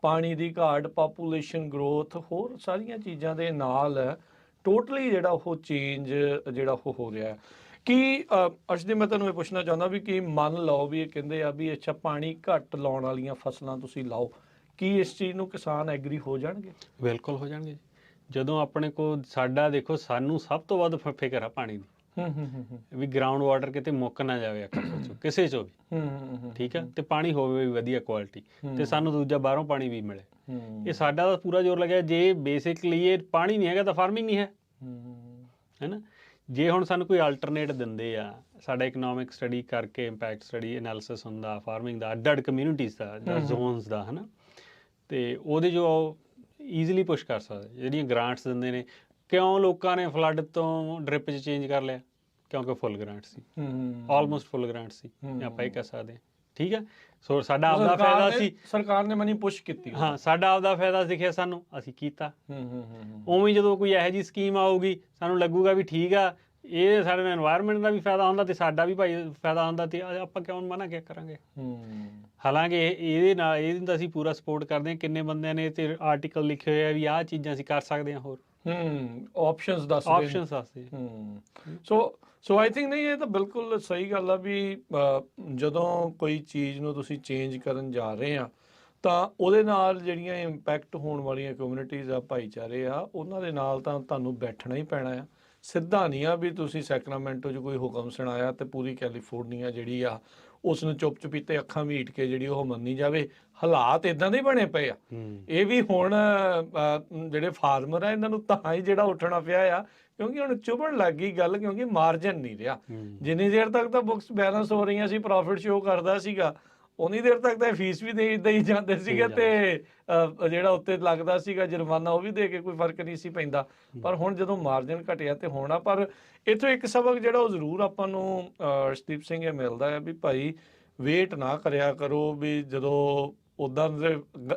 ਪਾਣੀ ਦੀ ਘਾਟ, ਪਾਪੂਲੇਸ਼ਨ ਗਰੋਥ, ਹੋਰ ਸਾਰੀਆਂ ਚੀਜ਼ਾਂ ਦੇ ਨਾਲ ਟੋਟਲੀ ਜਿਹੜਾ ਉਹ ਚੇਂਜ ਜਿਹੜਾ ਉਹ ਹੋ ਰਿਹਾ ਹੈ ਕਿ ਅਰਸ਼ਦੀਪ ਮੈਂ ਤੁਹਾਨੂੰ ਇਹ ਪੁੱਛਣਾ ਚਾਹੁੰਦਾ ਵੀ ਕਿ ਮੰਨ ਲਓ ਵੀ ਇਹ ਕਹਿੰਦੇ ਆ ਵੀ ਅੱਛਾ ਪਾਣੀ ਘੱਟ ਲਾਉਣ ਵਾਲੀਆਂ ਫਸਲਾਂ ਤੁਸੀਂ ਲਾਓ, ਕੀ ਇਸ ਚੀਜ਼ ਨੂੰ ਕਿਸਾਨ ਐਗਰੀ ਹੋ ਜਾਣਗੇ? ਬਿਲਕੁਲ ਹੋ ਜਾਣਗੇ ਜੀ। ਜਦੋਂ ਆਪਣੇ ਕੋਲ ਸਾਡਾ ਦੇਖੋ, ਸਾਨੂੰ ਸਭ ਤੋਂ ਵੱਧ ਫਿਕਰ ਆ ਪਾਣੀ ਦੀ, ਵੀ ਗਰਾਊਂਡ ਵਾਟਰ ਕਿਤੇ ਮੁੱਕ ਨਾ ਜਾਵੇ ਅੱਖਾਂ ਚੋਂ ਕਿਸੇ ਚੋਂ ਵੀ, ਠੀਕ ਹੈ, ਤੇ ਪਾਣੀ ਹੋਵੇ ਵੀ ਵਧੀਆ ਕੁਆਲਿਟੀ, ਤੇ ਸਾਨੂੰ ਦੂਜਾ ਬਾਹਰੋਂ ਪਾਣੀ ਵੀ ਮਿਲੇ। ਇਹ ਸਾਡਾ ਤਾਂ ਪੂਰਾ ਜ਼ੋਰ ਲੱਗਿਆ। ਜੇ ਬੇਸਿਕਲੀ ਇਹ ਪਾਣੀ ਨਹੀਂ ਹੈਗਾ ਤਾਂ ਫਾਰਮਿੰਗ ਨਹੀਂ ਹੈ ਨਾ। ਜੇ ਹੁਣ ਸਾਨੂੰ ਕੋਈ ਆਲਟਰਨੇਟ ਦਿੰਦੇ ਆ, ਸਾਡਾ ਇਕਨੋਮਿਕ ਸਟੱਡੀ ਕਰਕੇ ਇੰਪੈਕਟ ਸਟੱਡੀ ਐਨਾਲਿਸਿਸ ਹੁੰਦਾ ਫਾਰਮਿੰਗ ਦਾ, ਅੱਡ ਕਮਿਊਨਿਟੀਜ਼ ਦਾ ਜਾਂ ਜ਼ੋਨਸ ਦਾ, ਹੈ ਨਾ, ਤੇ ਉਹਦੇ ਜੋ ਈਜ਼ੀਲੀ ਪੁਸ਼ ਕਰ ਸਕਦੇ। ਜਿਹੜੀਆਂ ਗ੍ਰਾਂਟਸ ਦਿੰਦੇ ਨੇ, ਕਿਉਂ ਲੋਕਾਂ ਨੇ ਫਲੱਡ ਤੋਂ ਡ੍ਰਿਪ 'ਚ ਚੇਂਜ ਕਰ ਲਿਆ? ਕਿਉਂਕਿ ਫੁੱਲ ਗ੍ਰਾਂਟ ਸੀ, ਆਲਮੋਸਟ ਫੁੱਲ ਗ੍ਰਾਂਟ ਸੀ, ਆਪਾਂ ਇਹ ਕਹਿ ਸਕਦੇ ਹਾਂ, ਠੀਕ ਹੈ। ਸੋ ਸਾਡਾ ਆਪਦਾ ਫਾਇਦਾ ਸੀ, ਸਰਕਾਰ ਨੇ ਮਨੀ ਪੁਸ਼ ਕੀਤੀ, ਹਾਂ, ਸਾਡਾ ਆਪਦਾ ਫਾਇਦਾ ਦਿਖਿਆ ਸਾਨੂੰ, ਅਸੀਂ ਕੀਤਾ। ਉਵੇਂ ਜਦੋਂ ਕੋਈ ਇਹੋ ਜਿਹੀ ਸਕੀਮ ਆਊਗੀ, ਸਾਨੂੰ ਲੱਗੂਗਾ ਵੀ ਠੀਕ ਆ, ਇਹ ਸਾਡੇ ਐਨਵਾਇਰਨਮੈਂਟ ਦਾ ਵੀ ਫਾਇਦਾ ਹੁੰਦਾ ਤੇ ਸਾਡਾ ਵੀ ਭਾਈ ਫਾਇਦਾ ਹੁੰਦਾ, ਤੇ ਆਪਾਂ ਕਿਉਂ ਮਨਾ ਕਿਆ ਕਰਾਂਗੇ? ਹਾਲਾਂਕਿ ਇਹਦੇ ਨਾਲ ਇਹਦਾ ਅਸੀਂ ਪੂਰਾ ਸਪੋਰਟ ਕਰਦੇ ਹਾਂ। ਕਿੰਨੇ ਬੰਦਿਆਂ ਨੇ ਤੇ ਆਰਟੀਕਲ ਲਿਖੇ ਹੋਏ ਆ ਵੀ ਆਹ ਚੀਜ਼ਾਂ ਅਸੀਂ ਕਰ ਸਕਦੇ ਹਾਂ, ਹੋਰ ਆਪਸ਼ਨਸ ਦੱਸਦੇ। ਸੋ ਆਈ ਥਿੰਕ ਨਹੀਂ, ਇਹ ਤਾਂ ਬਿਲਕੁਲ ਸਹੀ ਗੱਲ ਆ ਵੀ ਜਦੋਂ ਕੋਈ ਚੀਜ਼ ਨੂੰ ਤੁਸੀਂ ਚੇਂਜ ਕਰਨ ਜਾ ਰਹੇ ਆ ਤਾਂ ਉਹਦੇ ਨਾਲ ਜਿਹੜੀਆਂ ਇੰਪੈਕਟ ਹੋਣ ਵਾਲੀਆਂ ਕਮਿਊਨਿਟੀਜ਼ ਆ, ਭਾਈਚਾਰੇ ਆ, ਉਹਨਾਂ ਦੇ ਨਾਲ ਤਾਂ ਤੁਹਾਨੂੰ ਬੈਠਣਾ ਹੀ ਪੈਣਾ ਆ। ਸਿੱਧਾ ਨਹੀਂ ਆ ਵੀ ਤੁਸੀਂ ਸੈਕਰਾਮੈਂਟੋ 'ਚ ਕੋਈ ਹੁਕਮ ਸੁਣਾਇਆ ਤੇ ਪੂਰੀ ਕੈਲੀਫੋਰਨੀਆ ਜਿਹੜੀ ਆ ਉਸ ਨੂੰ ਚੁੱਪ ਚੁਪੀਤੇ ਅੱਖਾਂ ਮੀਟ ਕੇ ਜਿਹੜੀ ਉਹ ਮੰਨੀ ਜਾਵੇ। ਹਾਲਾਤ ਇਦਾਂ ਦੇ ਬਣੇ ਪਏ ਆ। ਇਹ ਵੀ ਹੁਣ ਜਿਹੜੇ ਫਾਰਮਰ ਆ ਇਹਨਾਂ ਨੂੰ ਤਾਂ ਹੀ ਜਿਹੜਾ ਉੱਠਣਾ ਪਿਆ ਆ, ਕਿਉਂਕਿ ਹੁਣ ਚੁਭਣ ਲੱਗ ਗਈ ਗੱਲ, ਕਿਉਂਕਿ ਮਾਰਜਨ ਨਹੀਂ ਰਿਹਾ। ਜਿੰਨੀ ਦੇਰ ਤੱਕ ਤਾਂ ਬੁੱਕਸ ਬੈਲੈਂਸ ਹੋ ਰਹੀਆਂ ਸੀ, ਪ੍ਰੋਫਿਟ ਸ਼ੋ ਕਰਦਾ ਸੀਗਾ, ਉਨੀ ਦੇਰ ਤੱਕ ਤਾਂ ਫੀਸ ਵੀ ਦੇਈ ਜਾਂਦੇ ਸੀਗੇ ਤੇ ਜਿਹੜਾ ਉੱਤੇ ਲੱਗਦਾ ਸੀਗਾ ਜੁਰਮਾਨਾ, ਉਹ ਵੀ ਦੇ ਕੇ ਕੋਈ ਫਰਕ ਨਹੀਂ ਸੀ ਪੈਂਦਾ। ਪਰ ਹੁਣ ਜਦੋਂ ਮਾਰਜਨ ਘਟਿਆ ਤੇ ਹੋਣਾ, ਪਰ ਇੱਥੋਂ ਇੱਕ ਸਬਕ ਜਿਹੜਾ ਉਹ ਜ਼ਰੂਰ ਆਪਾਂ ਨੂੰ ਅਰਸ਼ਦੀਪ ਸਿੰਘ ਇਹ ਮਿਲਦਾ ਹੈ ਵੀ ਭਾਈ ਵੇਟ ਨਾ ਕਰਿਆ ਕਰੋ ਵੀ ਜਦੋਂ ਉੱਦਾਂ ਦੇ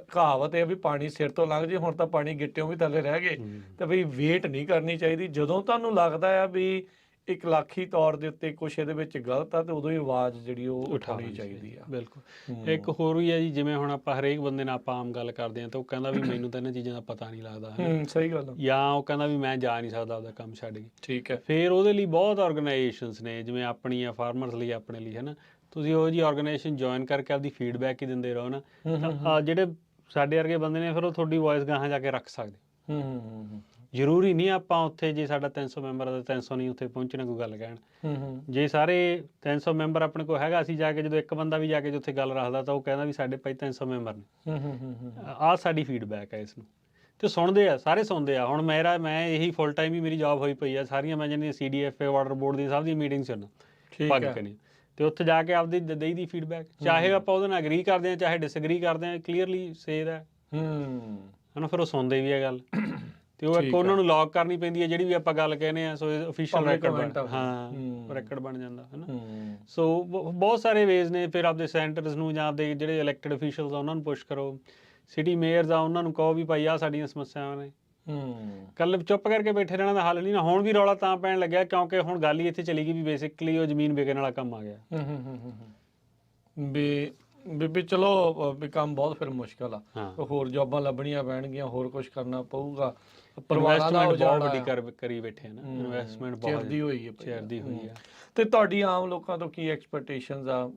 ਕਹਾਵਤ ਹੈ ਵੀ ਪਾਣੀ ਸਿਰ ਤੋਂ ਲੰਘ ਜੇ, ਹੁਣ ਤਾਂ ਪਾਣੀ ਗਿੱਟਿਓਂ ਵੀ ਥੱਲੇ ਰਹਿ ਗਏ, ਤੇ ਬਈ ਵੇਟ ਨਹੀਂ ਕਰਨੀ ਚਾਹੀਦੀ। ਜਦੋਂ ਤੁਹਾਨੂੰ ਲੱਗਦਾ ਆ ਵੀ ਇਕਲਾਖੀ ਤੌਰ ਦੇ ਉੱਤੇ ਕੁਛ ਇਹਦੇ ਵਿੱਚ ਗਲਤ ਆ, ਤੇ ਉਦੋਂ ਹੀ ਆਵਾਜ਼ ਜਿਹੜੀ ਉਹ ਉਠਾਉਣੀ ਚਾਹੀਦੀ ਆ। ਬਿਲਕੁਲ। ਇੱਕ ਹੋਰ ਵੀ ਹੈ ਜੀ, ਜਿਵੇਂ ਹੁਣ ਆਪਾਂ ਹਰੇਕ ਬੰਦੇ ਨਾਲ ਆਪਾਂ ਆਮ ਗੱਲ ਕਰਦੇ ਹਾਂ ਤਾਂ ਉਹ ਕਹਿੰਦਾ ਵੀ ਮੈਨੂੰ ਤਾਂ ਇਹਨਾਂ ਚੀਜ਼ਾਂ ਦਾ ਪਤਾ ਨਹੀਂ ਲੱਗਦਾ, ਸਹੀ ਗੱਲ ਆ, ਜਾਂ ਉਹ ਕਹਿੰਦਾ ਵੀ ਮੈਂ ਜਾ ਨਹੀਂ ਸਕਦਾ ਆਪਦਾ ਕੰਮ ਛੱਡ ਕੇ, ਠੀਕ ਹੈ। ਫਿਰ ਉਹਦੇ ਲਈ ਬਹੁਤ ਆਰਗੇਨਾਈਜੇਸ਼ਨਸ ਨੇ, ਜਿਵੇਂ ਆਪਣੀਆਂ ਫਾਰਮਰਸ ਲਈ, ਆਪਣੇ ਲਈ, ਹੈ ਨਾ। ਤੁਸੀਂ ਉਹੋ ਜਿਹੀ ਆਰਗੇਨਾਈਜੇਸ਼ਨ ਜੁਆਇਨ ਕਰਕੇ ਆਪਦੀ ਫੀਡਬੈਕ ਹੀ ਦਿੰਦੇ ਰਹੋ ਨਾ, ਤਾਂ ਜਿਹੜੇ ਸਾਡੇ ਵਰਗੇ ਬੰਦੇ ਨੇ ਫਿਰ ਉਹ ਤੁਹਾਡੀ ਵੌਇਸ ਗਾਹਾਂ ਜਾ ਕੇ ਰੱਖ ਸਕਦੇ। ਜ਼ਰੂਰੀ ਨਹੀਂ ਆਪਾਂ ਉੱਥੇ, ਜੇ ਸਾਡਾ 300 ਮੈਂਬਰ ਆ ਤਾਂ 300 ਨਹੀਂ ਉੱਥੇ ਪਹੁੰਚਣਾ ਕੋਈ ਗੱਲ ਕਹਿਣ। ਜੇ ਸਾਰੇ 300 ਮੈਂਬਰ ਆਪਣੇ ਕੋਲ ਹੈਗਾ, ਅਸੀਂ ਜਾ ਕੇ ਜਦੋਂ ਇੱਕ ਬੰਦਾ ਵੀ ਜਾ ਕੇ ਉੱਥੇ ਗੱਲ ਰੱਖਦਾ ਤਾਂ ਉਹ ਕਹਿੰਦਾ ਵੀ ਸਾਡੇ ਭਾਈ 300 ਮੈਂਬਰ ਨੇ, ਆਹ ਸਾਡੀ ਫੀਡਬੈਕ ਹੈ ਇਸ ਨੂੰ, ਤੇ ਸੁਣਦੇ ਆ, ਸਾਰੇ ਸੁਣਦੇ ਆ। ਹੁਣ ਮੈਂ ਇਹੀ ਫੁੱਲ ਟਾਈਮ ਹੀ ਮੇਰੀ ਜੌਬ ਹੋਈ ਪਈ ਆ, ਸਾਰੀਆਂ ਮੈਂ ਜਿਹੜੀਆਂ CDFA ਵਾਟਰ ਬੋਰਡ ਦੀ ਸਭ ਦੀਆਂ ਮੀਟਿੰਗਸ ਹਨ ਭੱਗ ਕੇ ਨਹੀਂ, ਤੇ ਉੱਥੇ ਜਾ ਕੇ ਆਪਦੀ ਦੇਈ ਦੀ ਫੀਡਬੈਕ, ਚਾਹੇ ਆਪਾਂ ਉਹਦੇ ਨਾਲ ਅਗਰੀ ਕਰਦੇ ਹਾਂ ਚਾਹੇ ਡਿਸਐਗਰੀ ਕਰਦੇ ਹਾਂ, ਕਲੀਅਰਲੀ ਸੇ ਦਾ ਹਨਾ। ਫਿਰ ਉਹ ਸੁਣਦੇ ਵੀ ਆ ਗੱਲ, ਤੇ ਉਹ ਇੱਕ ਉਹਨਾਂ ਨੂੰ ਲੌਕ ਕਰਨੀ ਪੈਂਦੀ ਹੈ ਜਿਹੜੀ ਵੀ ਆਪਾਂ ਗੱਲ ਕਹਿੰਦੇ ਆ। ਸੋ ਅਫੀਸ਼ੀਅਲ ਰੈਕਡ ਰੈਕਡ ਬਣ ਜਾਂਦਾ, ਹੈ ਨਾ। ਸੋ ਬਹੁਤ ਸਾਰੇ ਵੇਜ਼ ਨੇ। ਫਿਰ ਆਪਦੇ ਸੈਂਟਰਸ ਨੂੰ ਜਾਂ ਆਪਦੇ ਜਿਹੜੇ ਇਲੈਕਟਡ ਅਫੀਸ਼ੀਅਲਸ ਆ ਉਹਨਾਂ ਨੂੰ ਪੁਸ਼ ਕਰੋ, ਸਿਟੀ ਮੇਅਰਸ ਆ ਉਹਨਾਂ ਨੂੰ ਕਹੋ ਵੀ ਭਾਈ ਆਹ ਸਾਡੀਆਂ ਸਮੱਸਿਆਵਾਂ ਨੇ। ਕੱਲ ਚੁੱਪ ਕਰਕੇ ਬੈਠੇ ਰਹਿਣਾ ਦਾ ਹੱਲ ਨਹੀਂ ਨਾ। ਹੁਣ ਵੀ ਰੌਲਾ ਤਾਂ ਪੈਣ ਲੱਗਿਆ ਕਿਉਂਕਿ ਹੁਣ ਗੱਲ ਹੀ ਇੱਥੇ ਚਲੀ ਗਈ ਵੀ ਬੇਸਿਕਲੀ ਉਹ ਜ਼ਮੀਨ ਵਿਕਣ ਵਾਲਾ ਕੰਮ ਆ ਗਿਆ ਵੀ ਚਲੋ ਵੀ ਕੰਮ ਬਹੁਤ ਫਿਰ ਮੁਸ਼ਕਲ ਆ, ਹੋਰ ਜੌਬਾਂ ਲੱਭਣੀਆਂ ਪੈਣਗੀਆਂ, ਹੋਰ ਕੁਝ ਕਰਨਾ ਪਊਗਾ। ਪਰਿਵਾਰਾਂ ਦਾ ਬਹੁਤ ਵੱਡੀ ਕਰੀ ਬੈਠੇ ਨਾ, ਇਨਵੈਸਟਮੈਂਟ ਬਹੁਤ ਚਿਰਦੀ ਹੋਈ ਆ। ਤੇ ਤੁਹਾਡੀ ਆਮ ਲੋਕਾਂ ਤੋਂ ਕੀ ਐਕਸਪੈਕਟੇਸ਼ਨਸ ਆ?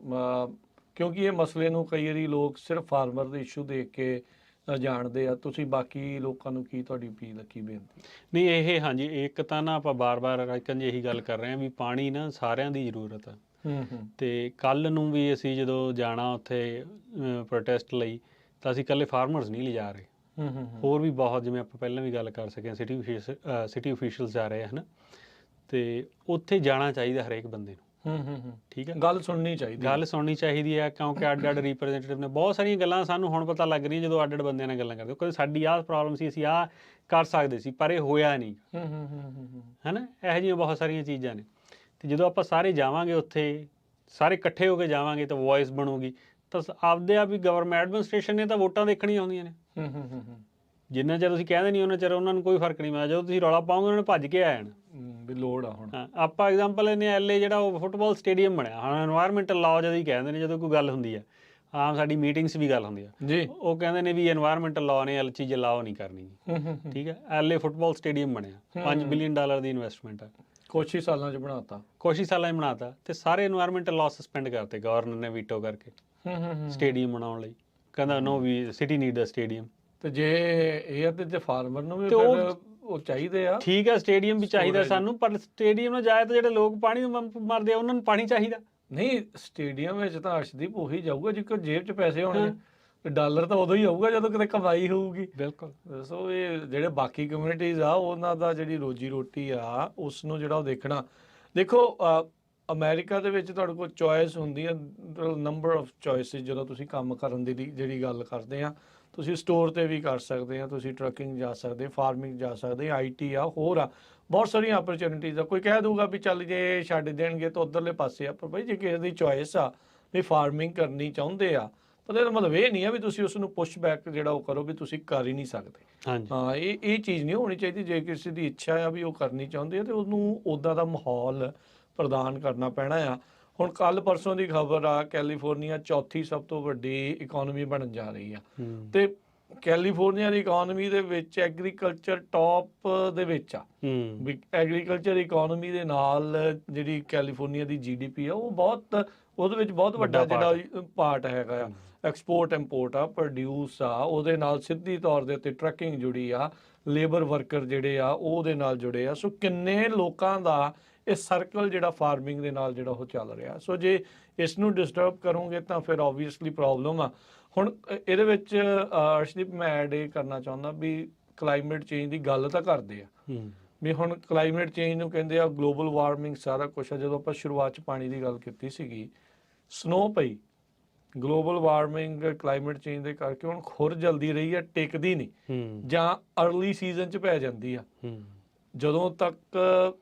ਕਿਉਂਕਿ ਇਹ ਮਸਲੇ ਨੂੰ ਕਈ ਵਾਰੀ ਲੋਕ ਸਿਰਫ ਫਾਰਮਰ ਦੇ ਇਸ਼ੂ ਦੇਖ ਕੇ ਜਾਣਦੇ ਆ, ਤੁਸੀਂ ਬਾਕੀ ਲੋਕਾਂ ਨੂੰ ਕੀ ਤੁਹਾਡੀ ਅਪੀਲ, ਕੀ ਬੇਨਤੀ? ਨਹੀਂ ਇਹ ਹਾਂਜੀ, ਇੱਕ ਤਾਂ ਨਾ ਆਪਾਂ ਬਾਰ-ਬਾਰ ਇਹੀ ਗੱਲ ਕਰ ਰਹੇ ਹਾਂ ਵੀ ਪਾਣੀ ਨਾ ਸਾਰਿਆਂ ਦੀ ਜ਼ਰੂਰਤ ਆ। ਤੇ ਕੱਲ ਨੂੰ ਵੀ ਅਸੀਂ ਜਦੋਂ ਜਾਣਾ ਉੱਥੇ ਪ੍ਰੋਟੈਸਟ ਲਈ ਤਾਂ ਅਸੀਂ ਇਕੱਲੇ ਫਾਰਮਰਸ ਨਹੀਂ ਲਿਜਾ ਰਹੇ, ਹੋਰ ਵੀ ਬਹੁਤ, ਜਿਵੇਂ ਆਪਾਂ ਪਹਿਲਾਂ ਵੀ ਗੱਲ ਕਰ ਸਕੇ ਹਾਂ, ਸਿਟੀ ਅਫੀਸ਼ੀਅਲਸ ਜਾ ਰਹੇ ਹਨ, ਤੇ ਉੱਥੇ ਜਾਣਾ ਚਾਹੀਦਾ ਹਰੇਕ ਬੰਦੇ ਨੂੰ। ਠੀਕ ਹੈ, ਗੱਲ ਸੁਣਨੀ ਚਾਹੀਦੀ ਹੈ ਕਿਉਂਕਿ ਅੱਡ ਰਿਪਰੈਜ਼ੈਂਟੇਟਿਵ ਨੇ ਬਹੁਤ ਸਾਰੀਆਂ ਗੱਲਾਂ ਸਾਨੂੰ ਹੁਣ ਪਤਾ ਲੱਗ ਰਹੀਆਂ ਜਦੋਂ ਅੱਡ ਬੰਦਿਆਂ ਨਾਲ ਗੱਲਾਂ ਕਰਦੇ, ਕਿਉਂਕਿ ਸਾਡੀ ਆਹ ਪ੍ਰੋਬਲਮ ਸੀ, ਅਸੀਂ ਆਹ ਕਰ ਸਕਦੇ ਸੀ ਪਰ ਇਹ ਹੋਇਆ ਨਹੀਂ, ਹੈ ਨਾ। ਇਹੋ ਜਿਹੀਆਂ ਬਹੁਤ ਸਾਰੀਆਂ ਚੀਜ਼ਾਂ ਨੇ। ਤੇ ਜਦੋਂ ਆਪਾਂ ਸਾਰੇ ਜਾਵਾਂਗੇ ਉੱਥੇ, ਸਾਰੇ ਇਕੱਠੇ ਹੋ ਕੇ ਜਾਵਾਂਗੇ ਤਾਂ ਵੌਇਸ ਬਣੂਗੀ, ਤਾਂ ਆਪਦੇ ਆਪ ਹੀ ਗਵਰਨਮੈਂਟ ਐਡਮਿਨਿਸਟ੍ਰੇਸ਼ਨ ਨੇ ਤਾਂ ਵੋਟਾਂ ਦੇਖਣੀਆਂ ਆਉਂਦੀਆਂ ਨੇ। ਜਿੰਨਾ ਚਿਰ ਤੁਸੀਂ ਕਹਿੰਦੇ ਨਹੀਂ ਉਹਨਾਂ ਚਿਰ ਉਹਨਾਂ ਨੂੰ ਕੋਈ ਫਰਕ ਨਹੀਂ ਪੈਂਦਾ। ਜਦੋਂ ਤੁਸੀਂ ਰੌਲਾ ਪਾਓਗੇ ਉਹਨਾਂ ਨੇ ਭੱਜ ਕੇ ਆ ਜਾਣਾ ਵੀ ਲੋੜ ਆ। ਹੁਣ ਆਪਾਂ ਐਗਜ਼ਾਮਪਲ ਲੈਂਦੇ ਹਾਂ, LA ਜਿਹੜਾ ਉਹ ਫੁੱਟਬਾਲ ਸਟੇਡੀਅਮ ਬਣਿਆ, ਹੁਣ ਐਨਵਾਇਰਮੈਂਟਲ ਲਾਅ ਜਦੋਂ ਹੀ ਕਹਿੰਦੇ ਨੇ ਜਦੋਂ ਕੋਈ ਗੱਲ ਹੁੰਦੀ ਹੈ, ਆਮ ਸਾਡੀ ਮੀਟਿੰਗਸ ਵੀ ਗੱਲ ਹੁੰਦੀ ਆ ਜੀ। ਉਹ ਕਹਿੰਦੇ ਨੇ ਵੀ এনवायरमेंटल ਲਾਅ ਨੇ ਇਹ ਚੀਜ਼ ਲਾਓ ਨਹੀਂ ਕਰਨੀ ਜੀ। ਠੀਕ ਹੈ, ਐਲਏ ਫੁੱਟਬਾਲ ਸਟੇਡੀਅਮ ਬਣਿਆ $5 ਬਿਲੀਅਨ ਦੀ ਇਨਵੈਸਟਮੈਂਟ ਹੈ, ਕੁਛ ਹੀ ਸਾਲਾਂ 'ਚ ਬਣਾਤਾ। ਕੁਛ ਹੀ ਸਾਲਾਂ 'ਚ ਬਣਾਤਾ ਤੇ ਸਾਰੇ এনवायरमेंटल ਲਾਅ ਸਸਪੈਂਡ ਕਰਤੇ ਗਵਰਨਰ ਨੇ ਵੀਟੋ ਕਰਕੇ ਸਟੇਡੀਅਮ ਬਣਾਉਣ ਲਈ। ਕਹਿੰਦਾ ਨੋ ਵੀ ਸਿਟੀ ਨੀਡ ਦਾ ਸਟੇਡੀਅਮ। ਤੇ ਜੇ ਇਹ ਤੇ ਫਾਰਮਰ ਨੂੰ ਵੀ ਤੇ ਫਿਰ ਉਹ ਚਾਹੀਦੇ ਆ। ਠੀਕ ਹੈ, ਸਟੇਡੀਅਮ ਵੀ ਚਾਹੀਦਾ Storage। ਸਾਨੂੰ, ਪਰ ਸਟੇਡੀਅਮ ਨਾਲ ਜਾਏ ਤਾਂ ਜਿਹੜੇ ਲੋਕ ਪਾਣੀ ਮਰਦੇ ਆ ਉਹਨਾਂ ਨੂੰ ਪਾਣੀ ਚਾਹੀਦਾ। ਨਹੀਂ, ਸਟੇਡੀਅਮ ਵਿੱਚ ਤਾਂ ਅਰਸ਼ਦੀਪ ਉਹੀ ਜਾਊਗਾ ਜਿੱਕੋ ਜੇਬ 'ਚ ਪੈਸੇ ਹੋਣਗੇ। ਡਾਲਰ ਤਾਂ ਉਦੋਂ ਹੀ ਆਊਗਾ ਜਦੋਂ ਕਿਤੇ ਕਮਾਈ ਹੋਊਗੀ। ਬਿਲਕੁਲ। ਸੋ ਇਹ ਜਿਹੜੇ ਬਾਕੀ ਕਮਿਊਨਿਟੀਜ਼ ਆ ਉਹਨਾਂ ਦਾ ਜਿਹੜੀ ਰੋਜੀ ਰੋਟੀ ਆ ਉਸ ਨੂੰ ਜਿਹੜਾ ਉਹ ਦੇਖਣਾ। ਦੇਖੋ ਅਮਰੀਕਾ ਦੇ ਵਿੱਚ ਤੁਹਾਡੇ ਕੋਲ ਚੋਇਸ ਹੁੰਦੀ ਆ, ਨੰਬਰ ਆਫ ਚੋਇਸਿਸ। ਜਦੋਂ ਤੁਸੀਂ ਕੰਮ ਕਰਨ ਦੀ ਜਿਹੜੀ ਗੱਲ ਕਰਦੇ ਆ, ਤੁਸੀਂ ਸਟੋਰ ਤੇ ਵੀ ਕਰ ਸਕਦੇ ਆ, ਤੁਸੀਂ ਟਰੱਕਿੰਗ ਜਾ ਸਕਦੇ, ਫਾਰਮਿੰਗ ਜਾ ਸਕਦੇ, IT ਆ, ਹੋਰ ਆ ਬਹੁਤ ਸਾਰੀਆਂ ਆਪਰਚੁਨਿਟੀਜ਼ ਆ। ਕੋਈ ਕਹਿ ਦਊਗਾ ਵੀ ਚੱਲ ਜੇ ਛੱਡ ਦੇਣਗੇ ਤਾਂ ਉਧਰਲੇ ਪਾਸੇ ਆ, ਪਰ ਬਈ ਜੇ ਕਿਸੇ ਦੀ ਚੋਇਸ ਆ ਵੀ ਫਾਰਮਿੰਗ ਕਰਨੀ ਚਾਹੁੰਦੇ ਆ, ਪਰ ਇਹਦਾ ਮਤਲਬ ਇਹ ਨਹੀਂ ਆ ਵੀ ਤੁਸੀਂ ਉਸ ਨੂੰ ਪੁਸ਼ ਬੈਕ ਜਿਹੜਾ ਉਹ ਕਰੋ ਵੀ ਤੁਸੀਂ ਕਰ ਹੀ ਨਹੀਂ ਸਕਦੇ। ਹਾਂ, ਇਹ ਚੀਜ਼ ਨਹੀਂ ਹੋਣੀ ਚਾਹੀਦੀ। ਜੇ ਕਿਸੇ ਦੀ ਇੱਛਾ ਆ ਵੀ ਉਹ ਕਰਨੀ ਚਾਹੁੰਦੇ ਆ ਤੇ ਉਹਨੂੰ ਉੱਦਾਂ ਦਾ ਮਾਹੌਲ ਪ੍ਰਦਾਨ ਕਰਨਾ ਪੈਣਾ ਆ। ਹੁਣ ਕੱਲ ਪਰਸੋਂ ਦੀ ਖਬਰ ਆ, ਕੈਲੀਫੋਰਨੀਆ ਚੌਥੀ ਸਭ ਤੋਂ ਵੱਡੀ ਇਕਨੋਮੀ ਬਣਨ ਜਾ ਰਹੀ ਆ ਤੇ ਕੈਲੀਫੋਰਨੀਆ ਦੀ ਇਕਨੋਮੀ ਦੇ ਵਿੱਚ ਐਗਰੀਕਲਚਰ ਟੌਪ ਦੇ ਵਿੱਚ ਆ। ਵੀ ਐਗਰੀਕਲਚਰ ਇਕਨੋਮੀ ਦੇ ਨਾਲ ਜਿਹੜੀ ਕੈਲੀਫੋਰਨੀਆ ਦੀ GDP ਆ ਉਹ ਬਹੁਤ, ਉਹਦੇ ਵਿੱਚ ਬਹੁਤ ਵੱਡਾ ਜਿਹੜਾ ਪਾਰਟ ਹੈਗਾ ਆ। ਐਕਸਪੋਰਟ ਇੰਪੋਰਟ ਆ, ਪ੍ਰੋਡਿਊਸ ਆ, ਉਹਦੇ ਨਾਲ ਸਿੱਧੀ ਤੌਰ ਦੇ ਉੱਤੇ ਟਰੱਕਿੰਗ ਜੁੜੀ ਆ, ਲੇਬਰ ਵਰਕਰ ਜਿਹੜੇ ਆ ਉਹਦੇ ਨਾਲ ਜੁੜੇ ਆ। ਸੋ ਕਿੰਨੇ ਲੋਕਾਂ ਦਾ ਇਹ ਸਰਕਲ ਜਿਹੜਾ ਫਾਰਮਿੰਗ ਦੇ ਨਾਲ ਜਿਹੜਾ ਉਹ ਚੱਲ ਰਿਹਾ। ਸੋ ਜੇ ਇਸ ਨੂੰ ਡਿਸਟਰਬ ਕਰੋਗੇ ਤਾਂ ਫਿਰ ਓਬਵੀਅਸਲੀ ਪ੍ਰੋਬਲਮ ਆ। ਹੁਣ ਇਹਦੇ ਵਿੱਚ ਅਰਸ਼ਦੀਪ ਮੈਂ ਐਡ ਇਹ ਕਰਨਾ ਚਾਹੁੰਦਾ ਵੀ ਕਲਾਈਮੇਟ ਚੇਂਜ ਦੀ ਗੱਲ ਤਾਂ ਕਰਦੇ ਆ ਵੀ ਹੁਣ ਕਲਾਈਮੇਟ ਚੇਂਜ ਨੂੰ ਕਹਿੰਦੇ ਆ ਗਲੋਬਲ ਵਾਰਮਿੰਗ ਸਾਰਾ ਕੁਛ ਆ। ਜਦੋਂ ਆਪਾਂ ਸ਼ੁਰੂਆਤ 'ਚ ਪਾਣੀ ਦੀ ਗੱਲ ਕੀਤੀ ਸੀਗੀ, ਸਨੋ ਪਈ, ਗਲੋਬਲ ਵਾਰਮਿੰਗ ਕਲਾਈਮੇਟ ਚੇਂਜ ਦੇ ਕਰਕੇ ਹੁਣ ਖੁਰ ਜਲਦੀ ਰਹੀ ਆ, ਟਿਕਦੀ ਨਹੀਂ ਜਾਂ ਅਰਲੀ ਸੀਜ਼ਨ 'ਚ ਪੈ ਜਾਂਦੀ ਆ। ਜਦੋਂ ਤੱਕ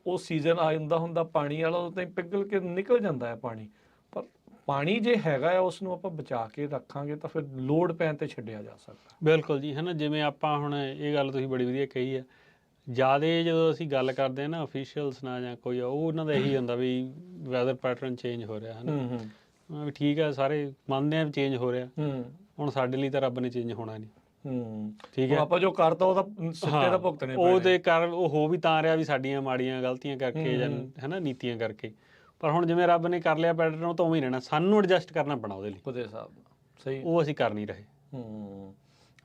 ਉਹ ਸੀਜ਼ਨ ਆ ਜਾਂਦਾ ਹੁੰਦਾ ਪਾਣੀ ਵਾਲਾ ਉਦੋਂ ਤਾਈਂ ਪਿਘਲ ਕੇ ਨਿਕਲ ਜਾਂਦਾ ਹੈ ਪਾਣੀ। ਪਰ ਪਾਣੀ ਜੇ ਹੈਗਾ ਆ ਉਸ ਨੂੰ ਆਪਾਂ ਬਚਾ ਕੇ ਰੱਖਾਂਗੇ ਤਾਂ ਫਿਰ ਲੋੜ ਪੈਣ ਤੇ ਛੱਡਿਆ ਜਾ ਸਕਦਾ। ਬਿਲਕੁਲ ਜੀ, ਹੈ ਨਾ। ਜਿਵੇਂ ਆਪਾਂ ਹੁਣ ਇਹ ਗੱਲ ਤੁਸੀਂ ਬੜੀ ਵਧੀਆ ਕਹੀ ਆ, ਜ਼ਿਆਦਾ ਜਦੋਂ ਅਸੀਂ ਗੱਲ ਕਰਦੇ ਹਾਂ ਨਾ ਅਫੀਸ਼ੀਅਲਸ ਨਾਲ ਜਾਂ ਕੋਈ, ਉਹ ਉਹਨਾਂ ਦਾ ਇਹੀ ਹੁੰਦਾ ਵੀ ਵੈਦਰ ਪੈਟਰਨ ਚੇਂਜ ਹੋ ਰਿਹਾ, ਹੈ ਨਾ। ਵੀ ਠੀਕ ਆ, ਸਾਰੇ ਮੰਨਦੇ ਆ ਵੀ ਚੇਂਜ ਹੋ ਰਿਹਾ। ਹੁਣ ਸਾਡੇ ਲਈ ਤਾਂ ਰੱਬ ਨੇ ਚੇਂਜ ਹੋਣਾ ਨਹੀਂ। ਠੀਕ ਹੈ, ਆਪਾਂ ਜੋ ਕਰਤਾ ਉਹਦਾ ਸਿੱਟੇ ਦਾ ਭੁਗਤਣੇ ਪੈਣੇ। ਉਹਦੇ ਕਾਰਨ ਉਹ ਹੋ ਵੀ ਤਾਂ ਰਿਹਾ ਵੀ ਸਾਡੀਆਂ ਮਾੜੀਆਂ ਗਲਤੀਆਂ ਕਰਕੇ ਜਾਂ ਹੈ ਨਾ ਨੀਤੀਆਂ ਕਰਕੇ। ਪਰ ਹੁਣ ਜਿਵੇਂ ਰੱਬ ਨੇ ਕਰ ਲਿਆ ਪੈਟਰਨ, ਉਹ ਤਾਂ ਉਵੇਂ ਹੀ ਰਹਿਣਾ, ਸਾਨੂੰ ਐਡਜਸਟ ਕਰਨਾ ਪੈਣਾ ਉਹਦੇ ਲਈ। ਉਹਦੇ ਹਿਸਾਬ ਨਾਲ ਸਹੀ, ਉਹ ਅਸੀਂ ਕਰ ਨਹੀਂ ਰਹੇ।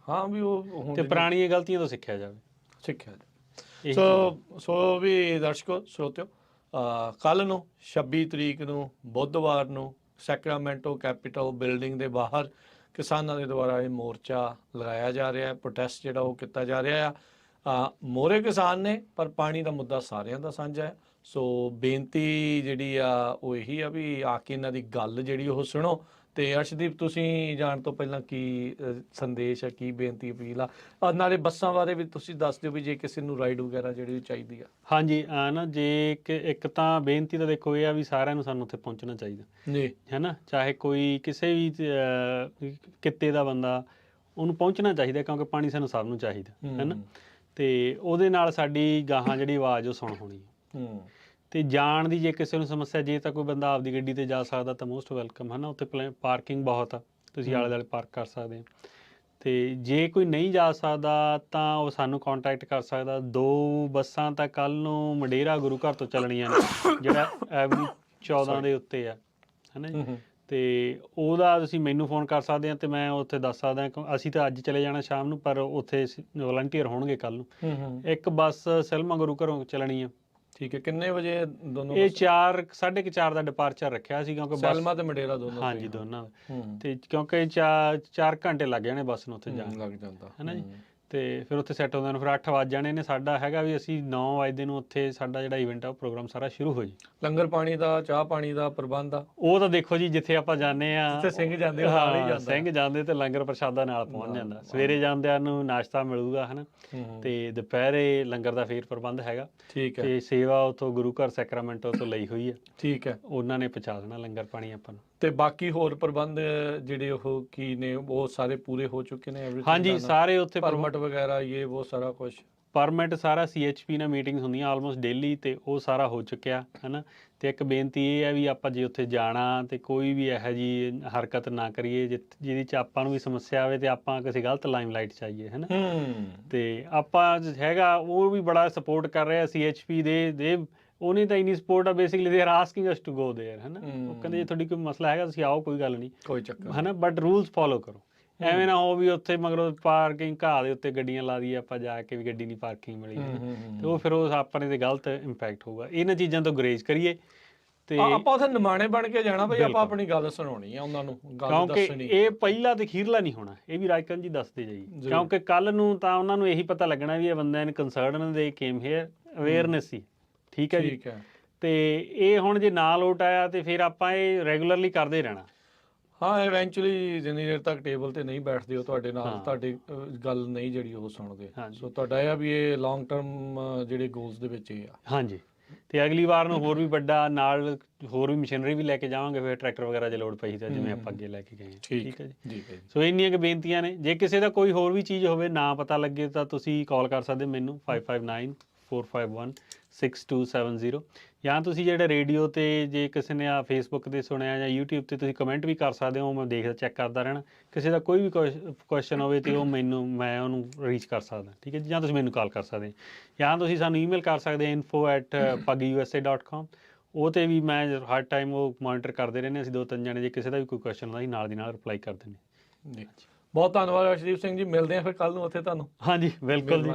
ਹਾਂ ਵੀ ਉਹ ਤੇ ਪੁਰਾਣੀਆਂ ਗਲਤੀਆਂ ਤੋਂ ਸਿੱਖਿਆ ਜਾਵੇ, ਸਿੱਖਿਆ ਜਾਵੇ। ਸੋ ਵੀ ਦਰਸ਼ਕੋ ਸਰੋਤਿਓ, ਕੱਲ ਨੂੰ 26 ਤਰੀਕ ਨੂੰ ਬੁੱਧਵਾਰ ਨੂੰ ਸੈਕਰਾਮੈਂਟੋ ਕੈਪੀਟਲ ਬਿਲਡਿੰਗ ਦੇ ਬਾਹਰ ਕਿਸਾਨਾਂ ਦੇ ਦੁਆਰਾ ਇਹ ਮੋਰਚਾ ਲਗਾਇਆ ਜਾ ਰਿਹਾ ਹੈ, ਪ੍ਰੋਟੈਸਟ ਜਿਹੜਾ ਉਹ ਕੀਤਾ ਜਾ ਰਿਹਾ ਆ। ਮੋਹਰੇ ਕਿਸਾਨ ਨੇ, ਪਰ ਪਾਣੀ ਦਾ ਮੁੱਦਾ ਸਾਰਿਆਂ ਦਾ ਸਾਂਝਾ ਹੈ। ਸੋ ਬੇਨਤੀ ਜਿਹੜੀ ਆ ਉਹ ਇਹੀ ਆ ਵੀ ਆ ਕੇ ਇਹਨਾਂ ਦੀ ਗੱਲ ਜਿਹੜੀ ਉਹ ਸੁਣੋ। ਤੇ ਅਰਸ਼ਦੀਪ, ਤੁਸੀਂ ਜਾਣ ਤੋਂ ਪਹਿਲਾਂ ਕੀ ਸੰਦੇਸ਼ ਹੈ, ਕੀ ਬੇਨਤੀ ਅਪੀਲ ਆ? ਨਾਲੇ ਬੱਸਾਂ ਬਾਰੇ ਵੀ ਤੁਸੀਂ ਦੱਸ ਦਿਓ ਵੀ ਜੇ ਕਿਸੇ ਨੂੰ ਰਾਈਡ ਵਗੈਰਾ ਜਿਹੜੀ ਚਾਹੀਦੀ ਆ। ਹਾਂਜੀ, ਨਾ ਜੇ ਇੱਕ ਤਾਂ ਬੇਨਤੀ ਤਾਂ ਦੇਖੋ ਇਹ ਆ ਵੀ ਸਾਰਿਆਂ ਨੂੰ ਸਾਨੂੰ ਉੱਥੇ ਪਹੁੰਚਣਾ ਚਾਹੀਦਾ ਜੀ, ਹੈ ਨਾ। ਚਾਹੇ ਕੋਈ ਕਿਸੇ ਵੀ ਕਿੱਤੇ ਦਾ ਬੰਦਾ, ਉਹਨੂੰ ਪਹੁੰਚਣਾ ਚਾਹੀਦਾ, ਕਿਉਂਕਿ ਪਾਣੀ ਸਾਨੂੰ ਸਭ ਨੂੰ ਚਾਹੀਦਾ, ਹੈ ਨਾ। ਤੇ ਉਹਦੇ ਨਾਲ ਸਾਡੀ ਗਾਹਾਂ ਜਿਹੜੀ ਆਵਾਜ਼ ਉਹ ਸੁਣ ਹੋਣੀ। ਤੇ ਜਾਣ ਦੀ ਜੇ ਕਿਸੇ ਨੂੰ ਸਮੱਸਿਆ, ਜੇ ਤਾਂ ਕੋਈ ਬੰਦਾ ਆਪਦੀ ਗੱਡੀ ਤੇ ਜਾ ਸਕਦਾ ਤਾਂ ਮੋਸਟ ਵੈਲਕਮ, ਹੈ ਨਾ। ਉੱਥੇ ਪਾਰਕਿੰਗ ਬਹੁਤ ਆ, ਤੁਸੀਂ ਆਲੇ ਦੁਆਲੇ ਪਾਰਕ ਕਰ ਸਕਦੇ ਹੋ। ਤੇ ਜੇ ਕੋਈ ਨਹੀਂ ਜਾ ਸਕਦਾ ਤਾਂ ਉਹ ਸਾਨੂੰ ਕੰਟੈਕਟ ਕਰ ਸਕਦਾ। 2 ਬੱਸਾਂ ਤਾਂ ਕੱਲ ਨੂੰ ਮੰਡੇਰਾ ਗੁਰੂ ਘਰ ਤੋਂ ਚੱਲਣੀਆਂ ਨੇ, ਜਿਹੜਾ ਐਵਰੀ 14 ਦੇ ਉੱਤੇ ਆ, ਹੈ ਨਾ ਜੀ। ਤੇ ਉਹਦਾ ਤੁਸੀਂ ਮੈਨੂੰ ਫੋਨ ਕਰ ਸਕਦੇ ਆ ਤੇ ਮੈਂ ਉੱਥੇ ਦੱਸ ਸਕਦਾ ਕਿ ਅਸੀਂ ਤਾਂ ਅੱਜ ਚਲੇ ਜਾਣਾ ਸ਼ਾਮ ਨੂੰ, ਪਰ ਉੱਥੇ ਵਲੰਟੀਅਰ ਹੋਣਗੇ ਕੱਲ ਨੂੰ। ਇੱਕ ਬੱਸ ਸਿਲਮਾ ਗੁਰੂ ਘਰੋਂ ਚੱਲਣੀ ਆ। ਠੀਕ ਹੈ, ਕਿੰਨੇ ਵਜੇ ਦੋਨੋਂ? ਇਹ 4, 4:30 ਦਾ ਡਿਪਾਰਚਰ ਰੱਖਿਆ ਸੀ, ਕਿਉਂਕਿ ਸੈਲਮਾ ਤੇ ਮੰਡੇਰਾ ਦੋਨੋਂ। ਹਾਂਜੀ, ਦੋਨਾਂ। ਤੇ ਕਿਉਂਕਿ 4 ਘੰਟੇ ਲੱਗ ਜਾਣੇ ਬੱਸ ਨੂੰ ਉੱਥੇ ਜਾਣ, ਲੱਗ ਜਾਂਦਾ, ਹੈ ਨਾ ਜੀ। ਤੇ ਫਿਰ ਉੱਥੇ ਸੈੱਟ ਹੁੰਦੇ ਨੂੰ ਫਿਰ 8 ਵੱਜ ਜਾਣੇ ਨੇ। ਸਾਡਾ ਹੈਗਾ ਵੀ ਅਸੀਂ 9 ਵਜੇ ਨੂੰ ਉੱਥੇ ਸਾਡਾ ਜਿਹੜਾ ਇਵੈਂਟ ਆ ਉਹ ਪ੍ਰੋਗਰਾਮ ਸਾਰਾ ਸ਼ੁਰੂ ਹੋ ਜੀ। ਲੰਗਰ ਪਾਣੀ ਦਾ, ਚਾਹ ਪਾਣੀ ਦਾ ਪ੍ਰਬੰਧ ਆ? ਉਹ ਤਾਂ ਦੇਖੋ ਜੀ, ਜਿੱਥੇ ਆਪਾਂ ਜਾਂਦੇ ਆ, ਜਿੱਥੇ ਸਿੰਘ ਜਾਂਦੇ ਨਾਲ ਹੀ ਜਾਂਦਾ, ਸਿੰਘ ਜਾਂਦੇ ਤੇ ਲੰਗਰ ਪ੍ਰਸ਼ਾਦਾ ਨਾਲ ਪਹੁੰਚ ਜਾਂਦਾ। ਸਵੇਰੇ ਜਾਂਦਿਆਂ ਨੂੰ ਨਾਸ਼ਤਾ ਮਿਲੂਗਾ, ਹੈ ਨਾ। ਤੇ ਦੁਪਹਿਰੇ ਲੰਗਰ ਦਾ ਫੇਰ ਪ੍ਰਬੰਧ ਹੈਗਾ। ਠੀਕ ਹੈ। ਤੇ ਸੇਵਾ ਉੱਥੋਂ ਗੁਰੂ ਘਰ ਸੈਕਰਾਮੈਂਟੋ ਤੋਂ ਲਈ ਹੋਈ ਹੈ। ਠੀਕ ਹੈ, ਉਹਨਾਂ ਨੇ ਪਹੁੰਚਾ ਦੇਣਾ ਲੰਗਰ ਪਾਣੀ ਆਪਾਂ ਨੂੰ। ਤੇ ਬਾਕੀ ਹੋਰ ਪ੍ਰਬੰਧ ਜਿਹੜੇ ਉਹ ਕੀ ਨੇ, ਉਹ ਸਾਰੇ ਪੂਰੇ ਹੋ ਚੁੱਕੇ ਨੇ? ਹਾਂਜੀ, ਸਾਰੇ ਉੱਥੇ ਪਰਮਿਟ ਵਗੈਰਾ ਇਹ ਉਹ ਸਾਰਾ ਕੁਝ? ਪਰਮਿਟ ਸਾਰਾ CHP ਨਾਲ ਮੀਟਿੰਗਸ ਹੁੰਦੀਆਂ ਆਲਮੋਸਟ ਡੇਲੀ, ਤੇ ਉਹ ਸਾਰਾ ਹੋ ਚੁੱਕਿਆ, ਹੈ ਨਾ। ਤੇ ਇੱਕ ਬੇਨਤੀ ਇਹ ਹੈ ਵੀ ਆਪਾਂ ਜੇ ਉੱਥੇ ਜਾਣਾ ਤੇ ਕੋਈ ਵੀ ਇਹੋ ਜਿਹੀ ਹਰਕਤ ਨਾ ਕਰੀਏ ਜਿਹਦੇ 'ਚ ਆਪਾਂ ਨੂੰ ਵੀ ਸਮੱਸਿਆ ਆਵੇ ਤੇ ਆਪਾਂ ਕਿਸੇ ਗਲਤ ਲਾਈਮਲਾਈਟ 'ਚ ਆਈਏ, ਹੈ ਨਾ। ਤੇ ਆਪਾਂ ਹੈਗਾ ਉਹ ਵੀ ਬੜਾ ਸਪੋਰਟ ਕਰ ਰਿਹਾ CHP ਦੇ ਉਹਨੇ ਤਾਂ ਇੰਨੀ ਸਪੋਰਟ ਆ, basically they are asking us to go there, ਹੈ ਨਾ। ਉਹ ਕਹਿੰਦੇ ਜੇ ਤੁਹਾਡੀ ਕੋਈ ਮਸਲਾ ਹੈਗਾ ਤੁਸੀਂ ਆਓ, ਕੋਈ ਗੱਲ ਨਹੀਂ, ਕੋਈ ਚੱਕਰ ਹੈ ਨਾ, ਬਟ ਰੂਲਸ ਫੋਲੋ ਕਰੋ। ਐਵੇਂ ਨਾ ਹੋ ਵੀ ਉੱਥੇ ਮਗਰੋਂ ਪਾਰਕਿੰਗ ਘਾਹ ਦੇ ਉੱਤੇ ਗੱਡੀਆਂ ਲਾ ਦਈਏ ਆਪਾਂ ਜਾ ਕੇ ਵੀ ਗੱਡੀ ਨਹੀਂ ਪਾਰਕਿੰਗ ਮਿਲੀ, ਤੇ ਉਹ ਫਿਰ ਉਹ ਆਪਣੇ ਤੇ ਗਲਤ ਇੰਪੈਕਟ ਹੋਊਗਾ। ਇਹਨਾਂ ਚੀਜ਼ਾਂ ਤੋਂ ਗੁਰੇਜ਼ ਕਰੀਏ ਤੇ ਆਪਾਂ ਉੱਥੇ ਨਿਮਾਣੇ ਬਣ ਕੇ ਜਾਣਾ ਬਈ, ਆਪਾਂ ਬਿਲਕੁਲ। ਆਪਣੀ ਗੱਲ ਸੁਣਾਉਣੀ ਆ ਉਹਨਾਂ ਨੂੰ, ਗੱਲ ਕਿਉਂਕਿ ਦੱਸਣੀ। ਇਹ ਪਹਿਲਾ ਤੇ ਅਖੀਰਲਾ ਨਹੀਂ ਹੋਣਾ, ਇਹ ਵੀ ਰਾਜਕਰਨ ਜੀ ਦੱਸਦੇ ਜਾਈ, ਕਿਉਂਕਿ ਕੱਲ ਨੂੰ ਤਾਂ ਉਹਨਾਂ ਨੂੰ ਇਹੀ ਪਤਾ ਲੱਗਣਾ ਵੀ ਇਹ ਬੰਦਿਆਂ ਨੇ ਕੰਸਰਨ ਦੇ ਕੇਮ ਹੇਅਰ ਅਵੇਅਰਨੈਸ ਸੀ, ਠੀਕ ਹੈ ਜੀ। ਠੀਕ ਹੈ। ਤੇ ਇਹ ਹੁਣ ਜੇ ਨਾ ਲੋਟ ਆਇਆ ਤੇ ਫਿਰ ਆਪਾਂ ਇਹ ਰੈਗੂਲਰਲੀ ਕਰਦੇ ਰਹਿਣਾ। ਹਾਂ, ਇਵੈਂਚੁਅਲੀ ਜਿੰਨੀ ਦੇਰ ਤੱਕ ਟੇਬਲ ਤੇ ਨਹੀਂ ਬੈਠਦੇ ਉਹ ਤੁਹਾਡੇ ਨਾਲ, ਹਾਂ। ਤੁਹਾਡੀ ਗੱਲ ਨਹੀਂ ਜਿਹੜੀ ਉਹ ਸੁਣਦੇ। ਹਾਂਜੀ। ਸੋ ਤੁਹਾਡਾ ਇਹ ਆ ਵੀ ਇਹ ਲੌਂਗ ਟਰਮ ਜਿਹੜੇ ਗੋਲਸ ਦੇ ਵਿੱਚ ਇਹ ਆ। ਹਾਂਜੀ, ਤੇ ਅਗਲੀ ਵਾਰ ਨੂੰ ਹੋਰ ਵੀ ਵੱਡਾ ਨਾਲ ਹੋਰ ਵੀ ਮਸ਼ੀਨਰੀ ਵੀ ਲੈ ਕੇ ਜਾਵਾਂਗੇ, ਫਿਰ ਟਰੈਕਟਰ ਵਗੈਰਾ ਜੇ ਲੋੜ ਪਈ ਤਾਂ ਜਿਵੇਂ ਆਪਾਂ ਅੱਗੇ ਲੈ ਕੇ ਗਏ ਹਾਂ। ਠੀਕ ਹੈ ਜੀ। ਠੀਕ ਹੈ ਜੀ। ਸੋ ਇੰਨੀਆਂ ਕੁ ਬੇਨਤੀਆਂ ਨੇ। ਜੇ ਕਿਸੇ ਦਾ ਕੋਈ ਹੋਰ ਵੀ ਚੀਜ਼ ਹੋਵੇ ਨਾ ਪਤਾ ਲੱਗੇ ਤਾਂ ਤੁਸੀਂ ਕਾਲ ਕਰ ਸਕਦੇ ਮੈਨੂੰ 5594516270, ਜਾਂ ਤੁਸੀਂ ਜਿਹੜਾ ਰੇਡੀਓ ਤੇ ਜੇ ਕਿਸੇ ਨੇ ਆ ਫੇਸਬੁੱਕ ਤੇ ਸੁਣਿਆ ਜਾਂ YouTube ਤੇ ਤੁਸੀਂ ਕਮੈਂਟ ਵੀ ਕਰ ਸਕਦੇ ਹੋ, ਮੈਂ ਦੇਖਦਾ ਚੈੱਕ ਕਰਦਾ ਰਹਿਣਾ। ਕਿਸੇ ਦਾ ਕੋਈ ਵੀ ਕੁਐਸਚਨ ਹੋਵੇ ਤੇ ਉਹ ਮੈਂ ਉਹਨੂੰ ਰੀਚ ਕਰ ਸਕਦਾ, ਠੀਕ ਹੈ ਜੀ। ਜਾਂ ਤੁਸੀਂ ਮੈਨੂੰ ਕਾਲ ਕਰ ਸਕਦੇ, ਜਾਂ ਤੁਸੀਂ ਸਾਨੂੰ ਈਮੇਲ ਕਰ ਸਕਦੇ info@pugusa.com। ਉਹ ਤੇ ਵੀ ਮੈਂ ਹਰ ਟਾਈਮ ਉਹ ਮੋਨੀਟਰ ਕਰਦੇ ਰਹਿੰਦੇ, ਅਸੀਂ 2-3 ਜਣੇ, ਜੇ ਕਿਸੇ ਦਾ ਵੀ ਕੋਈ ਕੁਐਸਚਨ ਹੁੰਦਾ ਅਸੀਂ ਨਾਲ ਦੀ ਨਾਲ ਰਿਪਲਾਈ ਕਰ ਦਿੰਦੇ। ਜੀ, ਬਹੁਤ ਧੰਨਵਾਦ ਅਰਸ਼ਦੀਪ ਸਿੰਘ ਜੀ, ਮਿਲਦੇ ਆ ਫਿਰ ਕੱਲ ਨੂੰ ਉੱਥੇ ਤੁਹਾਨੂੰ। ਹਾਂਜੀ ਬਿਲਕੁਲ ਜੀ।